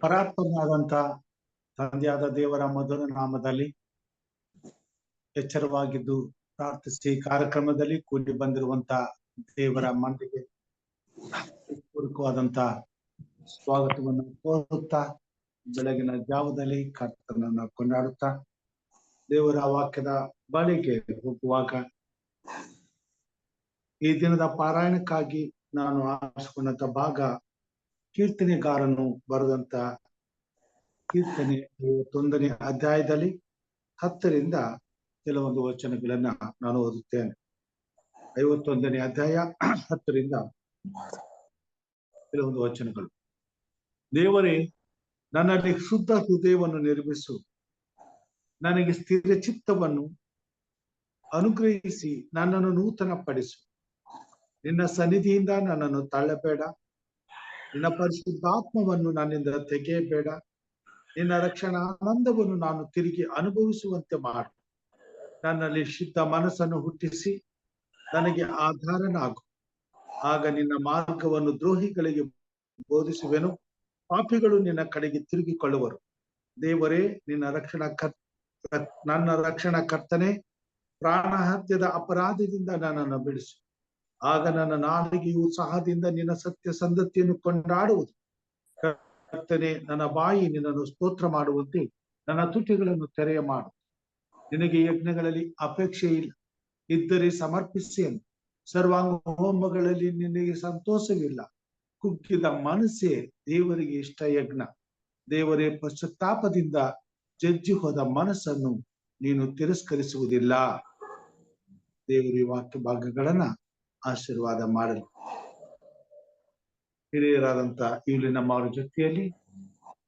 ಪರಾತ್ಮನಾದಂತ ತಂದೆಯಾದ ದೇವರ ಮಧುರ ನಾಮದಲ್ಲಿ ಎಚ್ಚರವಾಗಿದ್ದು ಪ್ರಾರ್ಥಿಸಿ ಕಾರ್ಯಕ್ರಮದಲ್ಲಿ ಕೂಡಿ ಬಂದಿರುವಂತ ದೇವರ ಮಂದಿಗೆ ಪೂರ್ವಕವಾದಂತ ಸ್ವಾಗತವನ್ನು ಕೋರುತ್ತಾ ಬೆಳಗಿನ ಜಾವದಲ್ಲಿ ಕರ್ತನನ್ನ ಕೊಂಡಾಡುತ್ತಾ ದೇವರ ವಾಕ್ಯದ ಬಳಿಗೆ ಹೋಗುವಾಗ ಈ ದಿನದ ಪಾರಾಯಣಕ್ಕಾಗಿ ನಾನು ಆರಿಸಿಕೊಂಡಂತ ಭಾಗ ಕೀರ್ತನೆಗಾರನು ಬರೆದಂತ ಕೀರ್ತನೆ 51ನೇ ಅಧ್ಯಾಯದಲ್ಲಿ 10ರಿಂದ ಕೆಲವೊಂದು ವಚನಗಳನ್ನ ನಾನು ಓದುತ್ತೇನೆ. 51ನೇ ಅಧ್ಯಾಯ 10ರಿಂದ ಕೆಲವೊಂದು ವಚನಗಳು. ದೇವರೇ, ನನ್ನಲ್ಲಿ ಶುದ್ಧ ಹೃದಯವನ್ನು ನಿರ್ಮಿಸು, ನನಗೆ ಸ್ಥಿರ ಚಿತ್ತವನ್ನು ಅನುಗ್ರಹಿಸಿ ನನ್ನನ್ನು ನೂತನ ಪಡಿಸು. ನಿನ್ನ ಸನ್ನಿಧಿಯಿಂದ ನನ್ನನ್ನು ತಳ್ಳಬೇಡ, ನಿನ್ನ ಪರಿಶುದ್ಧಾತ್ಮವನ್ನು ನನ್ನಿಂದ ತೆಗೆಯಬೇಡ. ನಿನ್ನ ರಕ್ಷಣಾ ಆನಂದವನ್ನು ನಾನು ತಿರುಗಿ ಅನುಭವಿಸುವಂತೆ ಮಾಡು. ನನ್ನಲ್ಲಿ ಶುದ್ಧ ಮನಸ್ಸನ್ನು ಹುಟ್ಟಿಸಿ ನನಗೆ ಆಧಾರನಾಗು. ಆಗ ನಿನ್ನ ಮಾರ್ಗವನ್ನು ದ್ರೋಹಿಗಳಿಗೆ ಬೋಧಿಸುವೆನು, ಪಾಪಿಗಳು ನಿನ್ನ ಕಡೆಗೆ ತಿರುಗಿಕೊಳ್ಳುವರು. ದೇವರೇ, ನನ್ನ ರಕ್ಷಣಾ ಕರ್ತನೆ, ಪ್ರಾಣಹತ್ಯದ ಅಪರಾಧದಿಂದ ನನ್ನನ್ನು ಬಿಡಿಸು. ಆಗ ನನ್ನ ನಾಲಿಗೆಯು ಉತ್ಸಾಹದಿಂದ ನಿನ್ನ ಸತ್ಯ ಸಂಧತೆಯನ್ನು ಕೊಂಡಾಡುವುದು. ಕರ್ತನೆ, ನನ್ನ ಬಾಯಿ ನಿನ್ನನ್ನು ಸ್ತೋತ್ರ ಮಾಡುವಂತೆ ನನ್ನ ತುಟಿಗಳನ್ನು ತೆರೆಯ ಮಾಡು. ನಿನಗೆ ಯಜ್ಞಗಳಲ್ಲಿ ಅಪೇಕ್ಷೆ ಇಲ್ಲ, ಇದ್ದರೆ ಸಮರ್ಪಿಸೇನು. ಸರ್ವಾಂಗ ಹೋಮಗಳಲ್ಲಿ ನಿನಗೆ ಸಂತೋಷವಿಲ್ಲ. ಕುಗ್ಗಿದ ಮನಸ್ಸೇ ದೇವರಿಗೆ ಇಷ್ಟ ಯಜ್ಞ. ದೇವರೇ, ಪಶ್ಚಾತ್ತಾಪದಿಂದ ಜಜ್ಜಿ ಹೋದ ಮನಸ್ಸನ್ನು ನೀನು ತಿರಸ್ಕರಿಸುವುದಿಲ್ಲ. ದೇವರ ವಾಕ್ಯ ಭಾಗಗಳನ್ನ ಆಶೀರ್ವಾದ ಮಾಡಲಿ. ಹಿರಿಯರಾದಂತ ಇಲ್ಲಿ ನಮ್ಮವರ ಜೊತೆಯಲ್ಲಿ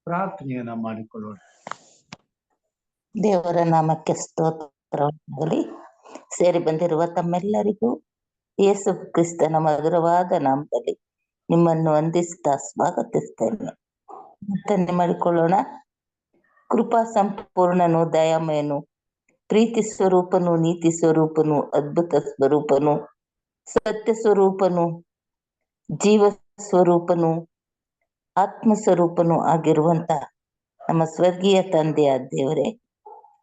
ಪ್ರಾರ್ಥನೆಯನ್ನ ಮಾಡಿಕೊಳ್ಳೋಣ. ದೇವರ ನಾಮಕ್ಕೆ ಸ್ತೋತ್ರವಾಗಲಿ. ಸೇರಿ ಬಂದಿರುವ ತಮ್ಮೆಲ್ಲರಿಗೂ ಯೇಸು ಕ್ರಿಸ್ತನ ಮಧುರವಾದ ನಾಮದಲ್ಲಿ ನಿಮ್ಮನ್ನು ವಂದಿಸ್ತಾ ಸ್ವಾಗತಿಸ್ತೇನೆ. ಪ್ರಾರ್ಥನೆ ಮಾಡಿಕೊಳ್ಳೋಣ. ಕೃಪಾ ಸಂಪೂರ್ಣನು, ದಯಾಮಯನು, ಪ್ರೀತಿ ಸ್ವರೂಪನು, ನೀತಿ ಸ್ವರೂಪನು, ಅದ್ಭುತ ಸ್ವರೂಪನು, ಸತ್ಯ ಸ್ವರೂಪನು, ಜೀವ ಸ್ವರೂಪನು, ಆತ್ಮ ಸ್ವರೂಪನು ಆಗಿರುವಂತ ನಮ್ಮ ಸ್ವರ್ಗೀಯ ತಂದೆಯ ದೇವರೇ,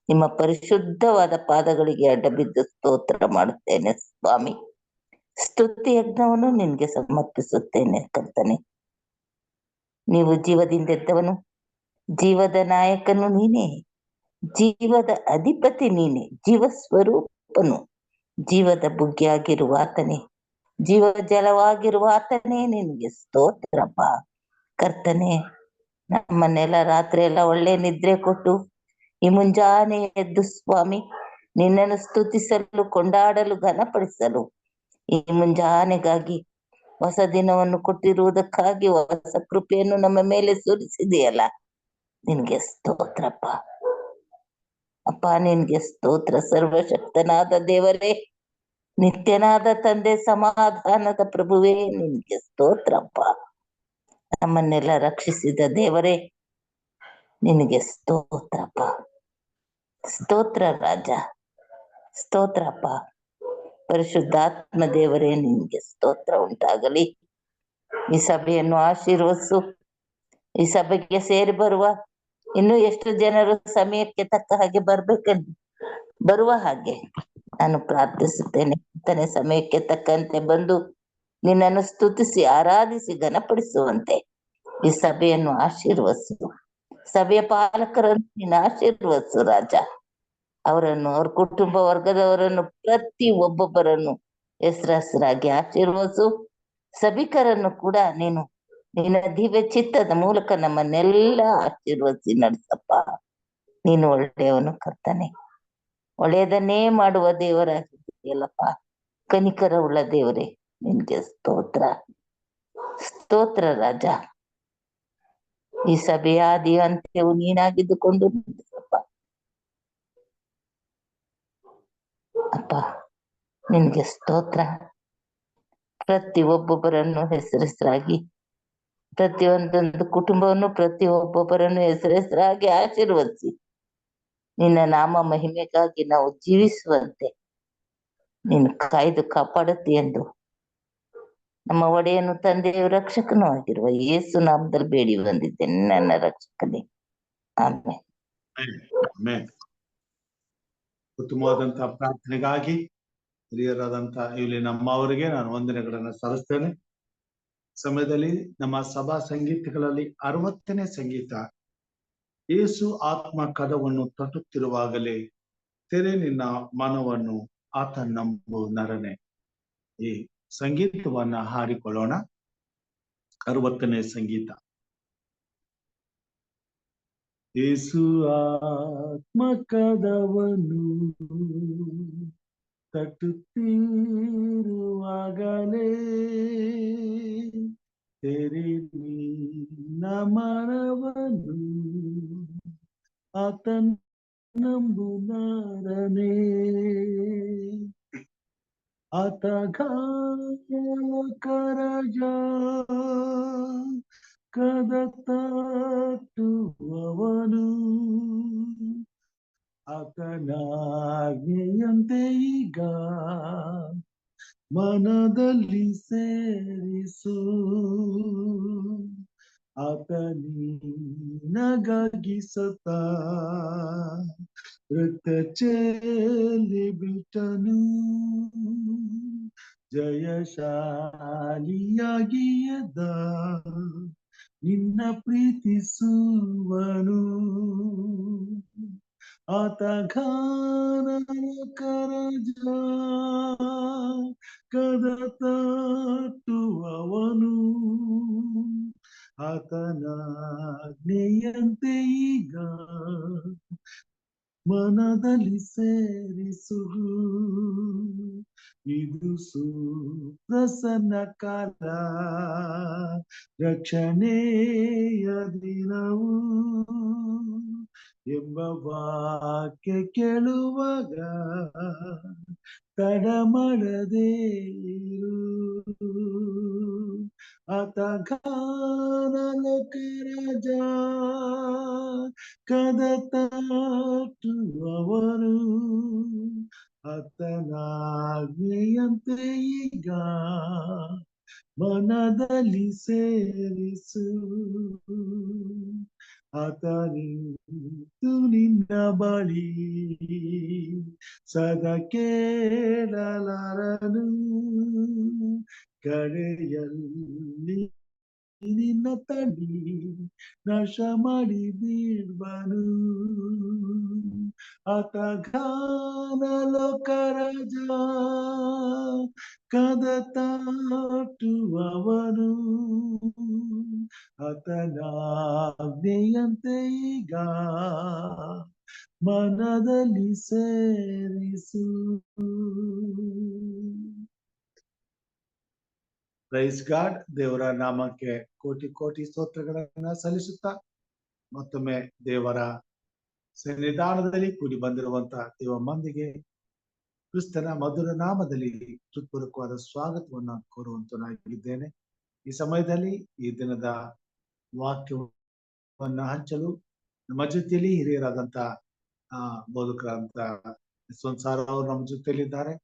ನಿಮ್ಮ ಪರಿಶುದ್ಧವಾದ ಪಾದಗಳಿಗೆ ಅಡ್ಡಬಿದ್ದು ಸ್ತೋತ್ರ ಮಾಡುತ್ತೇನೆ ಸ್ವಾಮಿ. ಸ್ತುತಿ ಯಜ್ಞವನ್ನು ನಿನ್ಗೆ ಸಮರ್ಪಿಸುತ್ತೇನೆ ಕರ್ತನೆ. ನೀವು ಜೀವದಿಂದೆದ್ದವನು, ಜೀವದ ನಾಯಕನು ನೀನೇ, ಜೀವದ ಅಧಿಪತಿ ನೀನೆ, ಜೀವ ಸ್ವರೂಪನು, ಜೀವದ ಬುಗ್ಗಿಯಾಗಿರುವ ಆತನೇ, ಜೀವ ಜಲವಾಗಿರುವ ಆತನೇ, ನಿನ್ಗೆ ಸ್ತೋತ್ರಪ್ಪ ಕರ್ತನೆ. ನಮ್ಮನ್ನೆಲ್ಲ ರಾತ್ರಿ ಎಲ್ಲ ಒಳ್ಳೆ ನಿದ್ರೆ ಕೊಟ್ಟು ಈ ಮುಂಜಾನೆ ಎದ್ದು ಸ್ವಾಮಿ ನಿನ್ನನ್ನು ಸ್ತುತಿಸಲು, ಕೊಂಡಾಡಲು, ಘನಪಡಿಸಲು ಈ ಮುಂಜಾನೆಗಾಗಿ ಹೊಸ ದಿನವನ್ನು ಕೊಟ್ಟಿರುವುದಕ್ಕಾಗಿ, ಹೊಸ ಕೃಪೆಯನ್ನು ನಮ್ಮ ಮೇಲೆ ಸುರಿಸಿದೆಯಲ್ಲ, ನಿನ್ಗೆ ಸ್ತೋತ್ರಪ್ಪ ಅಪ್ಪ. ನಿನ್ಗೆ ಸ್ತೋತ್ರ. ಸರ್ವಶಕ್ತನಾದ ದೇವರೇ, ನಿತ್ಯನಾದ ತಂದೆ, ಸಮಾಧಾನದ ಪ್ರಭುವೇ, ನಿನ್ಗೆ ಸ್ತೋತ್ರಪ್ಪ. ನಮ್ಮನ್ನೆಲ್ಲ ರಕ್ಷಿಸಿದ ದೇವರೇ, ನಿನಗೆ ಸ್ತೋತ್ರಪ್ಪ. ಸ್ತೋತ್ರ ರಾಜ, ಸ್ತೋತ್ರಪ್ಪ. ಪರಿಶುದ್ಧಾತ್ಮ ದೇವರೇ, ನಿನ್ಗೆ ಸ್ತೋತ್ರ ಉಂಟಾಗಲಿ. ಈ ಸಭೆಯನ್ನು ಆಶೀರ್ವದಿಸು. ಈ ಸಭೆಗೆ ಸೇರಿ ಬರುವ ಇನ್ನು ಎಷ್ಟು ಜನರು ಸಮಯಕ್ಕೆ ತಕ್ಕ ಹಾಗೆ ಬರುವ ಹಾಗೆ ನಾನು ಪ್ರಾರ್ಥಿಸುತ್ತೇನೆ. ತನ್ನ ಸಮಯಕ್ಕೆ ತಕ್ಕಂತೆ ಬಂದು ನಿನ್ನನ್ನು ಸ್ತುತಿಸಿ, ಆರಾಧಿಸಿ, ಘನಪಡಿಸುವಂತೆ ಈ ಸಭೆಯನ್ನು ಆಶೀರ್ವದಿಸು. ಸಭೆಯ ಪಾಲಕರನ್ನು ನೀನು ಆಶೀರ್ವದಿಸು ರಾಜ. ಅವರನ್ನು, ಅವ್ರ ಕುಟುಂಬ ವರ್ಗದವರನ್ನು, ಪ್ರತಿ ಒಬ್ಬೊಬ್ಬರನ್ನು ಹೆಸರಾಗಿ ಆಶೀರ್ವದಿಸು. ಸಭಿಕರನ್ನು ಕೂಡ ನೀನು ನಿನ್ನ ದಿವ್ಯ ಚಿತ್ತದ ಮೂಲಕ ನಮ್ಮನ್ನೆಲ್ಲ ಆಶೀರ್ವದಿಸಿ ನಡೆಸಪ್ಪ. ನೀನು ಒಳ್ಳೆಯವನು ಕರ್ತನೆ, ಒಳ್ಳೆಯದನ್ನೇ ಮಾಡುವ ದೇವರಾಗಿದೆಯಲ್ಲಪ್ಪ. ಕನಿಕರ ಉಳ್ಳ ದೇವರೇ, ನಿನ್ಗೆ ಸ್ತೋತ್ರ, ಸ್ತೋತ್ರ ರಾಜ. ಈ ಸಭೆಯ ಆದಿ ಅಂತ್ಯವು ನೀನಾಗಿದ್ದುಕೊಂಡು ನಡೆಸಪ್ಪ. ಅಪ್ಪ ನಿನ್ಗೆ ಸ್ತೋತ್ರ. ಒಬ್ಬೊಬ್ಬರನ್ನು ಹೆಸರಾಗಿ ಪ್ರತಿಯೊಂದೊಂದು ಕುಟುಂಬವನ್ನು ಒಬ್ಬೊಬ್ಬರನ್ನು ಹೆಸರಾಗಿ ಆಶೀರ್ವದಿಸಿ ನಿನ್ನ ನಾಮ ಮಹಿಮೆಗಾಗಿ ನಾವು ಜೀವಿಸುವಂತೆ ನೀನು ಕಾಯ್ದು ಕಾಪಾಡುತ್ತಿ ಎಂದು ನಮ್ಮ ಒಡೆಯನು ತಂದೆಯು ರಕ್ಷಕನೂ ಆಗಿರುವ ಯೇಸು ನಾಮದಲ್ಲಿ ಬೇಡಿ ಬಂದಿದ್ದೇನೆ ನನ್ನ ರಕ್ಷಕನೇ. ಆಮೇಲೆ ಉತ್ತಮವಾದಂತಹ ಪ್ರಾರ್ಥನೆಗಾಗಿ ಹಿರಿಯರಾದಂತಹ ಇಲ್ಲಿ ನಮ್ಮವರಿಗೆ ನಾನು ವಂದನೆಗಳನ್ನ ಸಲ್ಲಿಸ್ತೇನೆ. ಸಮಯದಲ್ಲಿ ನಮ್ಮ ಸಭಾ ಸಂಗೀತಗಳಲ್ಲಿ 60ನೇ ಸಂಗೀತ, ಯೇಸು ಆತ್ಮ ಕದವನ್ನು ತಟ್ಟುತ್ತಿರುವಾಗಲೇ ತೆರೆ ನಿನ್ನ ಮನವನ್ನು ಆತ ನಂಬು ನರನೆ. ಈ ಸಂಗೀತವನ್ನ ಹಾಡಿಕೊಳ್ಳೋಣ. 60ನೇ ಸಂಗೀತ. ಯೇಸು ಆತ್ಮ ಕದವನ್ನು ತಟ್ಟುತ್ತಿರುವಾಗಲೇ ತೆರೆ ನಿನ್ನ ಮನವನ್ನು ಆತ ನಂಬು ನರನೇ. ಆತ ಕರಜ ಕದ ತಟ್ಟುವವನು ಆತನಾಜ್ಞೆಯಂತೆ ಈಗ ಮನದಲ್ಲಿ ಸೇರಿಸು. ಆತ ನಿನಗಾಗಿ ಸತ ರಕ್ತ ಚೆಲ್ಲಿ ಬಿಟ್ಟನು, ಜಯಶಾಲಿಯಾಗಿ ಎದ್ದ ನಿನ್ನ ಪ್ರೀತಿಸುವನು. ಆತ ಕರಜ ಕದ ತಟ್ಟುವವನು ಆತನಾಜ್ಞೆಯಂತೆ ಈಗ ಮನದಲ್ಲಿ ಸೇರಿಸು. ಇದು ಸುಪ್ರಸನ್ನ ಕಾಲ, ರಕ್ಷಣೆಯ ದಿನವು ಎಂಬ ವಾಕ್ಯ ಕೇಳುವಾಗ ತಡ ಮಾಡದೇ ಇರು. ಆತ ಲೋಕರಾಜ ಕದ ತಟ್ಟುವವನು ಆತನಾಜ್ಞೆಯಂತೆ ಈಗ ಮನದಲ್ಲಿ ಸೇರಿಸು. ಆತ ನಿನ್ನ ಬಳಿ ಸದಾ ಕೇಳಲಾರನು, ಕಡೆಯಲ್ಲಿ ನಿನ್ನ ತಡಿ ನಾಶ ಮಾಡಿ ಬಿಡ್ಬನು. ಆತ ಲೋಕರಾಜ ಕದ ತಟ್ಟುವವನು ಆತನಾಜ್ಞೆಯಂತೆ ಈಗ ಮನದಲ್ಲಿ ಸೇರಿಸು. Praise God. ದೇವರ ನಾಮಕ್ಕೆ ಕೋಟಿ ಕೋಟಿ ಸ್ತೋತ್ರಗಳನ್ನ ಸಲ್ಲಿಸುತ್ತಾ ಮತ್ತೊಮ್ಮೆ ದೇವರ ಸನ್ನಿಧಾನದಲ್ಲಿ ಕೂಡಿ ಬಂದಿರುವಂತಹ ದೇವ ಮಂದಿಗೆ ಕ್ರಿಸ್ತನ ಮಧುರ ನಾಮದಲ್ಲಿ ಹೃತ್ಪೂರ್ವಕವಾದ ಸ್ವಾಗತವನ್ನ ಕೋರುವಂತನಾಗಿದ್ದೇನೆ. ಈ ಸಮಯದಲ್ಲಿ ಈ ದಿನದ ವಾಕ್ಯವನ್ನ ಹಂಚಲು ನಮ್ಮ ಜೊತೆಯಲ್ಲಿ ಹಿರಿಯರಾದಂತ ಬೋಧಕರಾದಂತ ಯಶವಂತ್ ಅವರು ನಮ್ಮ ಜೊತೆಯಲ್ಲಿದ್ದಾರೆ.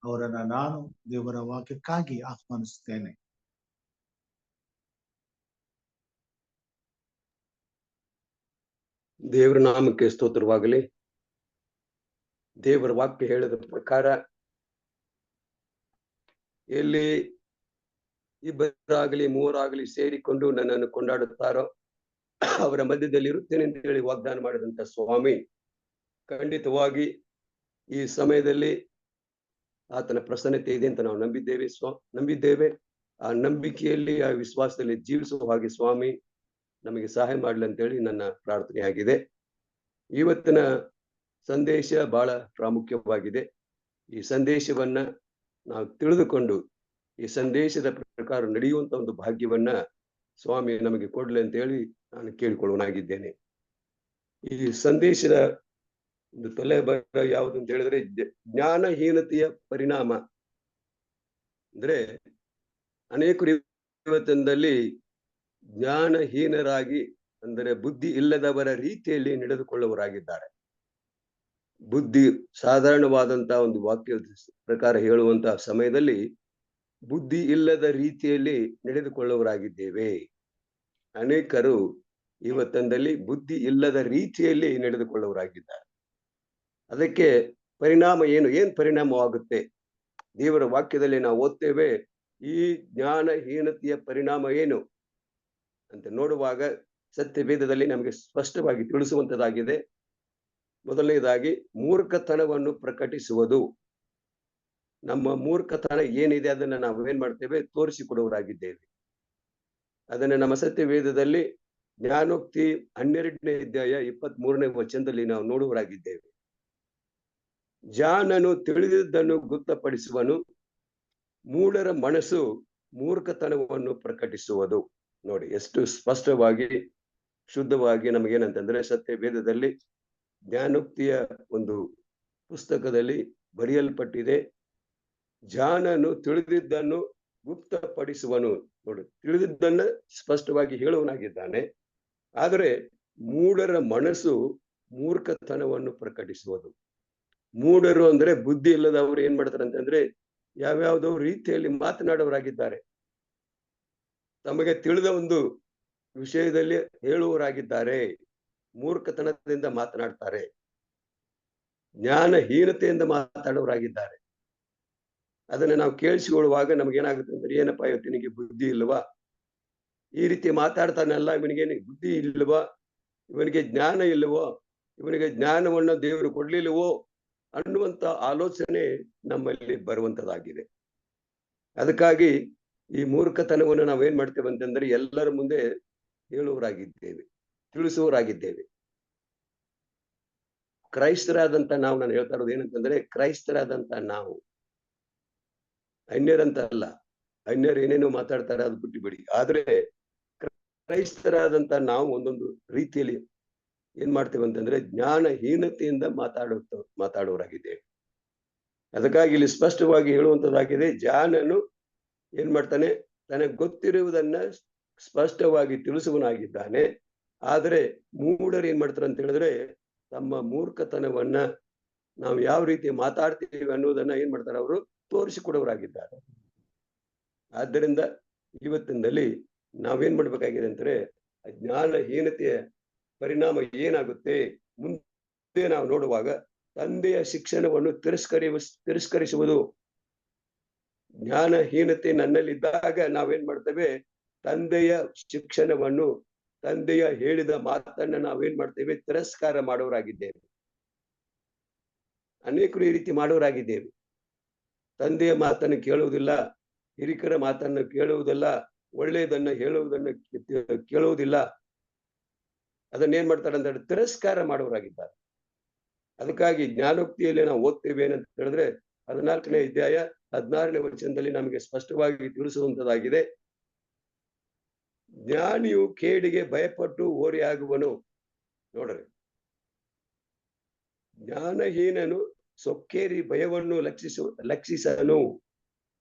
ಅವರನ್ನ ನಾನು ದೇವರ ವಾಕ್ಯಕ್ಕಾಗಿ ಆಹ್ವಾನಿಸುತ್ತೇನೆ. ದೇವರ ನಾಮಕ್ಕೆ ಸ್ತೋತ್ರವಾಗಲಿ. ದೇವರ ವಾಕ್ಯ ಹೇಳಿದ ಪ್ರಕಾರ ಎಲ್ಲಿ ಇಬ್ಬರಾಗಲಿ ಮೂವರಾಗಲಿ ಸೇರಿಕೊಂಡು ನನ್ನನ್ನು ಕೊಂಡಾಡುತ್ತಾರೋ ಅವರ ಮಧ್ಯದಲ್ಲಿ ಇರುತ್ತೇನೆ ಅಂತ ಹೇಳಿ ವಾಗ್ದಾನ ಮಾಡಿದಂತ ಸ್ವಾಮಿ ಖಂಡಿತವಾಗಿ ಈ ಸಮಯದಲ್ಲಿ ಆತನ ಪ್ರಸನ್ನತೆ ಇದೆ ಅಂತ ನಾವು ನಂಬಿದ್ದೇವೆ. ಆ ನಂಬಿಕೆಯಲ್ಲಿ ಆ ವಿಶ್ವಾಸದಲ್ಲಿ ಜೀವಿಸುವ ಹಾಗೆ ಸ್ವಾಮಿ ನಮಗೆ ಸಹಾಯ ಮಾಡಲಿ ಅಂತೇಳಿ ನನ್ನ ಪ್ರಾರ್ಥನೆಯಾಗಿದೆ. ಇವತ್ತಿನ ಸಂದೇಶ ಬಹಳ ಪ್ರಾಮುಖ್ಯವಾಗಿದೆ. ಈ ಸಂದೇಶವನ್ನ ನಾವು ತಿಳಿದುಕೊಂಡು ಈ ಸಂದೇಶದ ಪ್ರಕಾರ ನಡೆಯುವಂತ ಒಂದು ಭಾಗ್ಯವನ್ನ ಸ್ವಾಮಿ ನಮಗೆ ಕೊಡ್ಲಿ ಅಂತ ಹೇಳಿ ನಾನು ಕೇಳಿಕೊಳ್ಳುವನಾಗಿದ್ದೇನೆ. ಈ ಸಂದೇಶದ ಒಂದು ತಲೆ ಬರ ಯಾವುದು ಅಂತ ಹೇಳಿದ್ರೆ ಜ್ಞಾನಹೀನತೆಯ ಪರಿಣಾಮ. ಅಂದ್ರೆ ಅನೇಕರು ಇವತ್ತಿನಲ್ಲಿ ಜ್ಞಾನಹೀನರಾಗಿ, ಅಂದರೆ ಬುದ್ಧಿ ಇಲ್ಲದವರ ರೀತಿಯಲ್ಲಿ ನಡೆದುಕೊಳ್ಳುವವರಾಗಿದ್ದಾರೆ. ಬುದ್ಧಿ ಸಾಧಾರಣವಾದಂತಹ ಒಂದು ವಾಕ್ಯ ಪ್ರಕಾರ ಹೇಳುವಂತಹ ಸಮಯದಲ್ಲಿ ಬುದ್ಧಿ ಇಲ್ಲದ ರೀತಿಯಲ್ಲಿ ನಡೆದುಕೊಳ್ಳುವವರಾಗಿದ್ದೇವೆ. ಅನೇಕರು ಇವತ್ತಂದಲ್ಲಿ ಬುದ್ಧಿ ಇಲ್ಲದ ರೀತಿಯಲ್ಲಿ ನಡೆದುಕೊಳ್ಳುವವರಾಗಿದ್ದಾರೆ. ಅದಕ್ಕೆ ಪರಿಣಾಮ ಏನ್ ಪರಿಣಾಮವಾಗುತ್ತೆ? ದೇವರ ವಾಕ್ಯದಲ್ಲಿ ನಾವು ಓದ್ತೇವೆ, ಈ ಜ್ಞಾನಹೀನತೆಯ ಪರಿಣಾಮ ಏನು ಅಂತ ನೋಡುವಾಗ ಸತ್ಯವೇದದಲ್ಲಿ ನಮಗೆ ಸ್ಪಷ್ಟವಾಗಿ ತಿಳಿಸುವಂತದ್ದಾಗಿದೆ. ಮೊದಲನೇದಾಗಿ ಮೂರ್ಖತನವನ್ನು ಪ್ರಕಟಿಸುವುದು. ನಮ್ಮ ಮೂರ್ಖತನ ಏನಿದೆ ಅದನ್ನ ನಾವು ಏನ್ ಮಾಡ್ತೇವೆ? ತೋರಿಸಿಕೊಡುವವರಾಗಿದ್ದೇವೆ. ಅದನ್ನ ನಮ್ಮ ಸತ್ಯವೇದದಲ್ಲಿ ಜ್ಞಾನೋಕ್ತಿ 12ನೇ ಅಧ್ಯಾಯ 23ನೇ ವಚನದಲ್ಲಿ ನಾವು ನೋಡುವವರಾಗಿದ್ದೇವೆ. ಜಾಣನು ತಿಳಿದಿದ್ದನ್ನು ಗುಪ್ತಪಡಿಸುವನು, ಮೂಢರ ಮನಸ್ಸು ಮೂರ್ಖತನವನ್ನು ಪ್ರಕಟಿಸುವುದು. ನೋಡಿ ಎಷ್ಟು ಸ್ಪಷ್ಟವಾಗಿ ಶುದ್ಧವಾಗಿ ನಮಗೇನಂತಂದ್ರೆ ಸತ್ಯವೇದದಲ್ಲಿ ಜ್ಞಾನೋಕ್ತಿಯ ಒಂದು ಪುಸ್ತಕದಲ್ಲಿ ಬರೆಯಲ್ಪಟ್ಟಿದೆ. ಜಾಣನು ತಿಳಿದಿದ್ದನ್ನು ಗುಪ್ತಪಡಿಸುವನು. ನೋಡಿ, ತಿಳಿದಿದ್ದನ್ನ ಸ್ಪಷ್ಟವಾಗಿ ಹೇಳುವನಾಗಿದ್ದಾನೆ. ಆದರೆ ಮೂಢರ ಮನಸ್ಸು ಮೂರ್ಖತನವನ್ನು ಪ್ರಕಟಿಸುವುದು. ಮೂಢರು ಅಂದ್ರೆ ಬುದ್ಧಿ ಇಲ್ಲದವರು ಏನ್ ಮಾಡ್ತಾರೆ ಅಂತಂದ್ರೆ ಯಾವ್ಯಾವುದೋ ರೀತಿಯಲ್ಲಿ ಮಾತನಾಡೋರಾಗಿದ್ದಾರೆ. ತಮಗೆ ತಿಳಿದ ಒಂದು ವಿಷಯದಲ್ಲಿ ಹೇಳುವವರಾಗಿದ್ದಾರೆ. ಮೂರ್ಖತನದಿಂದ ಮಾತನಾಡ್ತಾರೆ, ಜ್ಞಾನಹೀನತೆಯಿಂದ ಮಾತಾಡೋರಾಗಿದ್ದಾರೆ. ಅದನ್ನ ನಾವು ಕೇಳಿಸಿಕೊಳ್ಳುವಾಗ ನಮ್ಗೇನಾಗುತ್ತೆ ಅಂದ್ರೆ, ಏನಪ್ಪಾ ಇವತ್ತಿನಿಗೆ ಬುದ್ಧಿ ಇಲ್ವಾ? ಈ ರೀತಿ ಮಾತಾಡ್ತಾನಲ್ಲ, ಇವನಿಗೇನು ಬುದ್ಧಿ ಇಲ್ವಾ? ಇವನಿಗೆ ಜ್ಞಾನ ಇಲ್ವೋ? ಇವನಿಗೆ ಜ್ಞಾನವನ್ನು ದೇವರು ಕೊಡ್ಲಿಲ್ವೋ ಅನ್ನುವಂತ ಆಲೋಚನೆ ನಮ್ಮಲ್ಲಿ ಬರುವಂತದ್ದಾಗಿದೆ. ಅದಕ್ಕಾಗಿ ಈ ಮೂರ್ಖತನವನ್ನು ನಾವೇನ್ ಮಾಡ್ತೇವೆ ಅಂತಂದ್ರೆ ಎಲ್ಲರ ಮುಂದೆ ಹೇಳುವವರಾಗಿದ್ದೇವೆ, ತಿಳಿಸುವವರಾಗಿದ್ದೇವೆ. ಕ್ರೈಸ್ತರಾದಂತ ನಾವು, ನಾನು ಹೇಳ್ತಾ ಇರೋದು ಏನಂತಂದ್ರೆ ಕ್ರೈಸ್ತರಾದಂತ ನಾವು, ಅನ್ಯರಂತ ಅಲ್ಲ. ಅನ್ಯರು ಏನೇನೋ ಮಾತಾಡ್ತಾರೆ, ಅದು ಬಿಟ್ಟು ಬಿಡಿ. ಆದ್ರೆ ಕ್ರೈಸ್ತರಾದಂತ ನಾವು ಒಂದೊಂದು ರೀತಿಯಲ್ಲಿ ಏನ್ ಮಾಡ್ತೇವೆ ಅಂತಂದ್ರೆ ಜ್ಞಾನಹೀನತೆಯಿಂದ ಮಾತಾಡುವವರಾಗಿದ್ದೇವೆ. ಅದಕ್ಕಾಗಿ ಇಲ್ಲಿ ಸ್ಪಷ್ಟವಾಗಿ ಹೇಳುವಂತದ್ದಾಗಿದೆ, ಜಾಣನು ಏನ್ ಮಾಡ್ತಾನೆ? ತನಗೆ ಗೊತ್ತಿರುವುದನ್ನ ಸ್ಪಷ್ಟವಾಗಿ ತಿಳಿಸುವನಾಗಿದ್ದಾನೆ. ಆದ್ರೆ ಮೂಢರು ಏನ್ ಮಾಡ್ತಾರೆ ಅಂತ ಹೇಳಿದ್ರೆ ತಮ್ಮ ಮೂರ್ಖತನವನ್ನ ನಾವು ಯಾವ ರೀತಿ ಮಾತಾಡ್ತೀವಿ ಅನ್ನೋದನ್ನ ಏನ್ ಮಾಡ್ತಾರೆ? ಅವರು ತೋರಿಸಿಕೊಡೋರಾಗಿದ್ದಾರೆ. ಆದ್ದರಿಂದ ಇವತ್ತಿನಲ್ಲಿ ನಾವೇನ್ ಮಾಡ್ಬೇಕಾಗಿದೆ ಅಂದ್ರೆ ಜ್ಞಾನಹೀನತೆಯ ಪರಿಣಾಮ ಏನಾಗುತ್ತೆ ಮುಂದೆ ನಾವು ನೋಡುವಾಗ, ತಂದೆಯ ಶಿಕ್ಷಣವನ್ನು ತಿರಸ್ಕರಿಸುವುದು. ಜ್ಞಾನಹೀನತೆ ನನ್ನಲ್ಲಿದ್ದಾಗ ನಾವೇನ್ ಮಾಡ್ತೇವೆ? ತಂದೆಯ ಶಿಕ್ಷಣವನ್ನು, ತಂದೆಯ ಹೇಳಿದ ಮಾತನ್ನ ನಾವೇನ್ ಮಾಡ್ತೇವೆ? ತಿರಸ್ಕಾರ ಮಾಡೋರಾಗಿದ್ದೇವೆ. ಅನೇಕರು ಈ ರೀತಿ ಮಾಡೋರಾಗಿದ್ದೇವೆ. ತಂದೆಯ ಮಾತನ್ನು ಕೇಳುವುದಿಲ್ಲ, ಹಿರಿಕರ ಮಾತನ್ನು ಕೇಳುವುದಿಲ್ಲ, ಒಳ್ಳೆಯದನ್ನ ಹೇಳುವುದನ್ನು ಕೇಳುವುದಿಲ್ಲ. ಅದನ್ನೇನ್ ಮಾಡ್ತಾರೆ ಅಂತ ಹೇಳಿದ್ರೆ ತಿರಸ್ಕಾರ ಮಾಡೋರಾಗಿದ್ದಾರೆ. ಅದಕ್ಕಾಗಿ ಜ್ಞಾನೋಕ್ತಿಯಲ್ಲಿ ನಾವು ಓದ್ತೇವೆ ಏನಂತ ಹೇಳಿದ್ರೆ 14ನೇ ಅಧ್ಯಾಯ 16ನೇ ವಚನದಲ್ಲಿ ನಮಗೆ ಸ್ಪಷ್ಟವಾಗಿ ತಿಳಿಸುವಂತದ್ದಾಗಿದೆ. ಜ್ಞಾನಿಯು ಕೇಡಿಗೆ ಭಯಪಟ್ಟು ಓರೆಯಾಗುವನು. ನೋಡ್ರಿ, ಜ್ಞಾನಹೀನನು ಸೊಕ್ಕೇರಿ ಭಯವನ್ನು ಲಕ್ಷಿಸನು.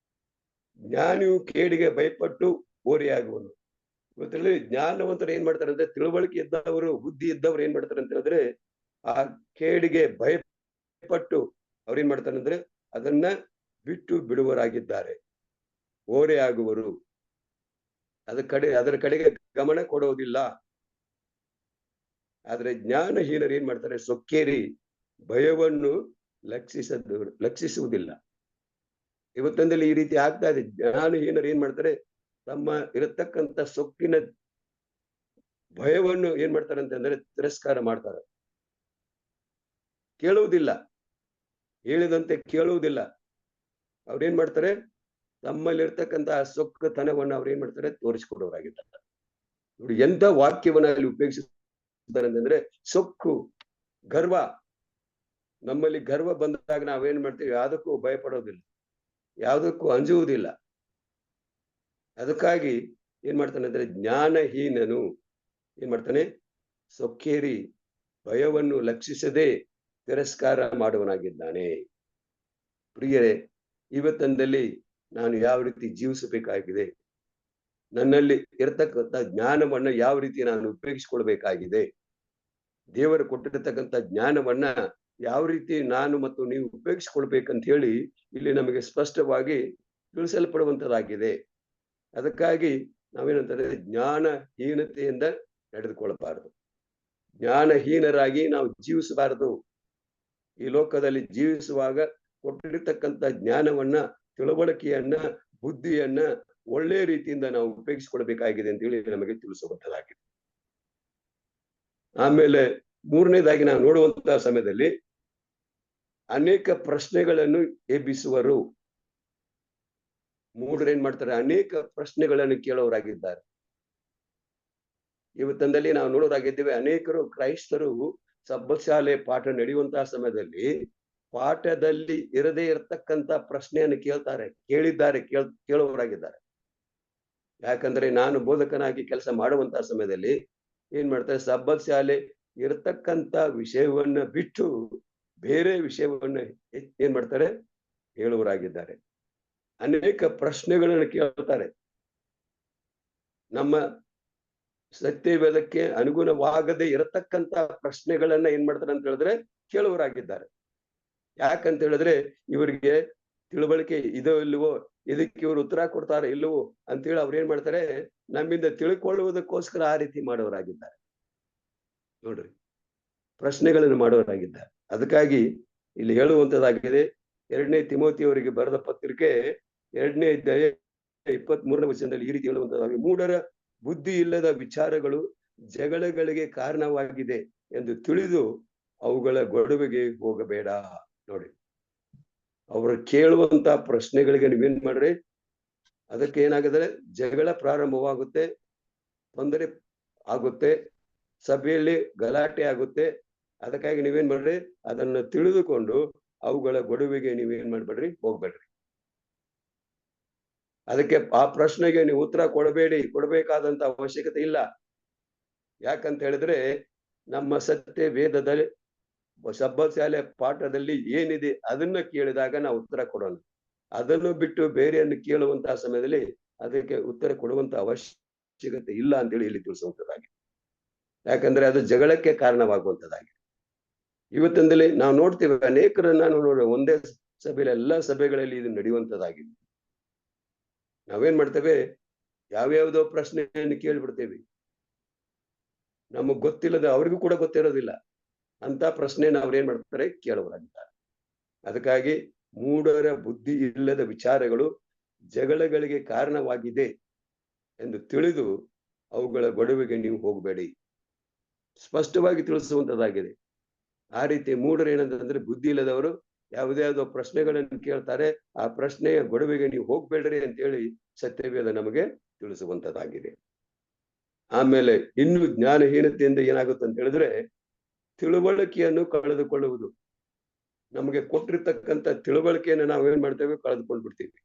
ಜ್ಞಾನಿಯು ಕೇಡಿಗೆ ಭಯಪಟ್ಟು ಓರೆಯಾಗುವನು. ಇವತ್ತಲ್ಲಿ ಜ್ಞಾನವಂತರು ಏನ್ ಮಾಡ್ತಾರೆ ಅಂದ್ರೆ, ತಿಳುವಳಿಕೆ ಇದ್ದವರು, ಬುದ್ಧಿ ಇದ್ದವ್ರು ಏನ್ ಮಾಡ್ತಾರೆ ಅಂತ ಹೇಳಿದ್ರೆ ಆ ಕೇಡಿಗೆ ಭಯಪಟ್ಟು ಅವ್ರೇನ್ ಮಾಡ್ತಾರೆ ಅಂದ್ರೆ ಅದನ್ನ ಬಿಟ್ಟು ಬಿಡುವರಾಗಿದ್ದಾರೆ, ಓರೆ ಆಗುವರು. ಅದರ ಕಡೆಗೆ ಗಮನ ಕೊಡುವುದಿಲ್ಲ. ಆದ್ರೆ ಜ್ಞಾನಹೀನರು ಏನ್ ಮಾಡ್ತಾರೆ? ಸೊಕ್ಕೇರಿ ಭಯವನ್ನು ಲಕ್ಷಿಸುವುದಿಲ್ಲ. ಇವತ್ತೊಂದಲ್ಲಿ ಈ ರೀತಿ ಆಗ್ತಾ ಇದೆ. ಜ್ಞಾನಹೀನರು ಏನ್ ಮಾಡ್ತಾರೆ? ತಮ್ಮ ಇರತಕ್ಕಂತ ಸೊಕ್ಕಿನ ಭಯವನ್ನು ಏನ್ ಮಾಡ್ತಾರೆ ಅಂತಂದ್ರೆ ತಿರಸ್ಕಾರ ಮಾಡ್ತಾರೆ, ಕೇಳುವುದಿಲ್ಲ, ಹೇಳಿದಂತೆ ಕೇಳುವುದಿಲ್ಲ. ಅವ್ರೇನ್ ಮಾಡ್ತಾರೆ? ತಮ್ಮಲ್ಲಿರ್ತಕ್ಕಂತಹ ಸೊಕ್ಕತನವನ್ನು ಅವ್ರೇನ್ ಮಾಡ್ತಾರೆ? ತೋರಿಸಿಕೊಡೋರಾಗಿದ್ದಾರೆ. ನೋಡಿ ಎಂತ ವಾಕ್ಯವನ್ನ ಅಲ್ಲಿ ಉಪಯೋಗಿಸಿದ್ದಾರೆ ಅಂತಂದ್ರೆ, ಸೊಕ್ಕು, ಗರ್ವ. ನಮ್ಮಲ್ಲಿ ಗರ್ವ ಬಂದಾಗ ನಾವೇನ್ ಮಾಡ್ತೀವಿ? ಯಾವುದಕ್ಕೂ ಭಯಪಡೋದಿಲ್ಲ, ಯಾವುದಕ್ಕೂ ಅಂಜುವುದಿಲ್ಲ. ಅದಕ್ಕಾಗಿ ಏನ್ ಮಾಡ್ತಾನೆ ಅಂದ್ರೆ ಜ್ಞಾನಹೀನನು ಏನ್ ಮಾಡ್ತಾನೆ? ಸೊಕ್ಕೇರಿ ಭಯವನ್ನು ಲಕ್ಷಿಸದೆ ತಿರಸ್ಕಾರ ಮಾಡುವನಾಗಿದ್ದಾನೆ. ಪ್ರಿಯರೇ, ಇವತ್ತಂದಲ್ಲಿ ನಾನು ಯಾವ ರೀತಿ ಜೀವಿಸಬೇಕಾಗಿದೆ, ನನ್ನಲ್ಲಿ ಇರತಕ್ಕಂಥ ಜ್ಞಾನವನ್ನ ಯಾವ ರೀತಿ ನಾನು ಉಪಯೋಗಿಸಿಕೊಳ್ಬೇಕಾಗಿದೆ, ದೇವರು ಕೊಟ್ಟಿರತಕ್ಕಂಥ ಜ್ಞಾನವನ್ನ ಯಾವ ರೀತಿ ನಾನು ಮತ್ತು ನೀವು ಉಪಯೋಗಿಸಿಕೊಳ್ಬೇಕಂತ ಹೇಳಿ ಇಲ್ಲಿ ನಮಗೆ ಸ್ಪಷ್ಟವಾಗಿ ತಿಳಿಸಲ್ಪಡುವಂತದ್ದಾಗಿದೆ. ಅದಕ್ಕಾಗಿ ನಾವೇನಂತಂದ್ರೆ ಜ್ಞಾನಹೀನತೆಯಿಂದ ನಡೆದುಕೊಳ್ಳಬಾರದು, ಜ್ಞಾನಹೀನರಾಗಿ ನಾವು ಜೀವಿಸಬಾರದು. ಈ ಲೋಕದಲ್ಲಿ ಜೀವಿಸುವಾಗ ಕೊಟ್ಟಿರ್ತಕ್ಕಂಥ ಜ್ಞಾನವನ್ನ, ತಿಳುವಳಿಕೆಯನ್ನ, ಬುದ್ಧಿಯನ್ನ ಒಳ್ಳೆ ರೀತಿಯಿಂದ ನಾವು ಉಪಯೋಗಿಸಿಕೊಳ್ಬೇಕಾಗಿದೆ ಅಂತ ಹೇಳಿ ನಮಗೆ ತಿಳಿಸುವಂತದ್ದಾಗಿದೆ. ಆಮೇಲೆ ಮೂರನೇದಾಗಿ ನಾವು ನೋಡುವಂತಹ ಸಮಯದಲ್ಲಿ ಅನೇಕ ಪ್ರಶ್ನೆಗಳನ್ನು ಎಬ್ಬಿಸುವರು. ಮೂಢರು ಏನ್ ಮಾಡ್ತಾರೆ, ಅನೇಕ ಪ್ರಶ್ನೆಗಳನ್ನು ಕೇಳೋರಾಗಿದ್ದಾರೆ. ಇವತ್ತಂದಲ್ಲಿ ನಾವು ನೋಡೋರಾಗಿದ್ದೇವೆ, ಅನೇಕರು ಕ್ರೈಸ್ತರು ಸಬ್ಬತ್ ಶಾಲೆ ಪಾಠ ನಡೆಯುವಂತಹ ಸಮಯದಲ್ಲಿ ಪಾಠದಲ್ಲಿ ಇರದೇ ಇರತಕ್ಕಂತ ಪ್ರಶ್ನೆಯನ್ನು ಕೇಳೋರಾಗಿದ್ದಾರೆ. ಯಾಕಂದ್ರೆ ನಾನು ಬೋಧಕನಾಗಿ ಕೆಲಸ ಮಾಡುವಂತಹ ಸಮಯದಲ್ಲಿ ಏನ್ ಮಾಡ್ತಾರೆ, ಸಬ್ಬತ್ ಶಾಲೆ ಇರತಕ್ಕಂತ ವಿಷಯವನ್ನ ಬಿಟ್ಟು ಬೇರೆ ವಿಷಯವನ್ನ ಏನ್ ಮಾಡ್ತಾರೆ, ಹೇಳುವರಾಗಿದ್ದಾರೆ. ಅನೇಕ ಪ್ರಶ್ನೆಗಳನ್ನು ಕೇಳ್ತಾರೆ. ನಮ್ಮ ಸತ್ಯವೇದಕ್ಕೆ ಅನುಗುಣವಾಗದೆ ಇರತಕ್ಕಂತ ಪ್ರಶ್ನೆಗಳನ್ನ ಏನ್ ಮಾಡ್ತಾರೆ ಅಂತ ಹೇಳಿದ್ರೆ ಕೇಳುವರಾಗಿದ್ದಾರೆ. ಯಾಕಂತ ಹೇಳಿದ್ರೆ ಇವರಿಗೆ ತಿಳುವಳಿಕೆ ಇದೋ ಇಲ್ಲವೋ, ಇದಕ್ಕೆ ಇವರು ಉತ್ತರ ಕೊಡ್ತಾರೆ ಇಲ್ಲವೋ ಅಂತೇಳಿ ಅವ್ರು ಏನ್ ಮಾಡ್ತಾರೆ, ನಮ್ಮಿಂದ ತಿಳ್ಕೊಳ್ಳುವುದಕ್ಕೋಸ್ಕರ ಆ ರೀತಿ ಮಾಡೋರಾಗಿದ್ದಾರೆ. ನೋಡ್ರಿ, ಪ್ರಶ್ನೆಗಳನ್ನು ಮಾಡೋರಾಗಿದ್ದಾರೆ. ಅದಕ್ಕಾಗಿ ಇಲ್ಲಿ ಹೇಳುವಂತದ್ದಾಗಿದೆ, 2ನೇ ತಿಮೋತಿಯವರಿಗೆ ಬರೆದ ಪತ್ರಿಕೆ 2ನೇ ಅಧ್ಯಾಯ 23ನೇ ವಚನದಲ್ಲಿ ಈ ರೀತಿ ಹೇಳುವಂತದ್ದಾಗಿದೆ, ಮೂಢರ ಬುದ್ಧಿ ಇಲ್ಲದ ವಿಚಾರಗಳು ಜಗಳಗಳಿಗೆ ಕಾರಣವಾಗಿದೆ ಎಂದು ತಿಳಿದು ಅವುಗಳ ಗೊಡವೆಗೆ ಹೋಗಬೇಡ. ನೋಡಿ, ಅವರು ಕೇಳುವಂತ ಪ್ರಶ್ನೆಗಳಿಗೆ ನೀವೇನ್ ಮಾಡ್ರಿ, ಅದಕ್ಕೆ ಏನಾಗಿದ್ರೆ ಜಗಳ ಪ್ರಾರಂಭವಾಗುತ್ತೆ, ತೊಂದರೆ ಆಗುತ್ತೆ, ಸಭೆಯಲ್ಲಿ ಗಲಾಟೆ ಆಗುತ್ತೆ. ಅದಕ್ಕಾಗಿ ನೀವೇನ್ ಮಾಡ್ರಿ, ಅದನ್ನ ತಿಳಿದುಕೊಂಡು ಅವುಗಳ ಗೊಡವೆಗೆ ನೀವೇನ್ ಮಾಡ್ಬೇಡ್ರಿ, ಹೋಗ್ಬೇಡ್ರಿ. ಅದಕ್ಕೆ ಆ ಪ್ರಶ್ನೆಗೆ ನೀವು ಉತ್ತರ ಕೊಡಬೇಕಾದಂತ ಅವಶ್ಯಕತೆ ಇಲ್ಲ. ಯಾಕಂತ ಹೇಳಿದ್ರೆ ನಮ್ಮ ಸತ್ಯ ವೇದದಲ್ಲಿ ಸಬ್ಬತ್ ಶಾಲೆ ಪಾಠದಲ್ಲಿ ಏನಿದೆ ಅದನ್ನ ಕೇಳಿದಾಗ ನಾವು ಉತ್ತರ ಕೊಡೋಣ. ಅದನ್ನು ಬಿಟ್ಟು ಬೇರೆಯನ್ನು ಕೇಳುವಂತಹ ಸಮಯದಲ್ಲಿ ಅದಕ್ಕೆ ಉತ್ತರ ಕೊಡುವಂತ ಅವಶ್ಯಕತೆ ಇಲ್ಲ ಅಂತೇಳಿ ಇಲ್ಲಿ ತಿಳಿಸುವಂತದ್ದಾಗಿದೆ. ಯಾಕಂದ್ರೆ ಅದು ಜಗಳಕ್ಕೆ ಕಾರಣವಾಗುವಂತದ್ದಾಗಿದೆ. ಇವತ್ತಿನಲ್ಲಿ ನಾವು ನೋಡ್ತೀವಿ, ಅನೇಕರನ್ನ ನೋಡುವ ಒಂದೇ ಸಭೆಯಲ್ಲಿ ಎಲ್ಲಾ ಸಭೆಗಳಲ್ಲಿ ಇದು ನಡೆಯುವಂತದ್ದಾಗಿದೆ. ನಾವೇನ್ ಮಾಡ್ತೇವೆ, ಯಾವ್ಯಾವ್ದೋ ಪ್ರಶ್ನೆಯನ್ನು ಕೇಳ್ಬಿಡ್ತೇವೆ, ನಮಗ್ ಗೊತ್ತಿಲ್ಲದ ಅವ್ರಿಗೂ ಕೂಡ ಗೊತ್ತಿರೋದಿಲ್ಲ ಅಂತ ಪ್ರಶ್ನೆನ ಅವ್ರೇನ್ ಮಾಡ್ತಾರೆ, ಕೇಳುವರಾಗಿದ್ದಾರೆ. ಅದಕ್ಕಾಗಿ ಮೂಢರ ಬುದ್ಧಿ ಇಲ್ಲದ ವಿಚಾರಗಳು ಜಗಳಗಳಿಗೆ ಕಾರಣವಾಗಿದೆ ಎಂದು ತಿಳಿದು ಅವುಗಳ ಗೊಡವೆಗೆ ನೀವು ಹೋಗಬೇಡಿ. ಸ್ಪಷ್ಟವಾಗಿ ತಿಳಿಸುವಂತದ್ದಾಗಿದೆ. ಆ ರೀತಿ ಮೂಢರು ಏನಂತಂದ್ರೆ ಬುದ್ಧಿ ಇಲ್ಲದವರು ಯಾವುದ್ಯಾವುದೋ ಪ್ರಶ್ನೆಗಳನ್ನು ಕೇಳ್ತಾರೆ, ಆ ಪ್ರಶ್ನೆಯ ಗೊಡವೆಗೆ ನೀವು ಹೋಗ್ಬೇಡ್ರಿ ಅಂತೇಳಿ ಸತ್ಯವೇದ ನಮಗೆ ತಿಳಿಸುವಂತದ್ದಾಗಿದೆ. ಆಮೇಲೆ ಇನ್ನು ಜ್ಞಾನಹೀನತೆಯಿಂದ ಏನಾಗುತ್ತೆ ಅಂತ ಹೇಳಿದ್ರೆ ತಿಳುವಳಿಕೆಯನ್ನು ಕಳೆದುಕೊಳ್ಳುವುದು. ನಮಗೆ ಕೊಟ್ಟಿರ್ತಕ್ಕಂಥ ತಿಳುವಳಿಕೆಯನ್ನು ನಾವು ಏನ್ ಮಾಡ್ತೇವೆ, ಕಳೆದುಕೊಂಡು ಬಿಡ್ತೀವಿ,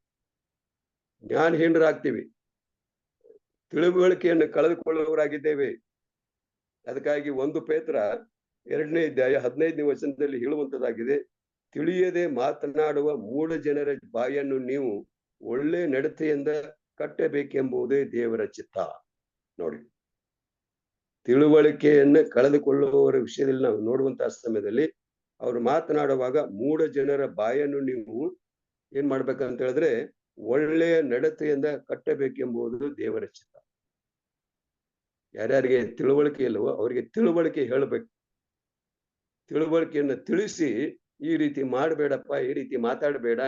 ಜ್ಞಾನಹೀನರಾಗ್ತೀವಿ, ತಿಳುವಳಿಕೆಯನ್ನು ಕಳೆದುಕೊಳ್ಳುವವರಾಗಿದ್ದೇವೆ. ಅದಕ್ಕಾಗಿ 1 ಪೇತ್ರ 2ನೇ ಅಧ್ಯಾಯ 15ನೇ ವಚನದಲ್ಲಿ ಹೇಳುವಂತದ್ದಾಗಿದೆ, ತಿಳಿಯದೆ ಮಾತನಾಡುವ ಮೂಢ ಜನರ ಬಾಯನ್ನು ನೀವು ಒಳ್ಳೆ ನಡತೆಯಿಂದ ಕಟ್ಟಬೇಕೆಂಬುದೇ ದೇವರ ಚಿತ್ತ. ನೋಡಿ, ತಿಳುವಳಿಕೆಯನ್ನ ಕಳೆದುಕೊಳ್ಳುವವರ ವಿಷಯದಲ್ಲಿ ನಾವು ನೋಡುವಂತಹ ಸಮಯದಲ್ಲಿ ಅವರು ಮಾತನಾಡುವಾಗ ಮೂಢ ಜನರ ಬಾಯನ್ನು ನೀವು ಏನ್ ಮಾಡ್ಬೇಕಂತ ಹೇಳಿದ್ರೆ ಒಳ್ಳೆಯ ನಡತೆಯಿಂದ ಕಟ್ಟಬೇಕೆಂಬುದು ದೇವರ ಚಿತ್ತ. ಯಾರ್ಯಾರಿಗೆ ತಿಳುವಳಿಕೆ ಇಲ್ಲವೋ ಅವರಿಗೆ ತಿಳುವಳಿಕೆ ಹೇಳಬೇಕು. ತಿಳುವಳಿಕೆಯನ್ನು ತಿಳಿಸಿ, ಈ ರೀತಿ ಮಾಡಬೇಡಪ್ಪ, ಈ ರೀತಿ ಮಾತಾಡಬೇಡ,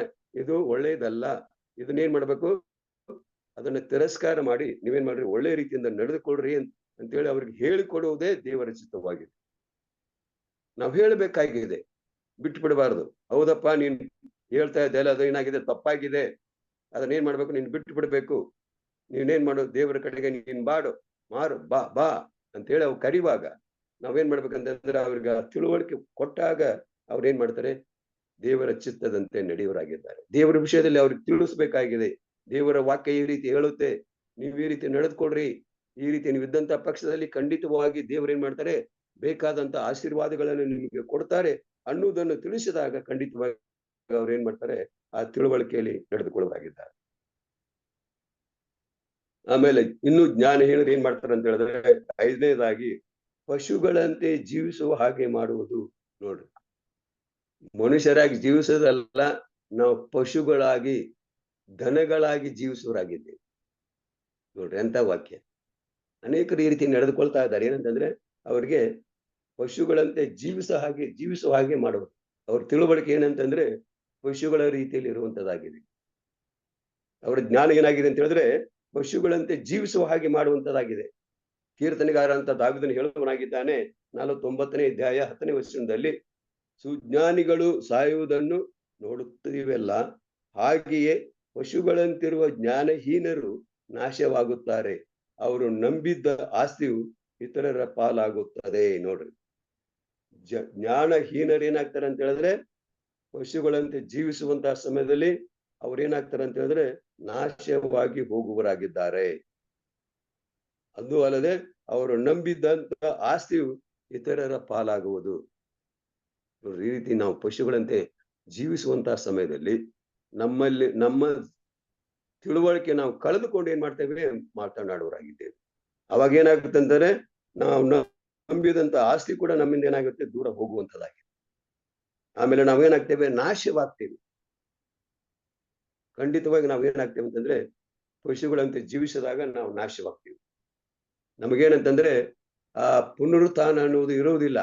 ಇದು ಒಳ್ಳೇದಲ್ಲ, ಇದನ್ನೇನ್ ಮಾಡ್ಬೇಕು, ಅದನ್ನ ತಿರಸ್ಕಾರ ಮಾಡಿ ನೀವೇನ್ ಮಾಡ್ರಿ, ಒಳ್ಳೆ ರೀತಿಯಿಂದ ನಡೆದುಕೊಳ್ರಿ ಅಂತೇಳಿ ಅವ್ರಿಗೆ ಹೇಳಿಕೊಡುವುದೇ ದೇವರ ಚಿತ್ತವಾಗಿದೆ. ನಾವು ಹೇಳಬೇಕಾಗಿದೆ, ಬಿಟ್ಟು ಬಿಡಬಾರ್ದು. ಹೌದಪ್ಪ, ನೀನ್ ಹೇಳ್ತಾ ಇದ್ದೆ ಅದು ಏನಾಗಿದೆ, ತಪ್ಪಾಗಿದೆ, ಅದನ್ನೇನ್ ಮಾಡ್ಬೇಕು, ನೀನ್ ಬಿಟ್ಟು ಬಿಡ್ಬೇಕು, ನೀನೇನ್ ಮಾಡು, ದೇವರ ಕಡೆಗೆ ನೀನ್ ಮಾರು ಬಾ ಅಂತೇಳಿ ಅವ್ರು ಕರಿವಾಗ ನಾವೇನ್ ಮಾಡ್ಬೇಕಂತಂದ್ರೆ ಅವ್ರಿಗೆ ತಿಳುವಳಿಕೆ ಕೊಟ್ಟಾಗ ಅವ್ರೇನ್ ಮಾಡ್ತಾರೆ, ದೇವರ ಚಿತ್ತದಂತೆ ನಡೆಯುವರಾಗಿದ್ದಾರೆ. ದೇವರ ವಿಷಯದಲ್ಲಿ ಅವ್ರಿಗೆ ತಿಳಿಸ್ಬೇಕಾಗಿದೆ, ದೇವರ ವಾಕ್ಯ ಈ ರೀತಿ ಹೇಳುತ್ತೆ, ನೀವು ಈ ರೀತಿ ನಡೆದುಕೊಳ್ರಿ, ಈ ರೀತಿ ನೀವು ಇದ್ದಂತ ಪಕ್ಷದಲ್ಲಿ ಖಂಡಿತವಾಗಿ ದೇವರು ಏನ್ ಮಾಡ್ತಾರೆ, ಬೇಕಾದಂತ ಆಶೀರ್ವಾದಗಳನ್ನು ನಿಮಗೆ ಕೊಡ್ತಾರೆ, ಅನ್ನುವುದನ್ನು ತಿಳಿಸಿದಾಗ ಖಂಡಿತವಾಗಿ ಅವ್ರು ಏನ್ ಮಾಡ್ತಾರೆ, ಆ ತಿಳುವಳಿಕೆಯಲ್ಲಿ ನಡೆದುಕೊಳ್ಳೋರಾಗಿದ್ದಾರೆ. ಆಮೇಲೆ ಇನ್ನು ಜ್ಞಾನಹೀನರು ಏನ್ ಮಾಡ್ತಾರೆ ಅಂತ ಹೇಳಿದ್ರೆ, 5ನೇದಾಗಿ ಪಶುಗಳಂತೆ ಜೀವಿಸುವ ಹಾಗೆ ಮಾಡುವುದು. ನೋಡ್ರಿ, ಮನುಷ್ಯರಾಗಿ ಜೀವಿಸೋದಲ್ಲ, ನಾವು ಪಶುಗಳಾಗಿ ದನಗಳಾಗಿ ಜೀವಿಸುವರಾಗಿದ್ದೇವೆ. ನೋಡ್ರಿ ಎಂತ ವಾಕ್ಯ. ಅನೇಕರು ಈ ರೀತಿ ನಡೆದುಕೊಳ್ತಾ ಇದ್ದಾರೆ. ಏನಂತಂದ್ರೆ ಅವ್ರಿಗೆ ಪಶುಗಳಂತೆ ಜೀವಿಸುವ ಹಾಗೆ ಮಾಡುವುದು. ಅವ್ರ ತಿಳುವಳಿಕೆ ಏನಂತಂದ್ರೆ ಪಶುಗಳ ರೀತಿಯಲ್ಲಿ ಇರುವಂತದ್ದಾಗಿದೆ. ಅವರ ಜ್ಞಾನ ಏನಾಗಿದೆ ಅಂತ ಹೇಳಿದ್ರೆ ಪಶುಗಳಂತೆ ಜೀವಿಸುವ ಹಾಗೆ ಮಾಡುವಂತದ್ದಾಗಿದೆ. ಕೀರ್ತನೆಗಾರ ಅಂತ ದಾವೀದನು ಹೇಳುವನಾಗಿದ್ದಾನೆ, 49ನೇ ಅಧ್ಯಾಯ 10ನೇ ವಚನದಲ್ಲಿ, ಸುಜ್ಞಾನಿಗಳು ಸಾಯುವುದನ್ನು ನೋಡುತ್ತೀವಲ್ಲ, ಹಾಗೆಯೇ ಪಶುಗಳಂತಿರುವ ಜ್ಞಾನಹೀನರು ನಾಶವಾಗುತ್ತಾರೆ. ಅವರು ನಂಬಿದ್ದ ಆಸ್ತಿಯು ಇತರರ ಪಾಲಾಗುತ್ತದೆ. ನೋಡ್ರಿ, ಜ್ಞಾನಹೀನರು ಏನಾಗ್ತಾರೆ ಅಂತ ಹೇಳಿದ್ರೆ ಪಶುಗಳಂತೆ ಜೀವಿಸುವಂತಹ ಸಮಯದಲ್ಲಿ ಅವ್ರೇನಾಗ್ತಾರೆ ಅಂತ ಹೇಳಿದ್ರೆ ನಾಶವಾಗಿ ಹೋಗುವರಾಗಿದ್ದಾರೆ. ಅದು ಅಲ್ಲದೆ ಅವರು ನಂಬಿದ್ದಂತ ಆಸ್ತಿಯು ಇತರರ ಪಾಲಾಗುವುದು. ಈ ರೀತಿ ನಾವು ಪಶುಗಳಂತೆ ಜೀವಿಸುವಂತಹ ಸಮಯದಲ್ಲಿ ನಮ್ಮ ತಿಳುವಳಿಕೆ ನಾವು ಕಳೆದುಕೊಂಡು ಏನ್ ಮಾಡ್ತೇವೆ, ಮಾತನಾಡುವರಾಗಿದ್ದೇವೆ. ಅವಾಗ ಏನಾಗುತ್ತೆ ಅಂದರೆ ನಾವು ನಂಬಿದಂತ ಆಸ್ತಿ ಕೂಡ ನಮ್ಮಿಂದ ಏನಾಗುತ್ತೆ, ದೂರ ಹೋಗುವಂತದ್ದಾಗಿದೆ. ಆಮೇಲೆ ನಾವೇನಾಗ್ತೇವೆ, ನಾಶವಾಗ್ತೇವೆ. ಖಂಡಿತವಾಗಿ ನಾವೇನಾಗ್ತೇವೆ ಅಂತಂದ್ರೆ ಪಶುಗಳಂತೆ ಜೀವಿಸಿದಾಗ ನಾವು ನಾಶವಾಗ್ತೀವಿ. ನಮಗೇನಂತಂದ್ರೆ ಆ ಪುನರುತ್ಥಾನ ಅನ್ನುವುದು ಇರುವುದಿಲ್ಲ,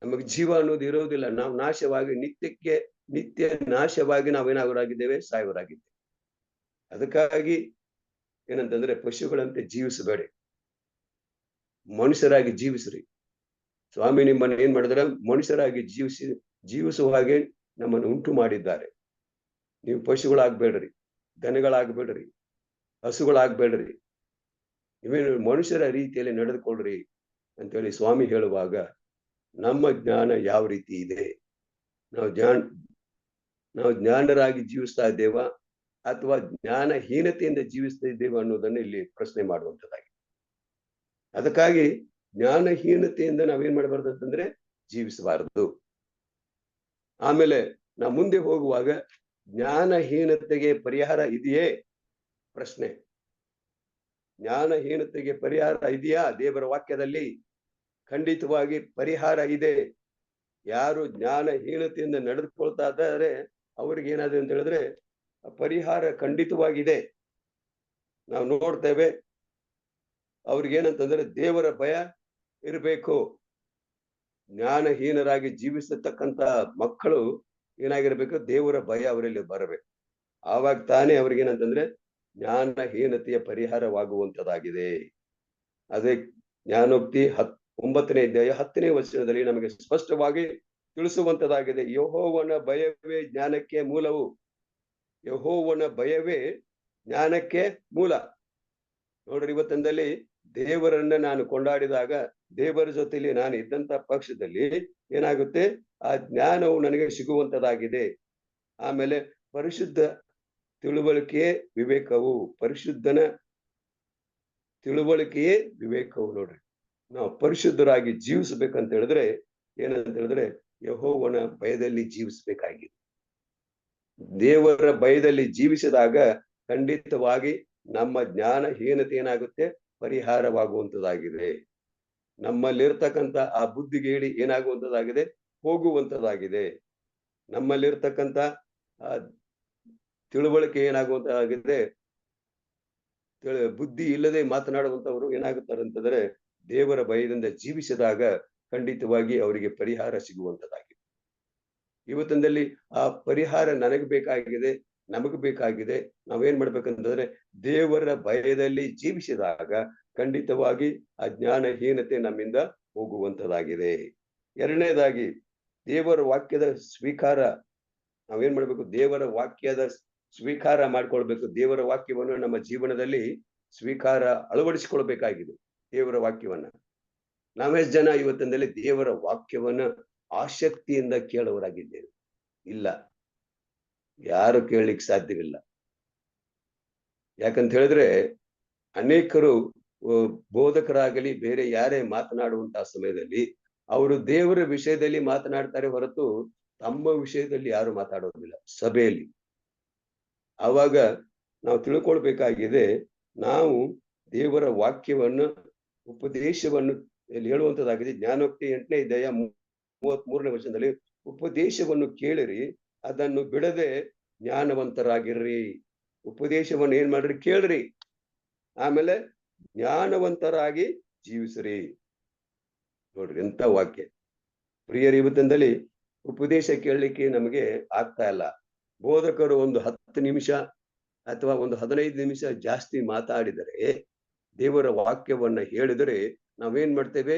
ನಮಗೆ ಜೀವ ಅನ್ನೋದು ಇರುವುದಿಲ್ಲ. ನಾವು ನಾಶವಾಗಿ ನಿತ್ಯ ನಾಶವಾಗಿ ನಾವೇನಾಗೋರಾಗಿದ್ದೇವೆ, ಸಾಯುವರಾಗಿದ್ದೇವೆ. ಅದಕ್ಕಾಗಿ ಏನಂತಂದ್ರೆ ಪಶುಗಳಂತೆ ಜೀವಿಸಬೇಡಿ, ಮನುಷ್ಯರಾಗಿ ಜೀವಿಸ್ರಿ. ಸ್ವಾಮಿ ನಿಮ್ಮನ್ನು ಏನ್ ಮಾಡಿದ್ರೆ ಮನುಷ್ಯರಾಗಿ ಜೀವಿಸುವ ಹಾಗೆ ನಮ್ಮನ್ನು ಉಂಟು ಮಾಡಿದ್ದಾರೆ. ನೀವು ಪಶುಗಳಾಗ್ಬೇಡ್ರಿ, ದನಗಳಾಗ್ಬೇಡ್ರಿ, ಹಸುಗಳಾಗ್ಬೇಡ್ರಿ, ನೀವೇನು ಮನುಷ್ಯರ ರೀತಿಯಲ್ಲಿ ನಡೆದುಕೊಳ್ಳ್ರಿ ಅಂತೇಳಿ ಸ್ವಾಮಿ ಹೇಳುವಾಗ ನಮ್ಮ ಜ್ಞಾನ ಯಾವ ರೀತಿ ಇದೆ, ನಾವು ಜ್ಞಾನರಾಗಿ ಜೀವಿಸ್ತಾ ಇದ್ದೇವಾ ಅಥವಾ ಜ್ಞಾನಹೀನತೆಯಿಂದ ಜೀವಿಸ್ತಾ ಇದ್ದೇವೆ ಅನ್ನೋದನ್ನು ಇಲ್ಲಿ ಪ್ರಶ್ನೆ ಮಾಡುವಂಥದ್ದಾಗಿದೆ. ಅದಕ್ಕಾಗಿ ಜ್ಞಾನಹೀನತೆಯಿಂದ ನಾವೇನ್ ಮಾಡಬಾರ್ದು ಅಂತಂದ್ರೆ ಜೀವಿಸಬಾರದು. ಆಮೇಲೆ ನಾವು ಮುಂದೆ ಹೋಗುವಾಗ ಜ್ಞಾನಹೀನತೆಗೆ ಪರಿಹಾರ ಇದೆಯೇ ಪ್ರಶ್ನೆ. ಜ್ಞಾನಹೀನತೆಗೆ ಪರಿಹಾರ ಇದೆಯಾ? ದೇವರ ವಾಕ್ಯದಲ್ಲಿ ಖಂಡಿತವಾಗಿ ಪರಿಹಾರ ಇದೆ. ಯಾರು ಜ್ಞಾನಹೀನತೆಯಿಂದ ನಡೆದುಕೊಳ್ತಾ ಇದ್ದಾರೆ ಅವ್ರಿಗೆ ಏನಾದ್ರೆ ಅಂತ ಹೇಳಿದ್ರೆ ಪರಿಹಾರ ಖಂಡಿತವಾಗಿದೆ. ನಾವು ನೋಡ್ತೇವೆ, ಅವ್ರಿಗೇನಂತಂದ್ರೆ ದೇವರ ಭಯ ಇರಬೇಕು. ಜ್ಞಾನಹೀನರಾಗಿ ಜೀವಿಸತಕ್ಕಂತ ಮಕ್ಕಳು ಏನಾಗಿರ್ಬೇಕು, ದೇವರ ಭಯ ಅವರಲ್ಲಿ ಬರಬೇಕು. ಆವಾಗ ತಾನೇ ಅವ್ರಿಗೇನಂತಂದ್ರೆ ಜ್ಞಾನಹೀನತೆಯ ಪರಿಹಾರವಾಗುವಂತದ್ದಾಗಿದೆ. ಅದೇ ಜ್ಞಾನೋಕ್ತಿ 9ನೇ ಅಧ್ಯಾಯ 10ನೇ ವಚನದಲ್ಲಿ ನಮಗೆ ಸ್ಪಷ್ಟವಾಗಿ ತಿಳಿಸುವಂತದ್ದಾಗಿದೆ. ಯೆಹೋವನ ಭಯವೇ ಜ್ಞಾನಕ್ಕೆ ಮೂಲವು. ಯೆಹೋವನ ಭಯವೇ ಜ್ಞಾನಕ್ಕೆ ಮೂಲ. ನೋಡ್ರಿ, ಇವತ್ತಿನಲ್ಲಿ ದೇವರನ್ನ ನಾನು ಕೊಂಡಾಡಿದಾಗ, ದೇವರ ಜೊತೆಲಿ ನಾನು ಇದ್ದಂತ ಪಕ್ಷದಲ್ಲಿ ಏನಾಗುತ್ತೆ, ಆ ಜ್ಞಾನವು ನನಗೆ ಸಿಗುವಂತದ್ದಾಗಿದೆ. ಆಮೇಲೆ ಪರಿಶುದ್ಧ ತಿಳುವಳಿಕೆಯೇ ವಿವೇಕವು. ಪರಿಶುದ್ಧನ ತಿಳುವಳಿಕೆಯೇ ವಿವೇಕವು. ನೋಡ್ರಿ, ನಾವು ಪರಿಶುದ್ಧರಾಗಿ ಜೀವಿಸ್ಬೇಕಂತ ಹೇಳಿದ್ರೆ ಏನಂತ ಹೇಳಿದ್ರೆ ಯೆಹೋವನ ಭಯದಲ್ಲಿ ಜೀವಿಸ್ಬೇಕಾಗಿದೆ. ದೇವರ ಭಯದಲ್ಲಿ ಜೀವಿಸಿದಾಗ ಖಂಡಿತವಾಗಿ ನಮ್ಮ ಜ್ಞಾನಹೀನತೆ ಏನಾಗುತ್ತೆ, ಪರಿಹಾರವಾಗುವಂತದ್ದಾಗಿದೆ. ನಮ್ಮಲ್ಲಿರ್ತಕ್ಕಂಥ ಆ ಬುದ್ಧಿಗೇಡಿ ಏನಾಗುವಂತದ್ದಾಗಿದೆ, ಹೋಗುವಂತದ್ದಾಗಿದೆ. ನಮ್ಮಲ್ಲಿರ್ತಕ್ಕಂಥ ಆ ತಿಳುವಳಿಕೆ ಏನಾಗುವಂತದ್ದಾಗಿದೆ, ಬುದ್ಧಿ ಇಲ್ಲದೆ ಮಾತನಾಡುವಂತವರು ಏನಾಗುತ್ತಾರೆ ಅಂತಂದ್ರೆ ದೇವರ ಭಯದಿಂದ ಜೀವಿಸಿದಾಗ ಖಂಡಿತವಾಗಿ ಅವರಿಗೆ ಪರಿಹಾರ ಸಿಗುವಂತದ್ದಾಗಿದೆ. ಇವತ್ತಿನಲ್ಲಿ ಆ ಪರಿಹಾರ ನನಗೆ ಬೇಕಾಗಿದೆ, ನಮಗೆ ಬೇಕಾಗಿದೆ. ನಾವೇನ್ ಮಾಡ್ಬೇಕಂತಂದ್ರೆ ದೇವರ ಭಯದಲ್ಲಿ ಜೀವಿಸಿದಾಗ ಖಂಡಿತವಾಗಿ ಆ ಜ್ಞಾನಹೀನತೆ ನಮ್ಮಿಂದ ಹೋಗುವಂತದ್ದಾಗಿದೆ. ಎರಡನೇದಾಗಿ ದೇವರ ವಾಕ್ಯದ ಸ್ವೀಕಾರ. ನಾವೇನ್ ಮಾಡ್ಬೇಕು, ದೇವರ ವಾಕ್ಯದ ಸ್ವೀಕಾರ ಮಾಡ್ಕೊಳ್ಬೇಕು. ದೇವರ ವಾಕ್ಯವನ್ನು ನಮ್ಮ ಜೀವನದಲ್ಲಿ ಸ್ವೀಕಾರ ಅಳವಡಿಸಿಕೊಳ್ಬೇಕಾಗಿದೆ. ದೇವರ ವಾಕ್ಯವನ್ನ ನಾವೆಷ್ಟು ಜನ ಇವತ್ತಿನಲ್ಲಿ ದೇವರ ವಾಕ್ಯವನ್ನ ಆಸಕ್ತಿಯಿಂದ ಕೇಳುವರಾಗಿದ್ದೇವೆ? ಇಲ್ಲ, ಯಾರು ಕೇಳಲಿಕ್ಕೆ ಸಾಧ್ಯವಿಲ್ಲ. ಯಾಕಂತ ಹೇಳಿದ್ರೆ ಅನೇಕರು ಬೋಧಕರಾಗಲಿ ಬೇರೆ ಯಾರೇ ಮಾತನಾಡುವಂತಹ ಸಮಯದಲ್ಲಿ ಅವರು ದೇವರ ವಿಷಯದಲ್ಲಿ ಮಾತನಾಡ್ತಾರೆ ಹೊರತು ತಮ್ಮ ವಿಷಯದಲ್ಲಿ ಯಾರು ಮಾತಾಡೋದಿಲ್ಲ ಸಭೆಯಲ್ಲಿ. ಆವಾಗ ನಾವು ತಿಳ್ಕೊಳ್ಬೇಕಾಗಿದೆ, ನಾವು ದೇವರ ವಾಕ್ಯವನ್ನ ಉಪದೇಶವನ್ನು ಇಲ್ಲಿ ಹೇಳುವಂತದ್ದಾಗಿದೆ. ಜ್ಞಾನೋಕ್ತಿ 8ನೇ ಅಧ್ಯಾಯ 33ನೇ ವಚನದಲ್ಲಿ ಉಪದೇಶವನ್ನು ಕೇಳಿರಿ, ಅದನ್ನು ಬಿಡದೆ ಜ್ಞಾನವಂತರಾಗಿರ್ರಿ. ಉಪದೇಶವನ್ನು ಏನ್ ಮಾಡ್ರಿ? ಕೇಳ್ರಿ, ಆಮೇಲೆ ಜ್ಞಾನವಂತರಾಗಿ ಜೀವಿಸ್ರಿ. ನೋಡ್ರಿ ಎಂತ ವಾಕ್ಯ. ಪ್ರಿಯರ, ಇವತ್ತಿನಲ್ಲಿ ಉಪದೇಶ ಕೇಳಲಿಕ್ಕೆ ನಮಗೆ ಆಗ್ತಾ ಇಲ್ಲ. ಬೋಧಕರು ಒಂದು 10 ನಿಮಿಷ ಅಥವಾ ಒಂದು 15 ನಿಮಿಷ ಜಾಸ್ತಿ ಮಾತಾಡಿದರೆ, ದೇವರ ವಾಕ್ಯವನ್ನ ಹೇಳಿದರೆ ನಾವೇನ್ ಮಾಡ್ತೇವೆ?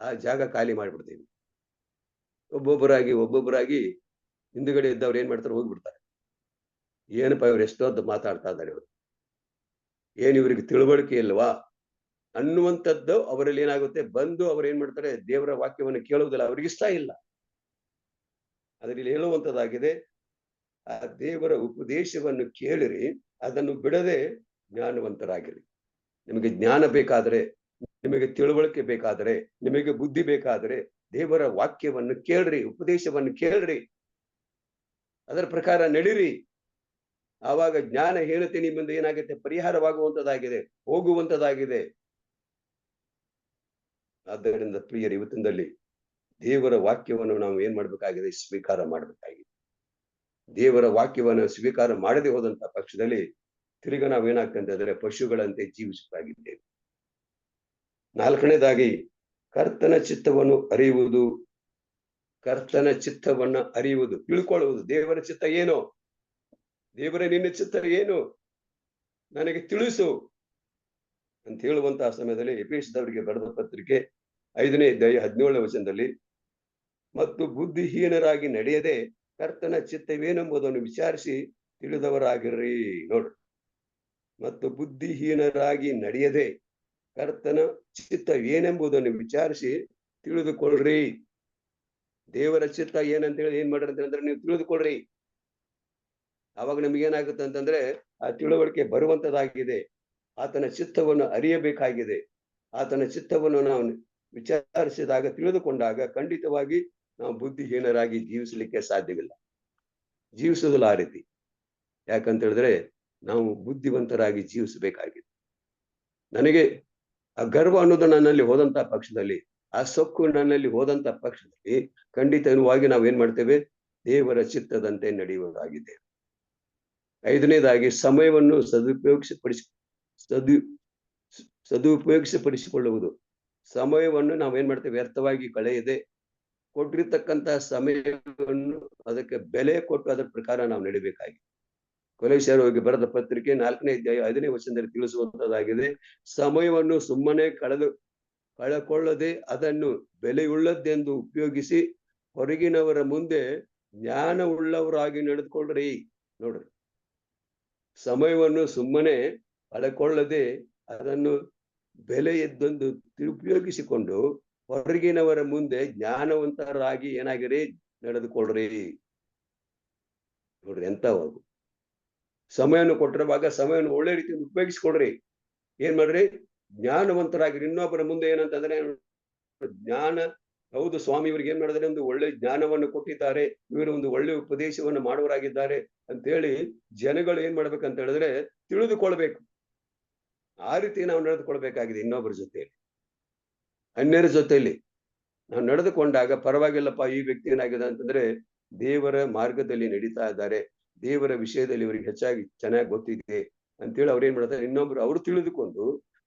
ಆ ಜಾಗ ಖಾಲಿ ಮಾಡ್ಬಿಡ್ತೇವೆ. ಒಬ್ಬೊಬ್ಬರಾಗಿ ಹಿಂದುಗಡೆ ಇದ್ದವ್ರು ಏನ್ ಮಾಡ್ತಾರೆ? ಹೋಗ್ಬಿಡ್ತಾರೆ. ಏನಪ್ಪ ಇವ್ರು ಎಷ್ಟೊಂದು ಮಾತಾಡ್ತಾ ಇದ್ದಾರೆ, ಇವರು ಏನ್ ಇವ್ರಿಗೆ ತಿಳುವಳಿಕೆ ಇಲ್ವಾ ಅನ್ನುವಂಥದ್ದು ಅವರಲ್ಲಿ ಏನಾಗುತ್ತೆ? ಬಂದು ಅವ್ರು ಏನ್ ಮಾಡ್ತಾರೆ? ದೇವರ ವಾಕ್ಯವನ್ನು ಕೇಳುವುದಿಲ್ಲ, ಅವ್ರಿಗೆ ಇಷ್ಟ ಇಲ್ಲ. ಅದರಲ್ಲಿ ಹೇಳುವಂತದ್ದಾಗಿದೆ, ಆ ದೇವರ ಉಪದೇಶವನ್ನು ಕೇಳಿರಿ, ಅದನ್ನು ಬಿಡದೆ ಜ್ಞಾನವಂತರಾಗಿರಿ. ನಿಮಗೆ ಜ್ಞಾನ ಬೇಕಾದ್ರೆ, ನಿಮಗೆ ತಿಳುವಳಿಕೆ ಬೇಕಾದ್ರೆ, ನಿಮಗೆ ಬುದ್ಧಿ ಬೇಕಾದ್ರೆ ದೇವರ ವಾಕ್ಯವನ್ನು ಕೇಳ್ರಿ, ಉಪದೇಶವನ್ನು ಕೇಳ್ರಿ, ಅದರ ಪ್ರಕಾರ ನಡೀರಿ. ಆವಾಗ ಜ್ಞಾನ ಹೇಳುತ್ತೆ ನಿಮ್ಮಿಂದ ಏನಾಗುತ್ತೆ? ಪರಿಹಾರವಾಗುವಂತದ್ದಾಗಿದೆ, ಹೋಗುವಂತದ್ದಾಗಿದೆ. ಆದ್ದರಿಂದ ಪ್ರಿಯರು, ಇವತ್ತಿನಲ್ಲಿ ದೇವರ ವಾಕ್ಯವನ್ನು ನಾವು ಏನ್ ಮಾಡ್ಬೇಕಾಗಿದೆ? ಸ್ವೀಕಾರ ಮಾಡ್ಬೇಕಾಗಿದೆ. ದೇವರ ವಾಕ್ಯವನ್ನು ಸ್ವೀಕಾರ ಮಾಡದೆ ಹೋದಂತ ಪಕ್ಷದಲ್ಲಿ ತಿರುಗ ನಾವೇನಾಗ್ತಂದ್ರೆ ಪಶುಗಳಂತೆ ಜೀವಿಸಬೇಕಾಗಿದ್ದೇವೆ. 4ನೇದಾಗಿ ಕರ್ತನ ಚಿತ್ತವನ್ನು ಅರಿಯುವುದು. ಕರ್ತನ ಚಿತ್ತವನ್ನ ಅರಿಯುವುದು, ತಿಳ್ಕೊಳ್ಳುವುದು. ದೇವರ ಚಿತ್ತ ಏನು? ದೇವರ ನಿನ್ನ ಚಿತ್ತ ಏನು? ನನಗೆ ತಿಳಿಸು ಅಂತ ಹೇಳುವಂತಹ ಸಮಯದಲ್ಲಿ ಎಫೆಸದವರಿಗೆ ಬರೆದ ಪತ್ರಿಕೆ 5ನೇ ಅಧ್ಯಾಯ 17ನೇ ವಚನದಲ್ಲಿ, ಮತ್ತು ಬುದ್ಧಿಹೀನರಾಗಿ ನಡೆಯದೆ ಕರ್ತನ ಚಿತ್ತವೇನೆಂಬುದನ್ನು ವಿಚಾರಿಸಿ ತಿಳಿದವರಾಗಿರ್ರಿ. ನೋಡ್ರಿ, ಮತ್ತು ಬುದ್ಧಿಹೀನರಾಗಿ ನಡೆಯದೆ ಕರ್ತನ ಚಿತ್ತವೇನೆಂಬುದನ್ನು ವಿಚಾರಿಸಿ ತಿಳಿದುಕೊಳ್ಳ್ರಿ. ದೇವರ ಚಿತ್ತ ಏನಂತ ಹೇಳಿ ಏನ್ ಮಾಡ್ರಿ ಅಂತಂದ್ರೆ ನೀವು ತಿಳಿದುಕೊಳ್ಳ್ರಿ. ಅವಾಗ ನಮ್ಗೆ ಏನಾಗುತ್ತೆ ಅಂತಂದ್ರೆ ಆ ತಿಳುವಳಿಕೆ ಬರುವಂತದ್ದಾಗಿದೆ. ಆತನ ಚಿತ್ತವನ್ನು ಅರಿಯಬೇಕಾಗಿದೆ. ಆತನ ಚಿತ್ತವನ್ನು ನಾವು ವಿಚಾರಿಸಿದಾಗ, ತಿಳಿದುಕೊಂಡಾಗ ಖಂಡಿತವಾಗಿ ನಾವು ಬುದ್ಧಿಹೀನರಾಗಿ ಜೀವಿಸಲಿಕ್ಕೆ ಸಾಧ್ಯವಿಲ್ಲ, ಜೀವಿಸುವುದಿಲ್ಲ ಆ ರೀತಿ. ಯಾಕಂತ ಹೇಳಿದ್ರೆ ನಾವು ಬುದ್ಧಿವಂತರಾಗಿ ಜೀವಿಸಬೇಕಾಗಿದೆ. ನನಗೆ ಆ ಗರ್ವ ಅನ್ನೋದು ನನ್ನಲ್ಲಿ ಹೋದಂತ ಪಕ್ಷದಲ್ಲಿ, ಆ ಸೊಕ್ಕು ನನ್ನಲ್ಲಿ ಹೋದಂತ ಪಕ್ಷದಲ್ಲಿ ಖಂಡಿತವಾಗಿ ನಾವೇನ್ ಮಾಡ್ತೇವೆ? ದೇವರ ಚಿತ್ತದಂತೆ ನಡೆಯುವುದಾಗಿದೆ. 5ನೇದಾಗಿ ಸಮಯವನ್ನು ಸದುಪಯೋಗಿಸಿಪಡಿಸಿಕೊಳ್ಳುವುದು. ಸಮಯವನ್ನು ನಾವೇನ್ ಮಾಡ್ತೇವೆ? ವ್ಯರ್ಥವಾಗಿ ಕಳೆಯದೆ ಕೊಟ್ಟಿರ್ತಕ್ಕಂತಹ ಸಮಯವನ್ನು ಅದಕ್ಕೆ ಬೆಲೆ ಕೊಟ್ಟು ಅದರ ಪ್ರಕಾರ ನಾವು ನಡಿಬೇಕಾಗಿದೆ. ಕೊಲೊಸ್ಸೆಯರಿಗೆ ಬರೆದ ಪತ್ರಿಕೆ 4ನೇ ಅಧ್ಯಾಯ 5ನೇ ವಚನದಲ್ಲಿ ತಿಳಿಸುವಂತದ್ದಾಗಿದೆ, ಸಮಯವನ್ನು ಸುಮ್ಮನೆ ಕಳಕೊಳ್ಳದೆ ಅದನ್ನು ಬೆಲೆಯುಳ್ಳದ್ದೆಂದು ಉಪಯೋಗಿಸಿ ಹೊರಗಿನವರ ಮುಂದೆ ಜ್ಞಾನ ಉಳ್ಳವರಾಗಿ ನಡೆದುಕೊಳ್ಳ್ರಿ. ನೋಡ್ರಿ, ಸಮಯವನ್ನು ಸುಮ್ಮನೆ ಕಳಕೊಳ್ಳದೆ ಅದನ್ನು ಬೆಲೆಯದ್ದೊಂದು ಉಪಯೋಗಿಸಿಕೊಂಡು ಹೊರಗಿನವರ ಮುಂದೆ ಜ್ಞಾನವಂತರಾಗಿ ಏನಾಗಿರಿ? ನಡೆದುಕೊಳ್ಳ್ರಿ. ನೋಡ್ರಿ ಎಂತ ಸಮಯವನ್ನು ಕೊಟ್ಟಿರುವಾಗ ಸಮಯವನ್ನು ಒಳ್ಳೆ ರೀತಿಯಿಂದ ಉಪಯೋಗಿಸ್ಕೊಳ್ರಿ. ಏನ್ ಮಾಡ್ರಿ? ಜ್ಞಾನವಂತರಾಗಿರಿ. ಇನ್ನೊಬ್ಬರ ಮುಂದೆ ಏನಂತಂದ್ರೆ ಜ್ಞಾನ, ಹೌದು ಸ್ವಾಮಿ ಇವ್ರಿಗೆ ಏನ್ ಮಾಡಿದ್ರೆ ಒಂದು ಒಳ್ಳೆ ಜ್ಞಾನವನ್ನು ಕೊಟ್ಟಿದ್ದಾರೆ, ಇವರು ಒಂದು ಒಳ್ಳೆ ಉಪದೇಶವನ್ನು ಮಾಡುವರಾಗಿದ್ದಾರೆ ಅಂತ ಹೇಳಿ ಜನಗಳು ಏನ್ ಮಾಡ್ಬೇಕಂತ ಹೇಳಿದ್ರೆ ತಿಳಿದುಕೊಳ್ಬೇಕು. ಆ ರೀತಿ ನಾವು ನಡೆದುಕೊಳ್ಬೇಕಾಗಿದೆ. ಇನ್ನೊಬ್ಬರ ಜೊತೆಯಲ್ಲಿ, ಅನ್ಯರ ಜೊತೆಯಲ್ಲಿ ನಾವು ನಡೆದುಕೊಂಡಾಗ ಪರವಾಗಿಲ್ಲಪ್ಪ, ಈ ವ್ಯಕ್ತಿ ಏನಾಗಿದೆ ಅಂತಂದ್ರೆ ದೇವರ ಮಾರ್ಗದಲ್ಲಿ ನಡೀತಾ ಇದ್ದಾರೆ, ದೇವರ ವಿಷಯದಲ್ಲಿ ಇವರಿಗೆ ಹೆಚ್ಚಾಗಿ ಚೆನ್ನಾಗಿ ಗೊತ್ತಿದೆ ಅಂತೇಳಿ ಅವ್ರೇನ್ ಮಾಡ್ತಾರೆ? ಇನ್ನೊಬ್ರು ಅವ್ರು ತಿಳಿದುಕೊಂಡು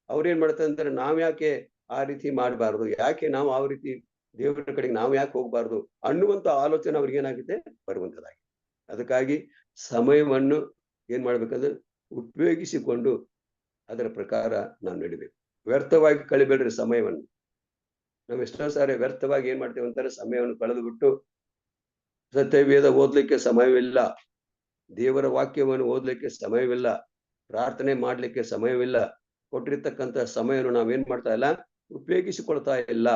ಅವ್ರೇನ್ ಮಾಡ್ತಾರೆ ಅಂದ್ರೆ ನಾವ್ಯಾಕೆ ಆ ರೀತಿ ಮಾಡಬಾರ್ದು, ಯಾಕೆ ನಾವು ಆ ರೀತಿ ದೇವರ ಕಡೆಗೆ ನಾವು ಯಾಕೆ ಹೋಗ್ಬಾರ್ದು ಅನ್ನುವಂತ ಆಲೋಚನೆ ಅವ್ರಿಗೆ ಏನಾಗುತ್ತೆ? ಬರುವಂತದ್ದಾಗಿದೆ. ಅದಕ್ಕಾಗಿ ಸಮಯವನ್ನು ಏನ್ ಮಾಡ್ಬೇಕಂದ್ರೆ ಉಪಯೋಗಿಸಿಕೊಂಡು ಅದರ ಪ್ರಕಾರ ನಾವು ನಡಿಬೇಕು. ವ್ಯರ್ಥವಾಗಿ ಕಳಿಬೇಡ್ರಿ ಸಮಯವನ್ನು. ನಾವು ಎಷ್ಟೋ ಸಾರಿ ವ್ಯರ್ಥವಾಗಿ ಏನ್ ಮಾಡ್ತೇವೆ ಅಂತಾರೆ? ಸಮಯವನ್ನು ಕಳೆದು ಬಿಟ್ಟು ಸತ್ಯವೇದ ಓದ್ಲಿಕ್ಕೆ ಸಮಯವಿಲ್ಲ, ದೇವರ ವಾಕ್ಯವನ್ನು ಓದ್ಲಿಕ್ಕೆ ಸಮಯವಿಲ್ಲ, ಪ್ರಾರ್ಥನೆ ಮಾಡ್ಲಿಕ್ಕೆ ಸಮಯವಿಲ್ಲ. ಕೊಟ್ಟಿರ್ತಕ್ಕಂಥ ಸಮಯವನ್ನು ನಾವೇನ್ ಮಾಡ್ತಾ ಇಲ್ಲ? ಉಪಯೋಗಿಸಿಕೊಳ್ತಾ ಇಲ್ಲ.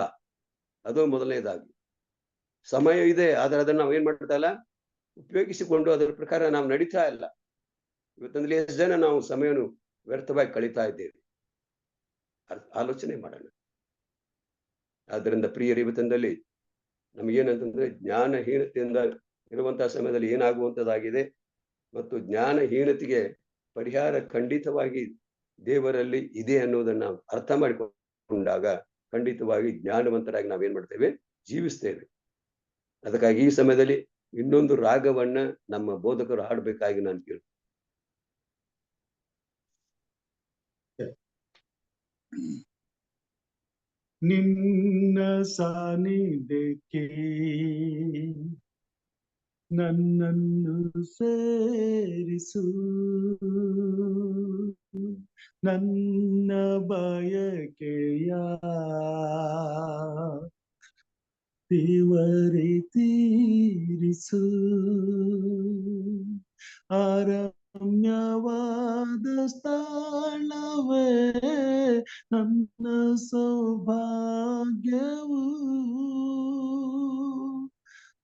ಅದು ಮೊದಲನೇದಾಗಿ. ಸಮಯ ಇದೆ, ಆದ್ರೆ ಅದನ್ನ ನಾವೇನ್ ಮಾಡ್ತಾ ಇಲ್ಲ? ಉಪಯೋಗಿಸಿಕೊಂಡು ಅದರ ಪ್ರಕಾರ ನಾವು ನಡೀತಾ ಇಲ್ಲ. ಇವತ್ತಂದ್ರೆ ಎಷ್ಟು ಜನ ನಾವು ಸಮಯವನ್ನು ವ್ಯರ್ಥವಾಗಿ ಕಳೀತಾ ಇದ್ದೇವೆ? ಆಲೋಚನೆ ಮಾಡೋಣ. ಆದ್ದರಿಂದ ಪ್ರಿಯರ ಇವತ್ತಿನಲ್ಲಿ ನಮಗೇನಂತಂದ್ರೆ ಜ್ಞಾನಹೀನತೆಯಿಂದ ಇರುವಂತಹ ಸಮಯದಲ್ಲಿ ಏನಾಗುವಂಥದ್ದಾಗಿದೆ ಮತ್ತು ಜ್ಞಾನಹೀನತೆಗೆ ಪರಿಹಾರ ಖಂಡಿತವಾಗಿ ದೇವರಲ್ಲಿ ಇದೆ ಅನ್ನೋದನ್ನ ನಾವು ಅರ್ಥ ಮಾಡಿಕೊಂಡಾಗ ಖಂಡಿತವಾಗಿ ಜ್ಞಾನವಂತರಾಗಿ ನಾವೇನ್ ಮಾಡ್ತೇವೆ, ಜೀವಿಸ್ತೇವೆ. ಅದಕ್ಕಾಗಿ ಈ ಸಮಯದಲ್ಲಿ ಇನ್ನೊಂದು ರಾಗವನ್ನ ನಮ್ಮ ಬೋಧಕರು ಹಾಡಬೇಕಾಗಿ ನಾನು ಕೇಳ್ತೀನಿ. ನಿನ್ನ ಸಾನ್ನಿಧ್ಯಕ್ಕೆ ನನ್ನನ್ನು ಸೇರಿಸು, ನನ್ನ ಬಯಕೆಯ ದೇವರೇ ತೀರಿಸು. ರಮ್ಯವಾದ ಸ್ಥಳವೇ ನನ್ನ ಸೌಭಾಗ್ಯವು,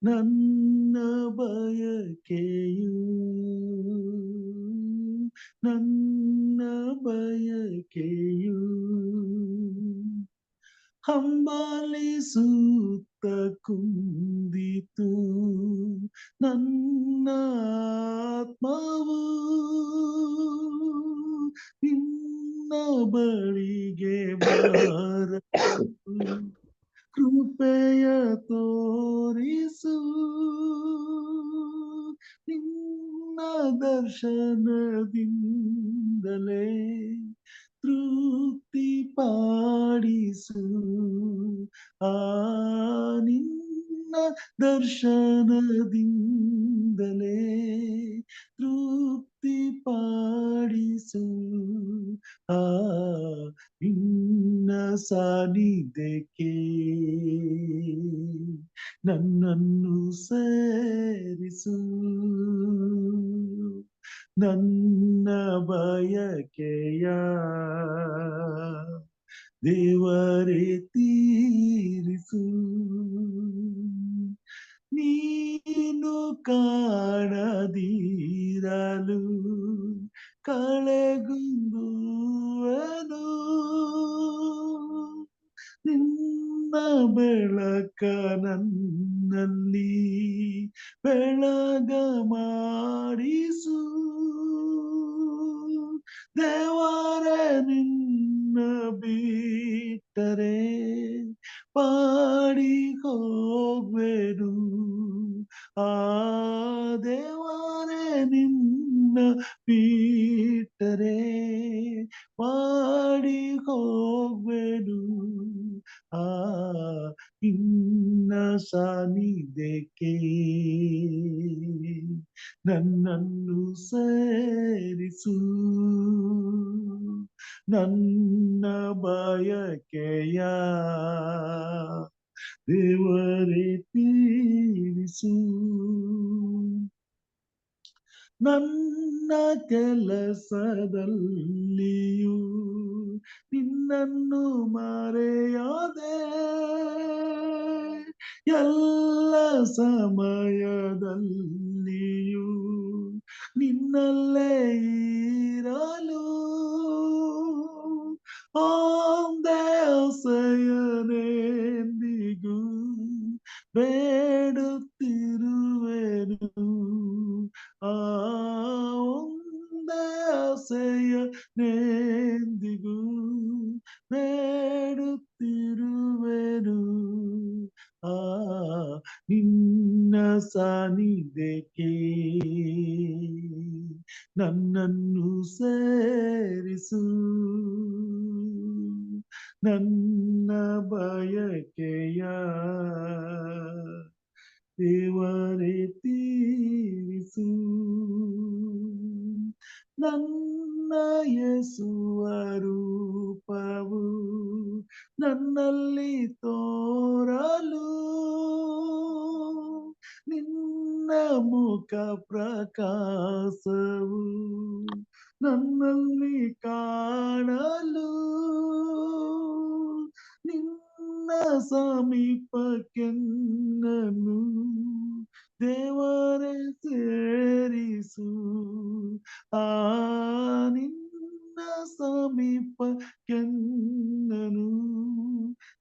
ನನ್ನ ಬಯಕೆಯು, ನನ್ನ ಬಯಕೆಯು. ಹಂಬಲಿಸುತ್ತ ಕುಂದಿತು ನನ್ನ ಆತ್ಮವು, ನಿನ್ನ ಬಳಿಗೆ ಬರಲು ಕೃಪೆಯ ತೋರಿಸು. ನಿನ್ನ ದರ್ಶನದಿಂದಲೇ ತೃಪ್ತಿ ಪಾಡಿಸು. ನಿನ್ನ ದರ್ಶನದಿಂದಲೇ ತೃಪ್ತಿ ಪಾಡಿಸು. ನಿನ್ನ ಸಾನ್ನಿಧ್ಯಕ್ಕೆ ನನ್ನನ್ನು ಸೇರಿಸು, ನನ್ನ ಬಯಕೆಯ ದೇವರೇ ತೀರಿಸು. ನೀನು ಕಾಣದಿರಲು ಕಳೆಗುಂದುವೆನು, ನಿನ್ನ ಬೆಳಕ ನನ್ನಲ್ಲಿ ಬೆಳಗ ಮಾಡಿಸು. ದೇವರೇ ನಿನ್ನ ಬಿಟ್ಟರೆ ಪಾಡಿ ಹೋಗ್ವೆನು. ದೇವರೇ ನಿನ್ನ ಬಿಟ್ಟರೆ ಪಾಡಿ ಹೋಗ್ವೆನು. ನಿನ್ನ ಸಾನ್ನಿಧ್ಯಕ್ಕೆ ನನ್ನನ್ನು ಸೇರಿಸು, ನನ್ನ ಬಯಕೆಯ ದೇವರೇ ತೀರಿಸು. ನನ್ನ ಕೆಲಸದಲ್ಲಿಯೂ ನಿನ್ನನ್ನು ಮರೆಯದೆ, ಎಲ್ಲ ಸಮಯದಲ್ಲಿಯೂ ನಿನ್ನಲ್ಲೇ ಇರಲು ಒಂದೇ ಆಸೆಯನೆಂದಿಗೂ ಬೇಡುತ್ತಿರುವೆನು. ಒಂದೇ ಆಸೆಯನೆಂದಿಗೂ ಬೇಡುತ್ತಿರುವೆನು. ನಿನ್ನ ಸಾನ್ನಿಧ್ಯಕ್ಕೆ ನನ್ನನ್ನು ಸೇರಿಸು, ನನ್ನ ಬಯಕೆಯ ದೇವರೇ ತೀರಿಸು. ನನ್ನ ಯೇಸುವ ರೂಪವು ನನ್ನಲ್ಲಿ ತೋರಲು, ನಿನ್ನ ಮುಖ ಪ್ರಕಾಶವು ನನ್ನಲ್ಲಿ ಕಾಣಲು, ನಿನ್ನ ಸಮೀಪಕ್ಕೆನ್ನನು ದೇವರೇ ಸೇರಿಸು. ನಿನ್ನ ಸಮೀಪಕ್ಕೆನ್ನನು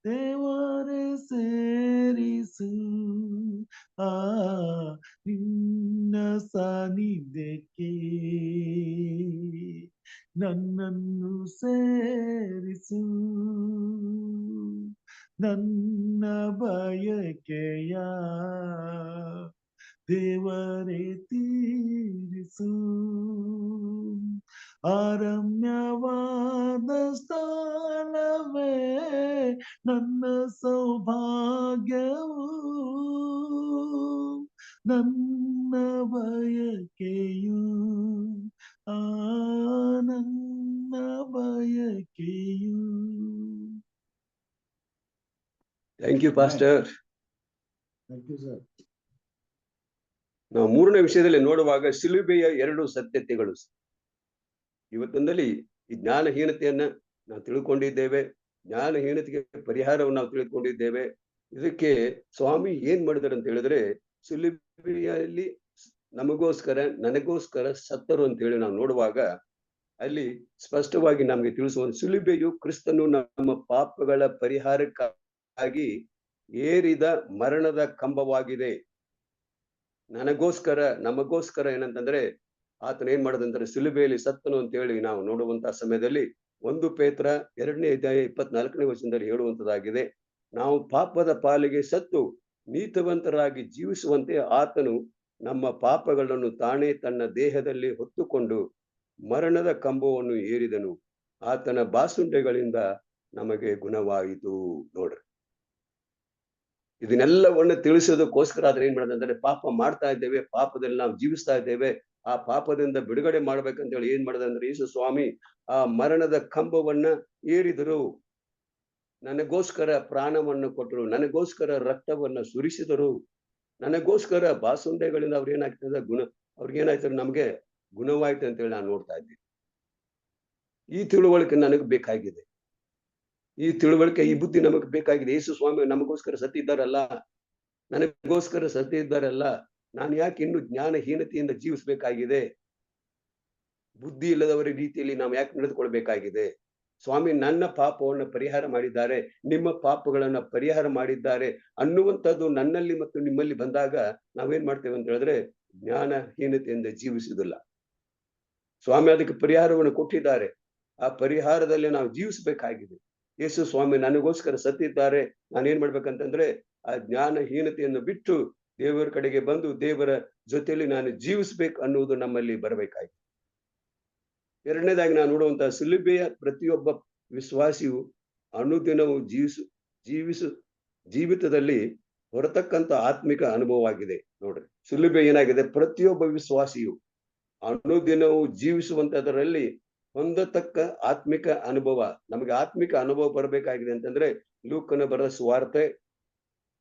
ದೇವರೇ ಬಯಕೆ ನನ್ನನ್ನು ಸೇರಿಸು ನನ್ನ ಬಯಕೆಯ ದೇವರೇ ತೀರಿಸು ಅರಮ್ಯವಾದ ಸ್ಥಾನವೇ ನನ್ನ ಸೌಭಾಗ್ಯವು ನನ್ನ ಬಯಕೆಯು ನನ್ನ ಬಯಕೆಯು. Thank you pastor. Thank you sir. ನಾವು ಮೂರನೇ ವಿಷಯದಲ್ಲಿ ನೋಡುವಾಗ ಶಿಲುಬೆಯ 2 ಸತ್ಯತೆಗಳು. ಇವತ್ತೊಂದಲ್ಲಿ ಈ ಜ್ಞಾನಹೀನತೆಯನ್ನ ನಾವು ತಿಳ್ಕೊಂಡಿದ್ದೇವೆ. ಜ್ಞಾನಹೀನತೆಗೆ ಪರಿಹಾರವನ್ನು ನಾವು ತಿಳ್ಕೊಂಡಿದ್ದೇವೆ. ಇದಕ್ಕೆ ಸ್ವಾಮಿ ಏನ್ ಮಾಡಿದಾರೆ ಅಂತ ಹೇಳಿದ್ರೆ, ಶಿಲುಬೆಯಲ್ಲಿ ನಮಗೋಸ್ಕರ ನನಗೋಸ್ಕರ ಸತ್ತರು ಅಂತ ಹೇಳಿ ನಾವು ನೋಡುವಾಗ ಅಲ್ಲಿ ಸ್ಪಷ್ಟವಾಗಿ ನಮ್ಗೆ ತಿಳಿಸುವ ಶಿಲುಬೆಯು ಕ್ರಿಸ್ತನು ನಮ್ಮ ಪಾಪಗಳ ಪರಿಹಾರಕ್ಕಾಗಿ ಏರಿದ ಮರಣದ ಕಂಬವಾಗಿದೆ. ನನಗೋಸ್ಕರ ನಮಗೋಸ್ಕರ ಏನಂತಂದ್ರೆ ಆತನ ಏನ್ ಮಾಡದಂದ್ರೆ ಶಿಲುಬೆಯಲ್ಲಿ ಸತ್ತನು ಅಂತ ಹೇಳಿ ನಾವು ನೋಡುವಂತಹ ಸಮಯದಲ್ಲಿ 1 ಪೇತ್ರ 2ನೇ ಅಧ್ಯಾಯ 24ನೇ ವಚನದಲ್ಲಿ ಹೇಳುವಂತದ್ದಾಗಿದೆ. ನಾವು ಪಾಪದ ಪಾಲಿಗೆ ಸತ್ತು ನೀತಿವಂತರಾಗಿ ಜೀವಿಸುವಂತೆ ಆತನು ನಮ್ಮ ಪಾಪಗಳನ್ನು ತಾನೇ ತನ್ನ ದೇಹದಲ್ಲಿ ಹೊತ್ತುಕೊಂಡು ಮರಣದ ಕಂಬವನ್ನು ಏರಿದನು. ಆತನ ಬಾಸುಂಡೆಗಳಿಂದ ನಮಗೆ ಗುಣವಾಯಿತು. ನೋಡ್ರಿ, ಇದನ್ನೆಲ್ಲವನ್ನು ತಿಳಿಸೋದಕ್ಕೋಸ್ಕರ ಆದ್ರೆ ಏನ್ ಮಾಡೋದಂದ್ರೆ, ಪಾಪ ಮಾಡ್ತಾ ಇದ್ದೇವೆ, ಪಾಪದಲ್ಲಿ ನಾವು ಜೀವಿಸ್ತಾ ಇದ್ದೇವೆ, ಆ ಪಾಪದಿಂದ ಬಿಡುಗಡೆ ಮಾಡ್ಬೇಕಂತ ಹೇಳಿ ಏನ್ ಮಾಡೋದಂದ್ರೆ ಯೇಸು ಸ್ವಾಮಿ ಆ ಮರಣದ ಕಂಬವನ್ನ ಏರಿದರು. ನನಗೋಸ್ಕರ ಪ್ರಾಣವನ್ನು ಕೊಟ್ಟರು, ನನಗೋಸ್ಕರ ರಕ್ತವನ್ನ ಸುರಿಸಿದರು, ನನಗೋಸ್ಕರ ಬಾಸುಂಡೆಗಳಿಂದ ಅವ್ರು ಏನಾಗ್ತದೆ ಅವ್ರಿಗೇನಾಯ್ತದೆ ನಮ್ಗೆ ಗುಣವಾಯ್ತು ಅಂತ ಹೇಳಿ ನಾನು ನೋಡ್ತಾ ಇದ್ದೀನಿ. ಈ ತಿಳುವಳಿಕೆ ನನಗೆ ಬೇಕಾಗಿದೆ, ಈ ತಿಳುವಳಿಕೆ ಈ ಬುದ್ಧಿ ನಮಗೆ ಬೇಕಾಗಿದೆ. ಯೇಸು ಸ್ವಾಮಿ ನಮಗೋಸ್ಕರ ಸತ್ತಿದ್ದಾರಲ್ಲ, ನನಗೋಸ್ಕರ ಸತ್ತಿದ್ದಾರಲ್ಲ, ನಾನು ಯಾಕೆ ಇನ್ನು ಜ್ಞಾನಹೀನತೆಯಿಂದ ಜೀವಿಸ್ಬೇಕಾಗಿದೆ? ಬುದ್ಧಿ ಇಲ್ಲದವರ ರೀತಿಯಲ್ಲಿ ನಾವು ಯಾಕೆ ನಡೆದುಕೊಳ್ಬೇಕಾಗಿದೆ? ಸ್ವಾಮಿ ನನ್ನ ಪಾಪವನ್ನು ಪರಿಹಾರ ಮಾಡಿದ್ದಾರೆ, ನಿಮ್ಮ ಪಾಪಗಳನ್ನ ಪರಿಹಾರ ಮಾಡಿದ್ದಾರೆ ಅನ್ನುವಂಥದ್ದು ನನ್ನಲ್ಲಿ ಮತ್ತು ನಿಮ್ಮಲ್ಲಿ ಬಂದಾಗ ನಾವೇನ್ ಮಾಡ್ತೇವೆ ಅಂತ ಹೇಳಿದ್ರೆ ಜ್ಞಾನಹೀನತೆಯಿಂದ ಜೀವಿಸುವುದಿಲ್ಲ. ಸ್ವಾಮಿ ಅದಕ್ಕೆ ಪರಿಹಾರವನ್ನು ಕೊಟ್ಟಿದ್ದಾರೆ, ಆ ಪರಿಹಾರದಲ್ಲಿ ನಾವು ಜೀವಿಸಬೇಕಾಗಿದೆ. ಯೇಸು ಸ್ವಾಮಿ ನನಗೋಸ್ಕರ ಸತ್ತಿದ್ದಾರೆ, ನಾನೇನ್ ಮಾಡ್ಬೇಕಂತಂದ್ರೆ ಆ ಜ್ಞಾನಹೀನತೆಯನ್ನು ಬಿಟ್ಟು ದೇವರ ಕಡೆಗೆ ಬಂದು ದೇವರ ಜೊತೆಯಲ್ಲಿ ನಾನು ಜೀವಿಸ್ಬೇಕು ಅನ್ನುವುದು ನಮ್ಮಲ್ಲಿ ಬರಬೇಕಾಗಿದೆ. ಎರಡನೇದಾಗಿ ನಾವು ನೋಡುವಂತಹ ಶಿಲುಬೆಯ ಪ್ರತಿಯೊಬ್ಬ ವಿಶ್ವಾಸಿಯು ಅನುದಿನವೂ ಜೀವಿತದಲ್ಲಿ ಹೊರತಕ್ಕಂತ ಆತ್ಮಿಕ ಅನುಭವವಾಗಿದೆ. ನೋಡ್ರಿ, ಶಿಲುಬೆ ಏನಾಗಿದೆ, ಪ್ರತಿಯೊಬ್ಬ ವಿಶ್ವಾಸಿಯು ಅನುದಿನವೂ ಜೀವಿಸುವಂತದರಲ್ಲಿ ಹೊಂದತಕ್ಕ ಆತ್ಮಿಕ ಅನುಭವ. ನಮಗೆ ಆತ್ಮಿಕ ಅನುಭವ ಬರಬೇಕಾಗಿದೆ ಅಂತಂದ್ರೆ ಲೂಕನ ಬರೆದ ಸುವಾರ್ತೆ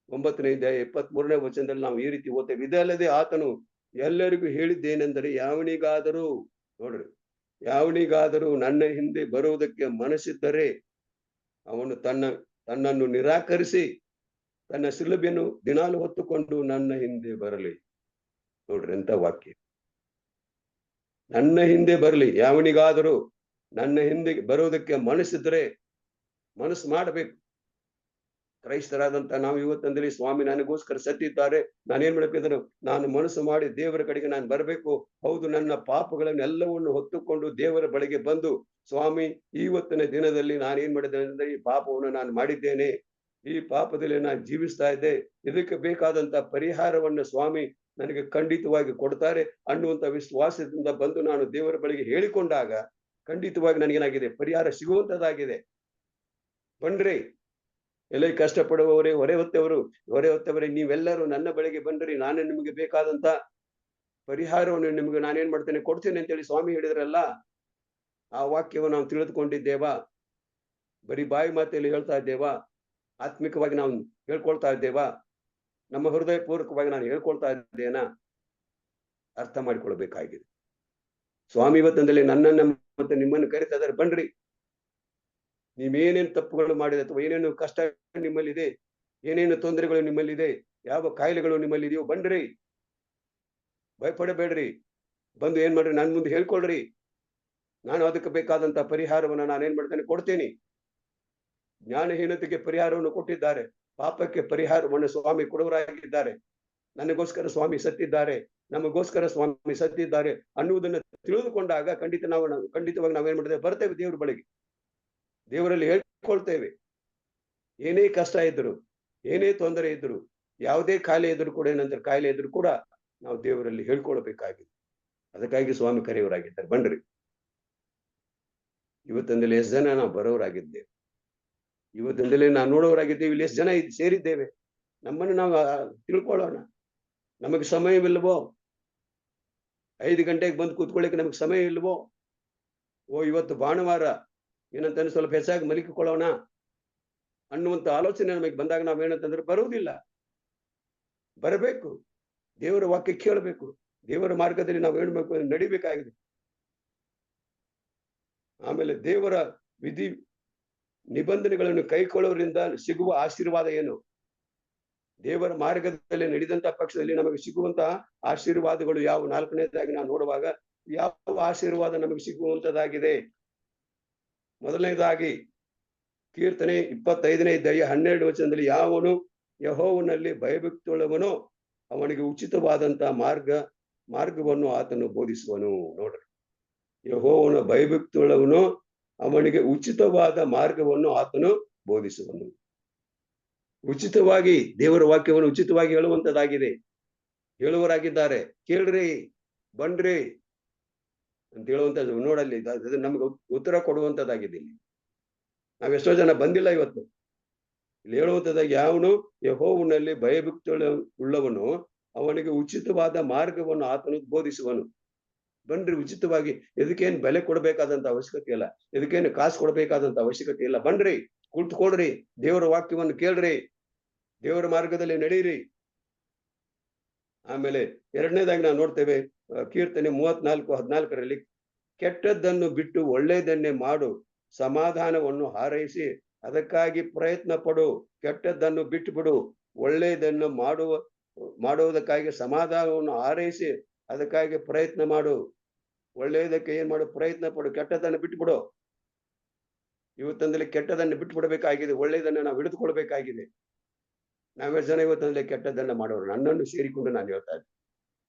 9ನೇ ಅಧ್ಯಾಯ 23ನೇ ವಚನದಲ್ಲಿ ನಾವು ಈ ರೀತಿ ಓದ್ತೇವೆ. ಇದಲ್ಲದೆ ಆತನು ಎಲ್ಲರಿಗೂ ಹೇಳಿದ್ದೇನೆಂದರೆ ಯಾವನಿಗಾದರೂ, ನೋಡ್ರಿ, ಯಾವನಿಗಾದರೂ ನನ್ನ ಹಿಂದೆ ಬರುವುದಕ್ಕೆ ಮನಸ್ಸಿದ್ದರೆ ಅವನು ತನ್ನನ್ನು ನಿರಾಕರಿಸಿ ತನ್ನ ಶಿಲುಬೆಯನ್ನು ದಿನಾಲು ಹೊತ್ತುಕೊಂಡು ನನ್ನ ಹಿಂದೆ ಬರಲಿ. ನೋಡ್ರಿ ಎಂತ ವಾಕ್ಯ. ನನ್ನ ಹಿಂದೆ ಬರಲಿ, ಯಾವನಿಗಾದರೂ ನನ್ನ ಹಿಂದೆ ಬರುವುದಕ್ಕೆ ಮನಸ್ಸಿದ್ರೆ ಮನಸ್ಸು ಮಾಡಬೇಕು. ಕ್ರೈಸ್ತರಾದಂತ ನಾವು ಇವತ್ತಂದ್ರೆ ಸ್ವಾಮಿ ನನಗೋಸ್ಕರ ಸತ್ತಿದ್ದಾರೆ, ನಾನೇನ್ ಮಾಡ್ಬೇಕಂದ್ರೆ ನಾನು ಮನಸ್ಸು ಮಾಡಿ ದೇವರ ಕಡೆಗೆ ನಾನು ಬರಬೇಕು. ಹೌದು, ನನ್ನ ಪಾಪಗಳನ್ನೆಲ್ಲವನ್ನು ಹೊತ್ತುಕೊಂಡು ದೇವರ ಬಳಿಗೆ ಬಂದು ಸ್ವಾಮಿ ಇವತ್ತಿನ ದಿನದಲ್ಲಿ ನಾನೇನ್ ಮಾಡಿದ್ದೇನೆ ಅಂದ್ರೆ ಈ ಪಾಪವನ್ನು ನಾನು ಮಾಡಿದ್ದೇನೆ, ಈ ಪಾಪದಲ್ಲಿ ನಾನು ಜೀವಿಸ್ತಾ ಇದ್ದೆ, ಇದಕ್ಕೆ ಬೇಕಾದಂತ ಪರಿಹಾರವನ್ನು ಸ್ವಾಮಿ ನನಗೆ ಖಂಡಿತವಾಗಿ ಕೊಡ್ತಾರೆ ಅನ್ನುವಂತ ವಿಶ್ವಾಸದಿಂದ ಬಂದು ನಾನು ದೇವರ ಬಳಿಗೆ ಹೇಳಿಕೊಂಡಾಗ ಖಂಡಿತವಾಗಿ ನನಗೇನಾಗಿದೆ, ಪರಿಹಾರ ಸಿಗುವಂತದ್ದಾಗಿದೆ. ಬನ್ರಿ ಎಲ್ಲ ಕಷ್ಟಪಡುವವರೇ, ಹೊರೆ ಹೊತ್ತವರೇ ನೀವೆಲ್ಲರೂ ನನ್ನ ಬಳಿಗೆ ಬನ್ರಿ, ನಾನೇ ನಿಮಗೆ ಬೇಕಾದಂತ ಪರಿಹಾರವನ್ನು ನಿಮಗೆ ನಾನೇನ್ ಮಾಡ್ತೇನೆ ಕೊಡ್ತೇನೆ ಅಂತೇಳಿ ಸ್ವಾಮಿ ಹೇಳಿದ್ರಲ್ಲ. ಆ ವಾಕ್ಯವನ್ನು ನಾವು ತಿಳಿದುಕೊಂಡಿದ್ದೇವಾ? ಬರೀ ಬಾಯಿ ಮಾತೆಯಲ್ಲಿ ಹೇಳ್ತಾ ಇದ್ದೇವಾ? ಆತ್ಮಿಕವಾಗಿ ನಾವು ಹೇಳ್ಕೊಳ್ತಾ ಇದ್ದೇವಾ? ನಮ್ಮ ಹೃದಯ ಪೂರ್ವಕವಾಗಿ ನಾನು ಹೇಳ್ಕೊಳ್ತಾ ಇದ್ದೇನಾ? ಅರ್ಥ ಮಾಡಿಕೊಳ್ಬೇಕಾಗಿದೆ. ಸ್ವಾಮಿ ಇವತ್ತಂದಲ್ಲಿ ನನ್ನನ್ನ ಮತ್ತೆ ನಿಮ್ಮನ್ನು ಕರಿತಾ ಇದ್ದಾರೆ, ಬನ್ರಿ, ನೀವೇನೇನು ತಪ್ಪುಗಳು ಮಾಡಿದೆ ಅಥವಾ ಏನೇನು ಕಷ್ಟ ನಿಮ್ಮಲ್ಲಿದೆ, ಏನೇನು ತೊಂದರೆಗಳು ನಿಮ್ಮಲ್ಲಿದೆ, ಯಾವ ಕಾಯಿಲೆಗಳು ನಿಮ್ಮಲ್ಲಿದೆಯೋ ಬನ್ರಿ, ಭಯಪಡಬೇಡ್ರಿ, ಬಂದು ಏನ್ ಮಾಡ್ರಿ ನನ್ ಮುಂದೆ ಹೇಳ್ಕೊಳ್ರಿ. ನಾನು ಅದಕ್ಕೆ ಬೇಕಾದಂತ ಪರಿಹಾರವನ್ನು ನಾನೇನ್ ಮಾಡ್ತೇನೆ ಕೊಡ್ತೇನೆ. ಜ್ಞಾನಹೀನತೆಗೆ ಪರಿಹಾರವನ್ನು ಕೊಟ್ಟಿದ್ದಾರೆ, ಪಾಪಕ್ಕೆ ಪರಿಹಾರವನ್ನು ಸ್ವಾಮಿ ಕೊಡುವರಾಗಿದ್ದಾರೆ. ನನಗೋಸ್ಕರ ಸ್ವಾಮಿ ಸತ್ತಿದ್ದಾರೆ, ನಮಗೋಸ್ಕರ ಸ್ವಾಮಿ ಸತ್ತಿದ್ದಾರೆ ಅನ್ನುವುದನ್ನು ತಿಳಿದುಕೊಂಡಾಗ ಖಂಡಿತವಾಗಿ ನಾವೇನ್ ಮಾಡಿದ್ದೇವೆ, ಬರ್ತೇವೆ ದೇವ್ರ ಬಳಿಗೆ, ದೇವರಲ್ಲಿ ಹೇಳ್ಕೊಳ್ತೇವೆ. ಏನೇ ಕಷ್ಟ ಇದ್ರು, ಏನೇ ತೊಂದರೆ ಇದ್ರು, ಯಾವುದೇ ಕಾಯಿಲೆ ಇದ್ರು ಕೂಡ, ಏನಂದ್ರೆ ಕಾಯಿಲೆ ಇದ್ರು ಕೂಡ ನಾವು ದೇವರಲ್ಲಿ ಹೇಳ್ಕೊಳ್ಬೇಕಾಗಿದೆ. ಅದಕ್ಕಾಗಿ ಸ್ವಾಮಿ ಕರೆಯವರಾಗಿದ್ದಾರೆ. ಬನ್ರಿ, ಇವತ್ತಿಂದಲೇ ಎಷ್ಟು ಜನ ನಾವು ಬರೋರಾಗಿದ್ದೇವೆ, ಇವತ್ತಿಂದಲೇ ನಾವು ನೋಡೋರಾಗಿದ್ದೇವೆ, ಇಲ್ಲಿ ಎಷ್ಟು ಜನ ಸೇರಿದ್ದೇವೆ, ನಮ್ಮನ್ನು ನಾವು ತಿಳ್ಕೊಳ್ಳೋಣ. ನಮಗೆ ಸಮಯವಿಲ್ವೋ? 5 ಗಂಟೆಗೆ ಬಂದು ಕೂತ್ಕೊಳ್ಳಿಕ್ಕೆ ನಮಗೆ ಸಮಯ ಇಲ್ವೋ? ಇವತ್ತು ಭಾನುವಾರ ಏನಂತ ಸ್ವಲ್ಪ ಹೆಚ್ಚಾಗಿ ಮಲಗಿಕೊಳ್ಳೋಣ ಅನ್ನುವಂತ ಆಲೋಚನೆ ನಮಗೆ ಬಂದಾಗ ನಾವೇನಂತಂದ್ರೆ ಬರುವುದಿಲ್ಲ. ಬರಬೇಕು, ದೇವರ ವಾಕ್ಯ ಕೇಳಬೇಕು, ದೇವರ ಮಾರ್ಗದಲ್ಲಿ ನಾವು ಹೇಳ್ಬೇಕು, ನಡಿಬೇಕಾಗಿದೆ. ಆಮೇಲೆ ದೇವರ ವಿಧಿ ನಿಬಂಧನೆಗಳನ್ನು ಕೈಕೊಳ್ಳೋದ್ರಿಂದ ಸಿಗುವ ಆಶೀರ್ವಾದ ಏನು? ದೇವರ ಮಾರ್ಗದಲ್ಲಿ ನಡೆದಂತ ಪಕ್ಷದಲ್ಲಿ ನಮಗೆ ಸಿಗುವಂತಹ ಆಶೀರ್ವಾದಗಳು ಯಾವ? 4ನೇದಾಗಿ ನಾವು ನೋಡುವಾಗ ಯಾವ ಆಶೀರ್ವಾದ ನಮಗೆ ಸಿಗುವಂತದ್ದಾಗಿದೆ? ಮೊದಲನೇದಾಗಿ ಕೀರ್ತನೆ 25ನೇ ಅಧ್ಯಾಯ 12 ವಚನದಲ್ಲಿ, ಯಾವನು ಯೆಹೋವನಲ್ಲಿ ಭಯಭಕ್ತಿಯುಳ್ಳವನೋ ಅವನಿಗೆ ಉಚಿತವಾದಂತಹ ಮಾರ್ಗವನ್ನು ಆತನು ಬೋಧಿಸುವನು. ನೋಡ್ರಿ, ಯೆಹೋವನ ಭಯಭಕ್ತಿಯುಳ್ಳವನು ಅವನಿಗೆ ಉಚಿತವಾದ ಮಾರ್ಗವನ್ನು ಆತನು ಬೋಧಿಸುವನು. ಉಚಿತವಾಗಿ ದೇವರ ವಾಕ್ಯವನ್ನು ಉಚಿತವಾಗಿ ಹೇಳುವಂತದ್ದಾಗಿದೆ. ಹೇಳುವರಾಗಿದ್ದಾರೆ, ಕೇಳ್ರಿ, ಬನ್ರಿ ಅಂತ ಹೇಳುವಂತದ್ದು. ನೋಡಲ್ಲಿ ಅದು ನಮ್ಗೆ ಉತ್ತರ ಕೊಡುವಂತದ್ದಾಗಿದೆ. ಇಲ್ಲಿ ನಾವೆಷ್ಟೋ ಜನ ಬಂದಿಲ್ಲ ಇವತ್ತು. ಇಲ್ಲಿ ಹೇಳುವಂತದ್ದಾಗಿ, ಯಾವನು ಯೆಹೋವನಲ್ಲಿ ಭಯಭಕ್ತಿ ಉಳ್ಳವನು ಅವನಿಗೆ ಉಚಿತವಾದ ಮಾರ್ಗವನ್ನು ಆತನು ಬೋಧಿಸುವನು. ಬನ್ರಿ, ಉಚಿತವಾಗಿ. ಇದಕ್ಕೇನು ಬೆಲೆ ಕೊಡಬೇಕಾದಂತ ಅವಶ್ಯಕತೆ ಇಲ್ಲ, ಇದಕ್ಕೇನು ಕಾಸು ಕೊಡಬೇಕಾದಂತ ಅವಶ್ಯಕತೆ ಇಲ್ಲ. ಬನ್ರಿ, ಕುಳಿತುಕೊಳ್ರಿ, ದೇವರ ವಾಕ್ಯವನ್ನು ಕೇಳ್ರಿ, ದೇವರ ಮಾರ್ಗದಲ್ಲಿ ನಡೀರಿ. ಆಮೇಲೆ 2ನೇದಾಗಿ ನಾವು ನೋಡ್ತೇವೆ, ಕೀರ್ತನೆ 34:14ರಲ್ಲಿ, ಕೆಟ್ಟದ್ದನ್ನು ಬಿಟ್ಟು ಒಳ್ಳೆಯದನ್ನೇ ಮಾಡು, ಸಮಾಧಾನವನ್ನು ಹಾರೈಸಿ ಅದಕ್ಕಾಗಿ ಪ್ರಯತ್ನ ಪಡು. ಕೆಟ್ಟದ್ದನ್ನು ಬಿಟ್ಟು ಬಿಡು, ಒಳ್ಳೆಯದನ್ನು ಮಾಡುವುದಕ್ಕಾಗಿ ಸಮಾಧಾನವನ್ನು ಹಾರೈಸಿ ಅದಕ್ಕಾಗಿ ಪ್ರಯತ್ನ ಮಾಡು. ಒಳ್ಳೆಯದಕ್ಕೆ ಏನ್ ಮಾಡು? ಪ್ರಯತ್ನ ಪಡು. ಕೆಟ್ಟದ್ದನ್ನು ಬಿಟ್ಟು ಬಿಡು. ಇವತ್ತಂದಲ್ಲಿ ಕೆಟ್ಟದನ್ನು ಬಿಟ್ಟು ಬಿಡಬೇಕಾಗಿದೆ, ಒಳ್ಳೆಯದನ್ನು ನಾವು ಹಿಡಿದುಕೊಳ್ಬೇಕಾಗಿದೆ. ನಾವೇ ಜನ ಇವತ್ತಂದ್ರೆ ಕೆಟ್ಟದ್ದನ್ನು ಮಾಡೋರು, ನನ್ನನ್ನು ಸೇರಿಕೊಂಡು ನಾನು ಹೇಳ್ತಾ ಇದ್ದೆ.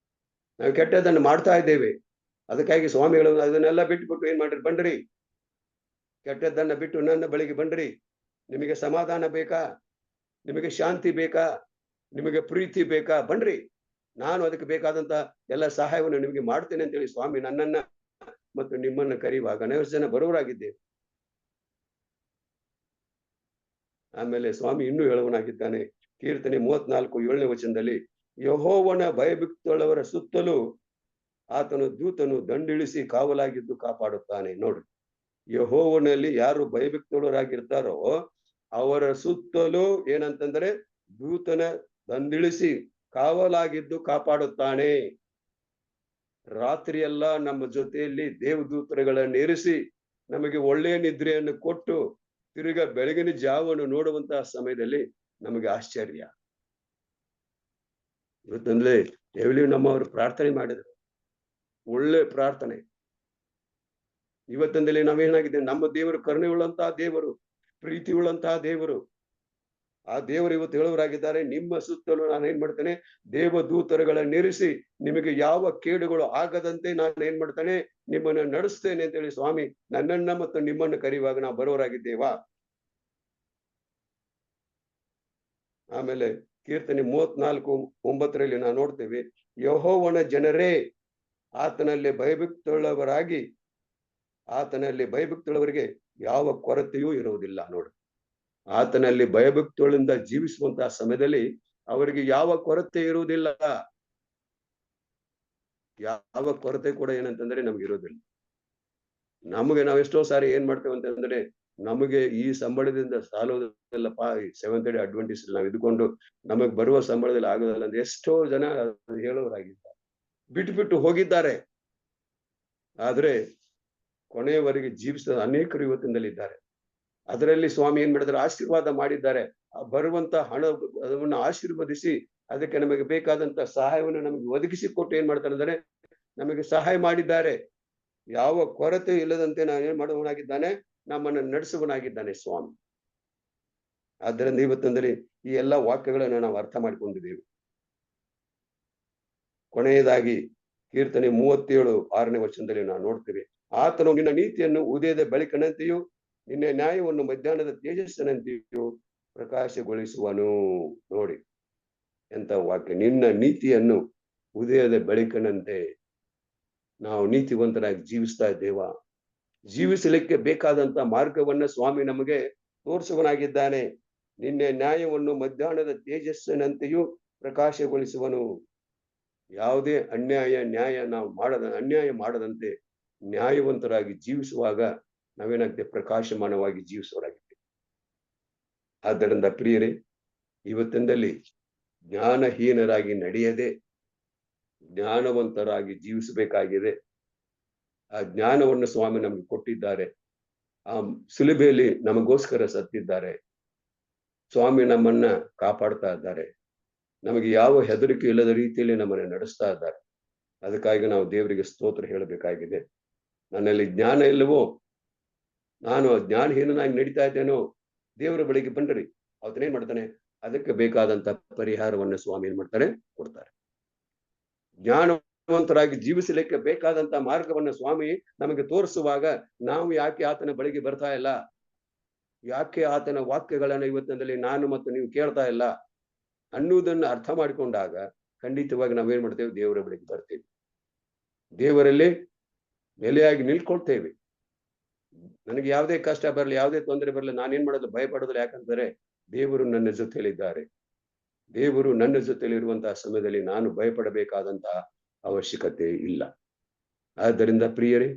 ನಾವು ಕೆಟ್ಟದ್ದನ್ನು ಮಾಡ್ತಾ ಇದ್ದೇವೆ. ಅದಕ್ಕಾಗಿ ಸ್ವಾಮಿಗಳು ಅದನ್ನೆಲ್ಲ ಬಿಟ್ಟುಬಿಟ್ಟು ಏನ್ ಮಾಡ್ರಿ, ಬನ್ರಿ, ಕೆಟ್ಟದ್ದನ್ನ ಬಿಟ್ಟು ನನ್ನ ಬಳಿಗೆ ಬನ್ರಿ. ನಿಮಗೆ ಸಮಾಧಾನ ಬೇಕಾ? ನಿಮಗೆ ಶಾಂತಿ ಬೇಕಾ? ನಿಮಗೆ ಪ್ರೀತಿ ಬೇಕಾ? ಬನ್ರಿ, ನಾನು ಅದಕ್ಕೆ ಬೇಕಾದಂತ ಎಲ್ಲ ಸಹಾಯವನ್ನು ನಿಮಗೆ ಮಾಡ್ತೇನೆ ಅಂತೇಳಿ ಸ್ವಾಮಿ ನನ್ನನ್ನ ಮತ್ತು ನಿಮ್ಮನ್ನ ಕರೆಯುವಾಗ ಅನೇಕ ಜನ ಬರುವರಾಗಿದ್ದೇವೆ. ಆಮೇಲೆ ಸ್ವಾಮಿ ಇನ್ನೂ ಹೇಳುವನಾಗಿದ್ದಾನೆ, ಕೀರ್ತನೆ 34:7ನೇ ವಚನದಲ್ಲಿ, ಯೆಹೋವನ ಭಯಭಕ್ತಿಯುಳ್ಳವರ ಸುತ್ತಲೂ ಆತನು ದೂತನು ದಂಡಿಳಿಸಿ ಕಾವಲಾಗಿದ್ದು ಕಾಪಾಡುತ್ತಾನೆ. ನೋಡ್ರಿ, ಯೆಹೋವನಲ್ಲಿ ಯಾರು ಭಯಭಕ್ತಿಯುಳ್ಳವರಾಗಿರ್ತಾರೋ ಅವರ ಸುತ್ತಲೂ ಏನಂತಂದ್ರೆ ದೂತನ ದಂಡಿಳಿಸಿ ಕಾವಲಾಗಿದ್ದು ಕಾಪಾಡುತ್ತಾನೆ. ರಾತ್ರಿ ಎಲ್ಲ ನಮ್ಮ ಜೊತೆಯಲ್ಲಿ ದೇವದೂತರುಗಳನ್ನು ಇರಿಸಿ ನಮಗೆ ಒಳ್ಳೆಯ ನಿದ್ರೆಯನ್ನು ಕೊಟ್ಟು ತಿರುಗಾ ಬೆಳಗಿನ ಜಾವವನ್ನು ನೋಡುವಂತಹ ಸಮಯದಲ್ಲಿ ನಮಗೆ ಆಶ್ಚರ್ಯ. ಇವತ್ತಂದ್ರೆ ಎಲ್ಲಿ ನಮ್ಮವರು ಪ್ರಾರ್ಥನೆ ಮಾಡಿದ್ರು, ಒಳ್ಳೆ ಪ್ರಾರ್ಥನೆ. ಇವತ್ತಂದಲ್ಲಿ ನಾವೇನಾಗಿದೆ, ನಮ್ಮ ದೇವರು ಕರುಣೆ ಉಳ್ಳಂತಹ ದೇವರು, ಪ್ರೀತಿ ಉಳ್ಳಂತಹ ದೇವರು. ಆ ದೇವರು ಇವತ್ತು ಹೇಳುವರಾಗಿದ್ದಾರೆ, ನಿಮ್ಮ ಸುತ್ತಲೂ ನಾನು ಏನ್ ಮಾಡ್ತೇನೆ, ದೇವದೂತರುಗಳನ್ನಿರಿಸಿ ನಿಮಗೆ ಯಾವ ಕೇಡುಗಳು ಆಗದಂತೆ ನಾನು ಏನ್ ಮಾಡ್ತೇನೆ, ನಿಮ್ಮನ್ನು ನಡೆಸ್ತೇನೆ ಅಂತೇಳಿ ಸ್ವಾಮಿ ನನ್ನನ್ನ ಮತ್ತು ನಿಮ್ಮನ್ನು ಕರೆಯುವಾಗ ನಾವು ಬರೋರಾಗಿದ್ದೇವಾ? ಆಮೇಲೆ ಕೀರ್ತನೆ 34:9ರಲ್ಲಿ ನಾವು ನೋಡ್ತೇವೆ, ಯೆಹೋವನ ಜನರೇ ಆತನಲ್ಲಿ ಭಯಭಕ್ತಿಯುಳ್ಳವರಿಗೆ ಯಾವ ಕೊರತೆಯೂ ಇರುವುದಿಲ್ಲ. ನೋಡು, ಆತನಲ್ಲಿ ಭಯಭಕ್ತಿಗಳಿಂದ ಜೀವಿಸುವಂತಹ ಸಮಯದಲ್ಲಿ ಅವರಿಗೆ ಯಾವ ಕೊರತೆ ಇರುವುದಿಲ್ಲ. ಯಾವ ಕೊರತೆ ಕೂಡ ಏನಂತಂದ್ರೆ ನಮ್ಗೆ ಇರೋದಿಲ್ಲ. ನಮಗೆ ನಾವೆಷ್ಟೋ ಸಾರಿ ಏನ್ ಮಾಡ್ತೇವೆ ಅಂತಂದ್ರೆ, ನಮಗೆ ಈ ಸಂಬಳದಿಂದ ಸಾಲೋದಿಲ್ಲಪ್ಪ, ಈ ಸೆವೆಂತ್ ಡೇ ಅಡ್ವೆಂಟಿಸ್ಟ್ ನಾವು ಇದ್ಕೊಂಡು ನಮಗ್ ಬರುವ ಸಂಬಳದಲ್ಲಿ ಆಗೋದಲ್ಲ ಅಂತ ಎಷ್ಟೋ ಜನ ಹೇಳೋರಾಗಿದ್ದಾರೆ, ಬಿಟ್ಟು ಹೋಗಿದ್ದಾರೆ. ಆದ್ರೆ ಕೊನೆಯವರೆಗೆ ಜೀವಿಸಿದ ಅನೇಕರು ಇವತ್ತಿನಲ್ಲಿದ್ದಾರೆ. ಅದರಲ್ಲಿ ಸ್ವಾಮಿ ಏನ್ ಮಾಡಿದ್ದಾರೆ, ಆಶೀರ್ವಾದ ಮಾಡಿದ್ದಾರೆ. ಬರುವಂತ ಹಣವನ್ನು ಆಶೀರ್ವದಿಸಿ ಅದಕ್ಕೆ ನಮಗೆ ಬೇಕಾದಂತ ಸಹಾಯವನ್ನು ನಮಗೆ ಒದಗಿಸಿಕೊಟ್ಟು ಏನ್ ಮಾಡ್ತಾರೆ ಅಂದ್ರೆ ನಮಗೆ ಸಹಾಯ ಮಾಡಿದ್ದಾರೆ. ಯಾವ ಕೊರತೆ ಇಲ್ಲದಂತೆ ನಾನು ಏನ್ ಮಾಡುವನಾಗಿದ್ದಾನೆ, ನಮ್ಮನ್ನು ನಡೆಸುವನಾಗಿದ್ದಾನೆ ಸ್ವಾಮಿ. ಆದ್ದರಿಂದ ಇವತ್ತಂದ್ರೆ ಈ ಎಲ್ಲಾ ವಾಕ್ಯಗಳನ್ನು ನಾವು ಅರ್ಥ ಮಾಡಿಕೊಂಡಿದ್ದೇವೆ. ಕೊನೆಯದಾಗಿ ಕೀರ್ತನೆ 37:6ನೇ ವಚನದಲ್ಲಿ ನಾವು ನೋಡ್ತೇವೆ, ಆತನು ನಿನ್ನ ನೀತಿಯನ್ನು ಉದಯದ ಬೆಳಕಿನಂತೆಯೂ ನಿನ್ನ ನ್ಯಾಯವನ್ನು ಮಧ್ಯಾಹ್ನದ ತೇಜಸ್ಸಿನಂತೆಯೂ ಪ್ರಕಾಶಗೊಳಿಸುವನು. ನೋಡಿ ಎಂತ ವಾಕ್ಯ, ನಿನ್ನ ನೀತಿಯನ್ನು ಉದಯದ ಬೆಳಕಿನಂತೆ. ನಾವು ನೀತಿವಂತರಾಗಿ ಜೀವಿಸ್ತಾ ಇದ್ದೇವಾ? ಜೀವಿಸಲಿಕ್ಕೆ ಬೇಕಾದಂತ ಮಾರ್ಗವನ್ನ ಸ್ವಾಮಿ ನಮಗೆ ತೋರಿಸುವನಾಗಿದ್ದಾನೆ. ನಿನ್ನೆ ನ್ಯಾಯವನ್ನು ಮಧ್ಯಾಹ್ನದ ತೇಜಸ್ಸಿನಂತೆಯೂ ಪ್ರಕಾಶಗೊಳಿಸುವನು. ಯಾವುದೇ ಅನ್ಯಾಯ ಮಾಡದಂತೆ ನ್ಯಾಯವಂತರಾಗಿ ಜೀವಿಸುವಾಗ ನಾವೇನಾಗ್ತೇವೆ? ಪ್ರಕಾಶಮಾನವಾಗಿ ಜೀವಿಸುವರಾಗಿದ್ದೇವೆ. ಆದ್ದರಿಂದ ಪ್ರಿಯರೇ, ಇವತ್ತಿನಲ್ಲಿ ಜ್ಞಾನಹೀನರಾಗಿ ನಡೆಯದೆ ಜ್ಞಾನವಂತರಾಗಿ ಜೀವಿಸಬೇಕಾಗಿದೆ. ಆ ಜ್ಞಾನವನ್ನು ಸ್ವಾಮಿ ನಮಗೆ ಕೊಟ್ಟಿದ್ದಾರೆ. ಆ ಶಿಲುಬೆಯಲ್ಲಿ ನಮಗೋಸ್ಕರ ಸತ್ತಿದ್ದಾರೆ. ಸ್ವಾಮಿ ನಮ್ಮನ್ನ ಕಾಪಾಡ್ತಾ ಇದ್ದಾರೆ. ನಮಗೆ ಯಾವ ಹೆದರಿಕೆ ಇಲ್ಲದ ರೀತಿಯಲ್ಲಿ ನಮ್ಮನ್ನು ನಡೆಸ್ತಾ ಇದ್ದಾರೆ. ಅದಕ್ಕಾಗಿ ನಾವು ದೇವರಿಗೆ ಸ್ತೋತ್ರ ಹೇಳಬೇಕಾಗಿದೆ. ನನ್ನಲ್ಲಿ ಜ್ಞಾನ ಇಲ್ಲವೋ, ನಾನು ಜ್ಞಾನಹೀನನಾಗಿ ನಡೀತಾ ಇದ್ದೇನೋ, ದೇವರ ಬಳಿಗೆ ಬಂದ್ರಿ, ಅವತ್ತೇನ್ ಮಾಡ್ತಾನೆ? ಅದಕ್ಕೆ ಬೇಕಾದಂತ ಪರಿಹಾರವನ್ನು ಸ್ವಾಮಿ ಏನ್ ಮಾಡ್ತಾರೆ? ಕೊಡ್ತಾರೆ. ಜ್ಞಾನವಂತರಾಗಿ ಜೀವಿಸಲಿಕ್ಕೆ ಬೇಕಾದಂತ ಮಾರ್ಗವನ್ನು ಸ್ವಾಮಿ ನಮಗೆ ತೋರಿಸುವಾಗ ನಾವು ಯಾಕೆ ಆತನ ಬಳಿಗೆ ಬರ್ತಾ ಇಲ್ಲ? ಯಾಕೆ ಆತನ ವಾಕ್ಯಗಳನ್ನ ಇವತ್ತಿನಲ್ಲಿ ನಾನು ಮತ್ತು ನೀವು ಕೇಳ್ತಾ ಇಲ್ಲ ಅನ್ನುವುದನ್ನು ಅರ್ಥ ಮಾಡಿಕೊಂಡಾಗ ಖಂಡಿತವಾಗಿ ನಾವೇನ್ ಮಾಡ್ತೇವೆ? ದೇವರ ಬಳಿಗೆ ಬರ್ತೇವೆ. ದೇವರಲ್ಲಿ ನೆಲೆಯಾಗಿ ನಿಲ್ಕೊಳ್ತೇವೆ. ನನಗೆ ಯಾವುದೇ ಕಷ್ಟ ಬರಲಿ, ಯಾವುದೇ ತೊಂದರೆ ಬರಲಿ, ನಾನೇನ್ ಮಾಡೋದು? ಭಯಪಡೋದಿಲ್ಲ. ಯಾಕಂದ್ರೆ ದೇವರು ನನ್ನ ಜೊತೆಯಲ್ಲಿದ್ದಾರೆ. ದೇವರು ನನ್ನ ಜೊತೆಯಲ್ಲಿರುವಂತಹ ಸಮಯದಲ್ಲಿ ನಾನು ಭಯಪಡಬೇಕಾದಂತಹ ಅವಶ್ಯಕತೆ ಇಲ್ಲ. ಆದ್ದರಿಂದ ಪ್ರಿಯರೇ,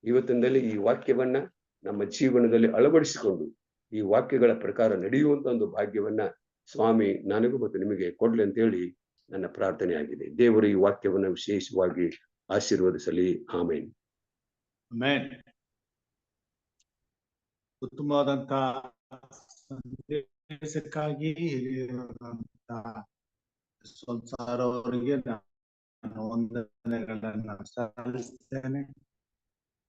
ಇವತ್ತಿನಲ್ಲಿ ಈ ವಾಕ್ಯವನ್ನ ನಮ್ಮ ಜೀವನದಲ್ಲಿ ಅಳವಡಿಸಿಕೊಂಡು ಈ ವಾಕ್ಯಗಳ ಪ್ರಕಾರ ನಡೆಯುವಂತ ಒಂದು ಭಾಗ್ಯವನ್ನ ಸ್ವಾಮಿ ನನಗೂ ಮತ್ತು ನಿಮಗೆ ಕೊಡ್ಲಿ ಅಂತ ಹೇಳಿ ನನ್ನ ಪ್ರಾರ್ಥನೆ ಆಗಿದೆ. ದೇವರು ಈ ವಾಕ್ಯವನ್ನ ವಿಶೇಷವಾಗಿ ಆಶೀರ್ವದಿಸಲಿ. ಆಮೇನ್. ಆಮೆನ್. ಉತ್ತಮವಾದಂತ ಸಂದೇಶಕ್ಕಾಗಿ ಸಂಸಾರ ಅವರಿಗೆ ನಾನು ವಂದನೆಗಳನ್ನ ಸಲ್ಲಿಸ್ತೇನೆ.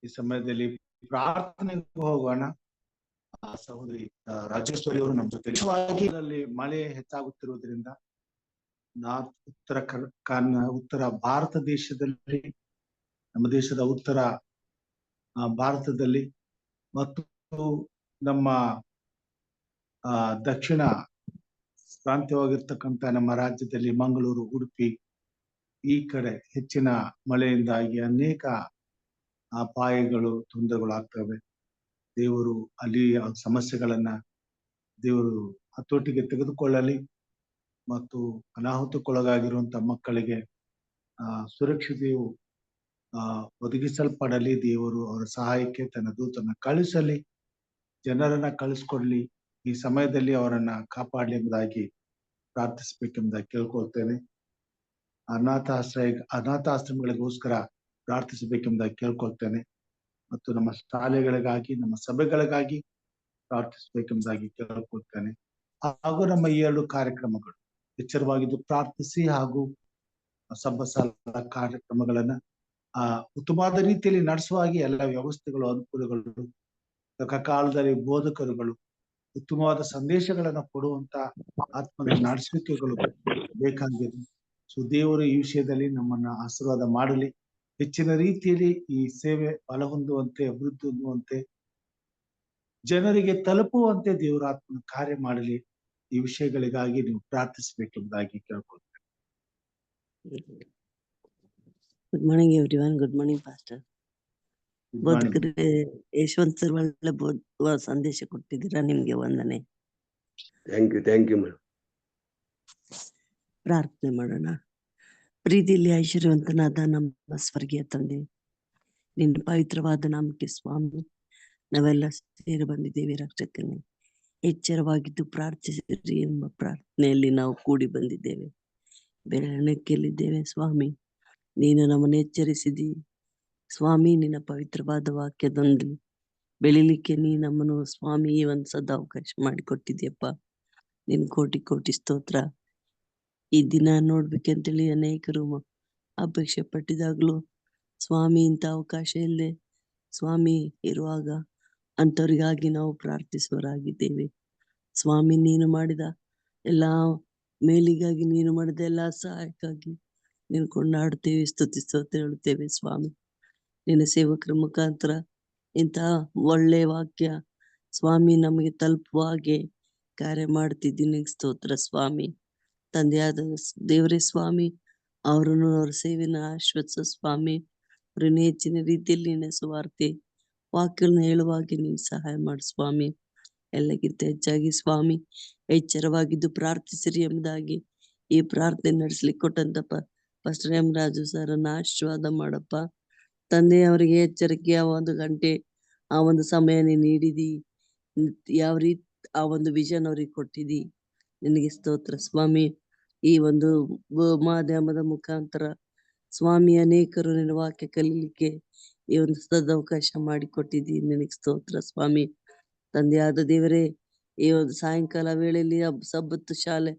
ಈ ಸಮಯದಲ್ಲಿ ಪ್ರಾರ್ಥನೆಗೆ ಹೋಗೋಣ. ಸಹೋದರಿ ರಾಜೇಶ್ವರಿ ಅವರು ನಮ್ಮ ಜೊತೆ. ಮಳೆ ಹೆಚ್ಚಾಗುತ್ತಿರುವುದರಿಂದ ಉತ್ತರ ಭಾರತ ದೇಶದಲ್ಲಿ, ನಮ್ಮ ದೇಶದ ಉತ್ತರ ಭಾರತದಲ್ಲಿ ಮತ್ತು ನಮ್ಮ ದಕ್ಷಿಣ ಪ್ರಾಂತ್ಯವಾಗಿರ್ತಕ್ಕಂಥ ನಮ್ಮ ರಾಜ್ಯದಲ್ಲಿ ಮಂಗಳೂರು, ಉಡುಪಿ ಈ ಕಡೆ ಹೆಚ್ಚಿನ ಮಳೆಯಿಂದಾಗಿ ಅನೇಕ ಅಪಾಯಗಳು, ತೊಂದರೆಗಳು ಆಗ್ತವೆ. ದೇವರು ಅಲ್ಲಿ ಸಮಸ್ಯೆಗಳನ್ನ ದೇವರು ಹತೋಟಿಗೆ ತೆಗೆದುಕೊಳ್ಳಲಿ ಮತ್ತು ಅನಾಹುತಕ್ಕೊಳಗಾಗಿರುವಂತಹ ಮಕ್ಕಳಿಗೆ ಸುರಕ್ಷತೆಯು ಒದಗಿಸಲ್ಪಡಲಿ. ದೇವರು ಅವರ ಸಹಾಯಕ್ಕೆ ತನ್ನ ದೂತನ್ನ ಕಳಿಸಲಿ, ಜನರನ್ನ ಕಳಿಸ್ಕೊಡ್ಲಿ, ಈ ಸಮಯದಲ್ಲಿ ಅವರನ್ನ ಕಾಪಾಡಲಿ ಎಂಬುದಾಗಿ ಪ್ರಾರ್ಥಿಸಬೇಕೆಂಬುದಾಗಿ ಕೇಳ್ಕೊಳ್ತೇನೆ. ಅನಾಥಾಶ್ರಮಗಳಿಗೋಸ್ಕರ ಪ್ರಾರ್ಥಿಸಬೇಕೆಂಬುದಾಗಿ ಕೇಳ್ಕೊಳ್ತೇನೆ ಮತ್ತು ನಮ್ಮ ಶಾಲೆಗಳಿಗಾಗಿ, ನಮ್ಮ ಸಭೆಗಳಿಗಾಗಿ ಪ್ರಾರ್ಥಿಸಬೇಕೆಂಬುದಾಗಿ ಕೇಳ್ಕೊಳ್ತೇನೆ. ಹಾಗೂ ನಮ್ಮ ಈ 2 ಕಾರ್ಯಕ್ರಮಗಳು ಎಚ್ಚರವಾಗಿದ್ದು ಪ್ರಾರ್ಥಿಸಿ ಹಾಗೂ ಸಬ್ಬಸಾಲ ಕಾರ್ಯಕ್ರಮಗಳನ್ನ ಉತ್ತಮವಾದ ರೀತಿಯಲ್ಲಿ ನಡೆಸುವಾಗಿ ಎಲ್ಲ ವ್ಯವಸ್ಥೆಗಳು, ಅನುಕೂಲಗಳು, ಕಾಲದಲ್ಲಿ ಬೋಧಕರುಗಳು ಉತ್ತಮವಾದ ಸಂದೇಶಗಳನ್ನ ಕೊಡುವಂತ ಆತ್ಮದ ನಡೆಸುವಿಕೆಗಳು ಬೇಕಾಗಿದೆ. ಸೊ ದೇವರು ಈ ವಿಷಯದಲ್ಲಿ ನಮ್ಮನ್ನ ಆಶೀರ್ವಾದ ಮಾಡಲಿ. ಹೆಚ್ಚಿನ ರೀತಿಯಲ್ಲಿ ಈ ಸೇವೆ ಫಲ ಹೊಂದುವಂತೆ, ಅಭಿವೃದ್ಧಿ ಹೊಂದುವಂತೆ, ಜನರಿಗೆ ತಲುಪುವಂತೆ ದೇವರ ಆತ್ಮನ ಕಾರ್ಯ ಮಾಡಲಿ. ಈ ವಿಷಯಗಳಿಗಾಗಿ ನೀವು ಪ್ರಾರ್ಥಿಸಬೇಕೆಂಬುದಾಗಿ ಕೇಳ್ಕೊಳ್ತೇನೆ. Good morning everyone. Good morning pastor. ಬೋಧಕರೇ, ಯಶವಂತ್ ಸರ್ ಒಳ್ಳೆ ಸಂದೇಶ ಕೊಟ್ಟಿದ್ದೀರಾ, ನಿಮ್ಗೆ ವಂದನೆ. Thank you. ಪ್ರಾರ್ಥನೆ ಮಾಡೋಣ. ಪ್ರೀತಿಯಲ್ಲಿ ಐಶ್ವರ್ಯವಂತನಾದ ನಮ್ಮ ಸ್ವರ್ಗೀಯ ತಂದೆ, ನಿನ್ನ ಪವಿತ್ರವಾದ ನಾಮಕ್ಕೆ ಸ್ವಾಮಿ ನಾವೆಲ್ಲ ಸೇರಿ ಬಂದಿದ್ದೇವೆ. ರಕ್ಷಕನೇ, ಎಚ್ಚರವಾಗಿದ್ದು ಪ್ರಾರ್ಥಿಸಿರಿ ಎಂಬ ಪ್ರಾರ್ಥನೆಯಲ್ಲಿ ನಾವು ಕೂಡಿ ಬಂದಿದ್ದೇವೆ. ಬೆರಳಿಕೆಯಲ್ಲಿದ್ದೇವೆ ಸ್ವಾಮಿ. ನೀನು ನಮ್ಮನ್ನು ಎಚ್ಚರಿಸಿದಿ ಸ್ವಾಮಿ. ನಿನ್ನ ಪವಿತ್ರವಾದ ವಾಕ್ಯದೊಂದು ಬೆಳಿಲಿಕ್ಕೆ ನೀ ನಮ್ಮನ್ನು ಸ್ವಾಮಿ ಈ ಒಂದು ಸದಾವಕಾಶ ಮಾಡಿಕೊಟ್ಟಿದ್ಯಪ್ಪ. ನಿನ್ ಕೋಟಿ ಕೋಟಿ ಸ್ತೋತ್ರ. ಈ ದಿನ ನೋಡ್ಬೇಕಂತೇಳಿ ಅನೇಕರು ಅಪೇಕ್ಷೆ ಪಟ್ಟಿದಾಗ್ಲೂ ಸ್ವಾಮಿ ಇಂಥ ಅವಕಾಶ ಇಲ್ಲದೆ ಸ್ವಾಮಿ ಇರುವಾಗ ಅಂಥವ್ರಿಗಾಗಿ ನಾವು ಪ್ರಾರ್ಥಿಸುವರಾಗಿದ್ದೇವೆ. ಸ್ವಾಮಿ, ನೀನು ಮಾಡಿದ ಎಲ್ಲ ಮೇಲಿಗಾಗಿ, ನೀನು ಮಾಡಿದ ಎಲ್ಲ ಸಹಾಯಕ್ಕಾಗಿ ನೀನು ಕೊಂಡಾಡುತ್ತೇವೆ, ಸ್ತುತಿಸ್ತೋತ್ರ ಹೇಳುತ್ತೇವೆ ಸ್ವಾಮಿ. ನಿನ್ನ ಸೇವಕರ ಮುಖಾಂತರ ಇಂತಹ ಒಳ್ಳೆ ವಾಕ್ಯ ಸ್ವಾಮಿ ನಮಗೆ ತಲುಪುವ ಹಾಗೆ ಕಾರ್ಯ ಮಾಡ್ತಿದ್ದೀನಿ. ಸ್ತೋತ್ರ ಸ್ವಾಮಿ. ತಂದೆಯಾದ ದೇವರೇ ಸ್ವಾಮಿ, ಅವರನ್ನು ಅವರ ಸೇವೆಯನ್ನು ಆಶ್ವತ್ಸ ಸ್ವಾಮಿ. ಅವ್ರನ್ನ ಹೆಚ್ಚಿನ ರೀತಿಯಲ್ಲಿ ನಿನ್ನ ಸುವಾರ್ತೆ ವಾಕ್ಯಗಳನ್ನ ಹೇಳುವಾಗೆ ನೀನು ಸಹಾಯ ಮಾಡು ಸ್ವಾಮಿ. ಎಲ್ಲಕ್ಕಿಂತ ಹೆಚ್ಚಾಗಿ ಸ್ವಾಮಿ, ಎಚ್ಚರವಾಗಿದ್ದು ಪ್ರಾರ್ಥಿಸಿರಿ ಎಂಬುದಾಗಿ ಈ ಪ್ರಾರ್ಥನೆ ನಡೆಸ್ಲಿಕ್ಕೆ ಕೊಟ್ಟಂತ ಪಾಸ್ಟರ್ ಎಂ ರಾಜು ಸರನ್ನ ಆಶೀರ್ವಾದ ಮಾಡಪ್ಪ ತಂದೆ. ಅವರಿಗೆ ಎಚ್ಚರಿಕೆಯ ಒಂದು ಗಂಟೆ ಆ ಒಂದು ಸಮಯ ನೀನು ನೀಡಿದಿ, ಯಾವ ರೀತಿ ಆ ಒಂದು ವಿಷನ್ ಅವ್ರಿಗೆ ಕೊಟ್ಟಿದಿ. ನಿನಗೆ ಸ್ತೋತ್ರ ಸ್ವಾಮಿ. ಈ ಒಂದು ಮಾಧ್ಯಮದ ಮುಖಾಂತರ ಸ್ವಾಮಿ ಅನೇಕರು ನಿನ್ನ ವಾಕ್ಯ ಕಲೀಲಿಕ್ಕೆ ಈ ಒಂದು ಸದವಕಾಶ ಮಾಡಿಕೊಟ್ಟಿದ್ದಿ. ನಿನಗೆ ಸ್ತೋತ್ರ ಸ್ವಾಮಿ. ತಂದೆಯಾದ ದೇವರೇ, ಈ ಒಂದು ಸಾಯಂಕಾಲ ವೇಳೆಯಲ್ಲಿ ಸಬ್ಬತ್ತು ಶಾಲೆ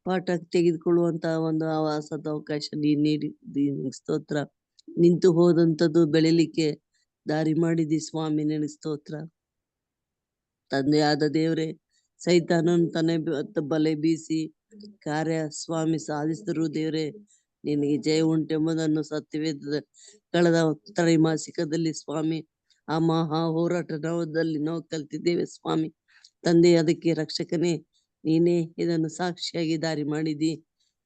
ಪಾಠ ತೆಗೆದುಕೊಳ್ಳುವಂತ ಒಂದು ಸದವಕಾಶ ನೀನು ನೀಡಿದ್ದಿ. ನಿನಗೆ ಸ್ತೋತ್ರ. ನಿಂತು ಹೋದಂಥದ್ದು ಬೆಳಿಲಿಕ್ಕೆ ದಾರಿ ಮಾಡಿದಿ ಸ್ವಾಮಿ. ನಿನಗೆ ಸ್ತೋತ್ರ. ತಂದೆಯಾದ ದೇವರೇ, ಸೈತಾನನು ತನ್ನ ಬಲೆ ಬೀಸಿ ಕಾರ್ಯ ಸ್ವಾಮಿ ಸಾಧಿಸಿದರು ದೇವರೇ, ನಿನಗೆ ಜಯ ಉಂಟೆಂಬುದನ್ನು ಸತ್ಯವೇದದ ಕಳೆದ ತ್ರೈಮಾಸಿಕದಲ್ಲಿ ಸ್ವಾಮಿ ಆ ಮಹಾ ಹೋರಾಟದಲ್ಲಿ ನಾವು ಕಲ್ತಿದ್ದೇವೆ ಸ್ವಾಮಿ. ತಂದೆ, ಅದಕ್ಕೆ ರಕ್ಷಕನೇ ನೀನೇ ಇದನ್ನು ಸಾಕ್ಷಿಯಾಗಿ ದಾರಿ ಮಾಡಿದಿ.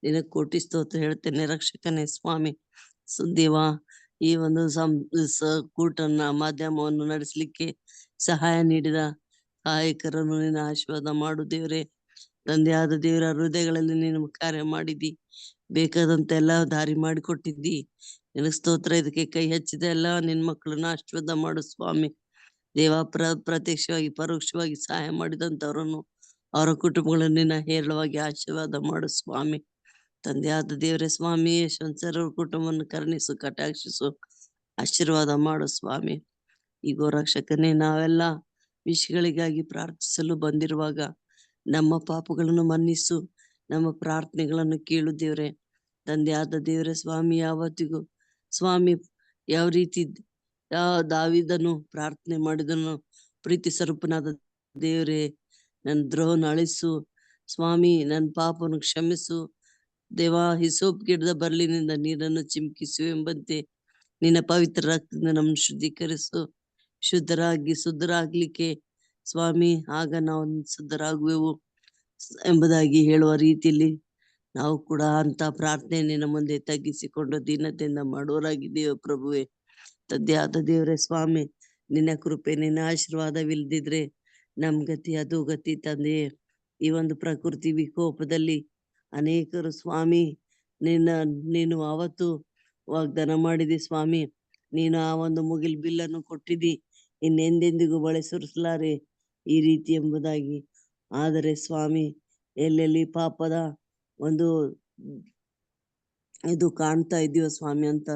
ನಿನಗೆ ಕೋಟಿ ಸ್ತೋತ್ರ ಹೇಳ್ತೇನೆ ರಕ್ಷಕನೇ ಸ್ವಾಮಿ. ದೇವ, ಈ ಒಂದು ಕೂಟನ್ನ ಮಾಧ್ಯಮವನ್ನು ನಡೆಸಲಿಕ್ಕೆ ಸಹಾಯ ನೀಡಿದ ಸಹಾಯಕರನ್ನು ನೀನು ಆಶೀರ್ವಾದ ಮಾಡು ದೇವರೇ. ತಂದೆಯಾದ ದೇವರ ಹೃದಯಗಳಲ್ಲಿ ನೀನು ಕಾರ್ಯ ಮಾಡಿದಿ, ಬೇಕಾದಂತ ಎಲ್ಲ ದಾರಿ ಮಾಡಿಕೊಟ್ಟಿದ್ದಿ. ನಿನಗೆ ಸ್ತೋತ್ರ. ಇದಕ್ಕೆ ಕೈ ಹಚ್ಚಿದ ಎಲ್ಲ ನಿನ್ನ ಮಕ್ಕಳನ್ನ ಆಶೀರ್ವಾದ ಮಾಡು ಸ್ವಾಮಿ. ದೇವ, ಪ್ರತ್ಯಕ್ಷವಾಗಿ ಪರೋಕ್ಷವಾಗಿ ಸಹಾಯ ಮಾಡಿದಂಥವ್ರನ್ನು ಅವರ ಕುಟುಂಬಗಳನ್ನು ನಿನ್ನ ಹೇರಳವಾಗಿ ಆಶೀರ್ವಾದ ಮಾಡು ಸ್ವಾಮಿ. ತಂದೆಯಾದ ದೇವರೇ ಸ್ವಾಮಿ, ಯಶವಂತ್ ಸರ್ ಅವ್ರ ಕುಟುಂಬವನ್ನು ಕರುಣಿಸು, ಕಟಾಕ್ಷಿಸು, ಆಶೀರ್ವಾದ ಮಾಡು ಸ್ವಾಮಿ. ಈಗ ರಕ್ಷಕನೇ, ನಾವೆಲ್ಲ ವಿಷಯಗಳಿಗಾಗಿ ಪ್ರಾರ್ಥಿಸಲು ಬಂದಿರುವಾಗ ನಮ್ಮ ಪಾಪಗಳನ್ನು ಮನ್ನಿಸು, ನಮ್ಮ ಪ್ರಾರ್ಥನೆಗಳನ್ನು ಕೇಳು ದೇವ್ರೆ. ತಂದೆಯಾದ ದೇವರೇ ಸ್ವಾಮಿ, ಯಾವತ್ತಿಗೂ ಸ್ವಾಮಿ ಯಾವ ರೀತಿ ದಾವೀದನು ಪ್ರಾರ್ಥನೆ ಮಾಡಿದನು, ಪ್ರೀತಿ ಸ್ವರೂಪನಾದ ದೇವರೇ, ನನ್ನ ದ್ರೋಹನ ಅಳಿಸು ಸ್ವಾಮಿ, ನನ್ನ ಪಾಪವನ್ನು ಕ್ಷಮಿಸು ದೇವ. ಹಿಸೋಪ್ ಗಿಡದ ಬರ್ಲಿನಿಂದ ನೀರನ್ನು ಚಿಮುಕಿಸು ಎಂಬಂತೆ ನಿನ್ನ ಪವಿತ್ರ ರಕ್ತದಿಂದ ನಮ್ಮನ್ನು ಶುದ್ಧೀಕರಿಸು. ಶುದ್ಧರಾಗ್ಲಿಕ್ಕೆ ಸ್ವಾಮಿ, ಆಗ ನಾವು ಶುದ್ಧರಾಗುವೆವು ಎಂಬುದಾಗಿ ಹೇಳುವ ರೀತಿಯಲ್ಲಿ ನಾವು ಕೂಡ ಅಂತ ಪ್ರಾರ್ಥನೆ ನಿನ್ನ ಮುಂದೆ ತಗ್ಗಿಸಿಕೊಂಡು ದೀನತೆಯಿಂದ ಮಾಡುವರಾಗಿದ್ದೇವೆ ಪ್ರಭುವೆ. ತಂದೆಯಾದ ದೇವರೇ ಸ್ವಾಮಿ, ನಿನ್ನ ಕೃಪೆ ನಿನ್ನ ಆಶೀರ್ವಾದವಿಲ್ಲದಿದ್ರೆ ನಮ್ ಗತಿ ಅದು ಗತಿ ತಂದೆಯೇ. ಈ ಒಂದು ಪ್ರಕೃತಿ ವಿಕೋಪದಲ್ಲಿ ಅನೇಕರು ಸ್ವಾಮಿ ನೀನು ಅವತ್ತು ವಾಗ್ದಾನ ಮಾಡಿದಿ ಸ್ವಾಮಿ. ನೀನು ಆ ಒಂದು ಮುಗಿಲ್ ಬಿಲ್ಲನ್ನು ಕೊಟ್ಟಿದ್ದಿ, ಇನ್ನೆಂದೆಂದಿಗೂ ಬಳೆ ಸುರಿಸಲಾರೆ ಈ ರೀತಿ ಎಂಬುದಾಗಿ. ಆದರೆ ಸ್ವಾಮಿ, ಎಲ್ಲೆಲ್ಲಿ ಪಾಪದ ಒಂದು ಇದು ಕಾಣ್ತಾ ಇದೀವ ಸ್ವಾಮಿ, ಅಂತ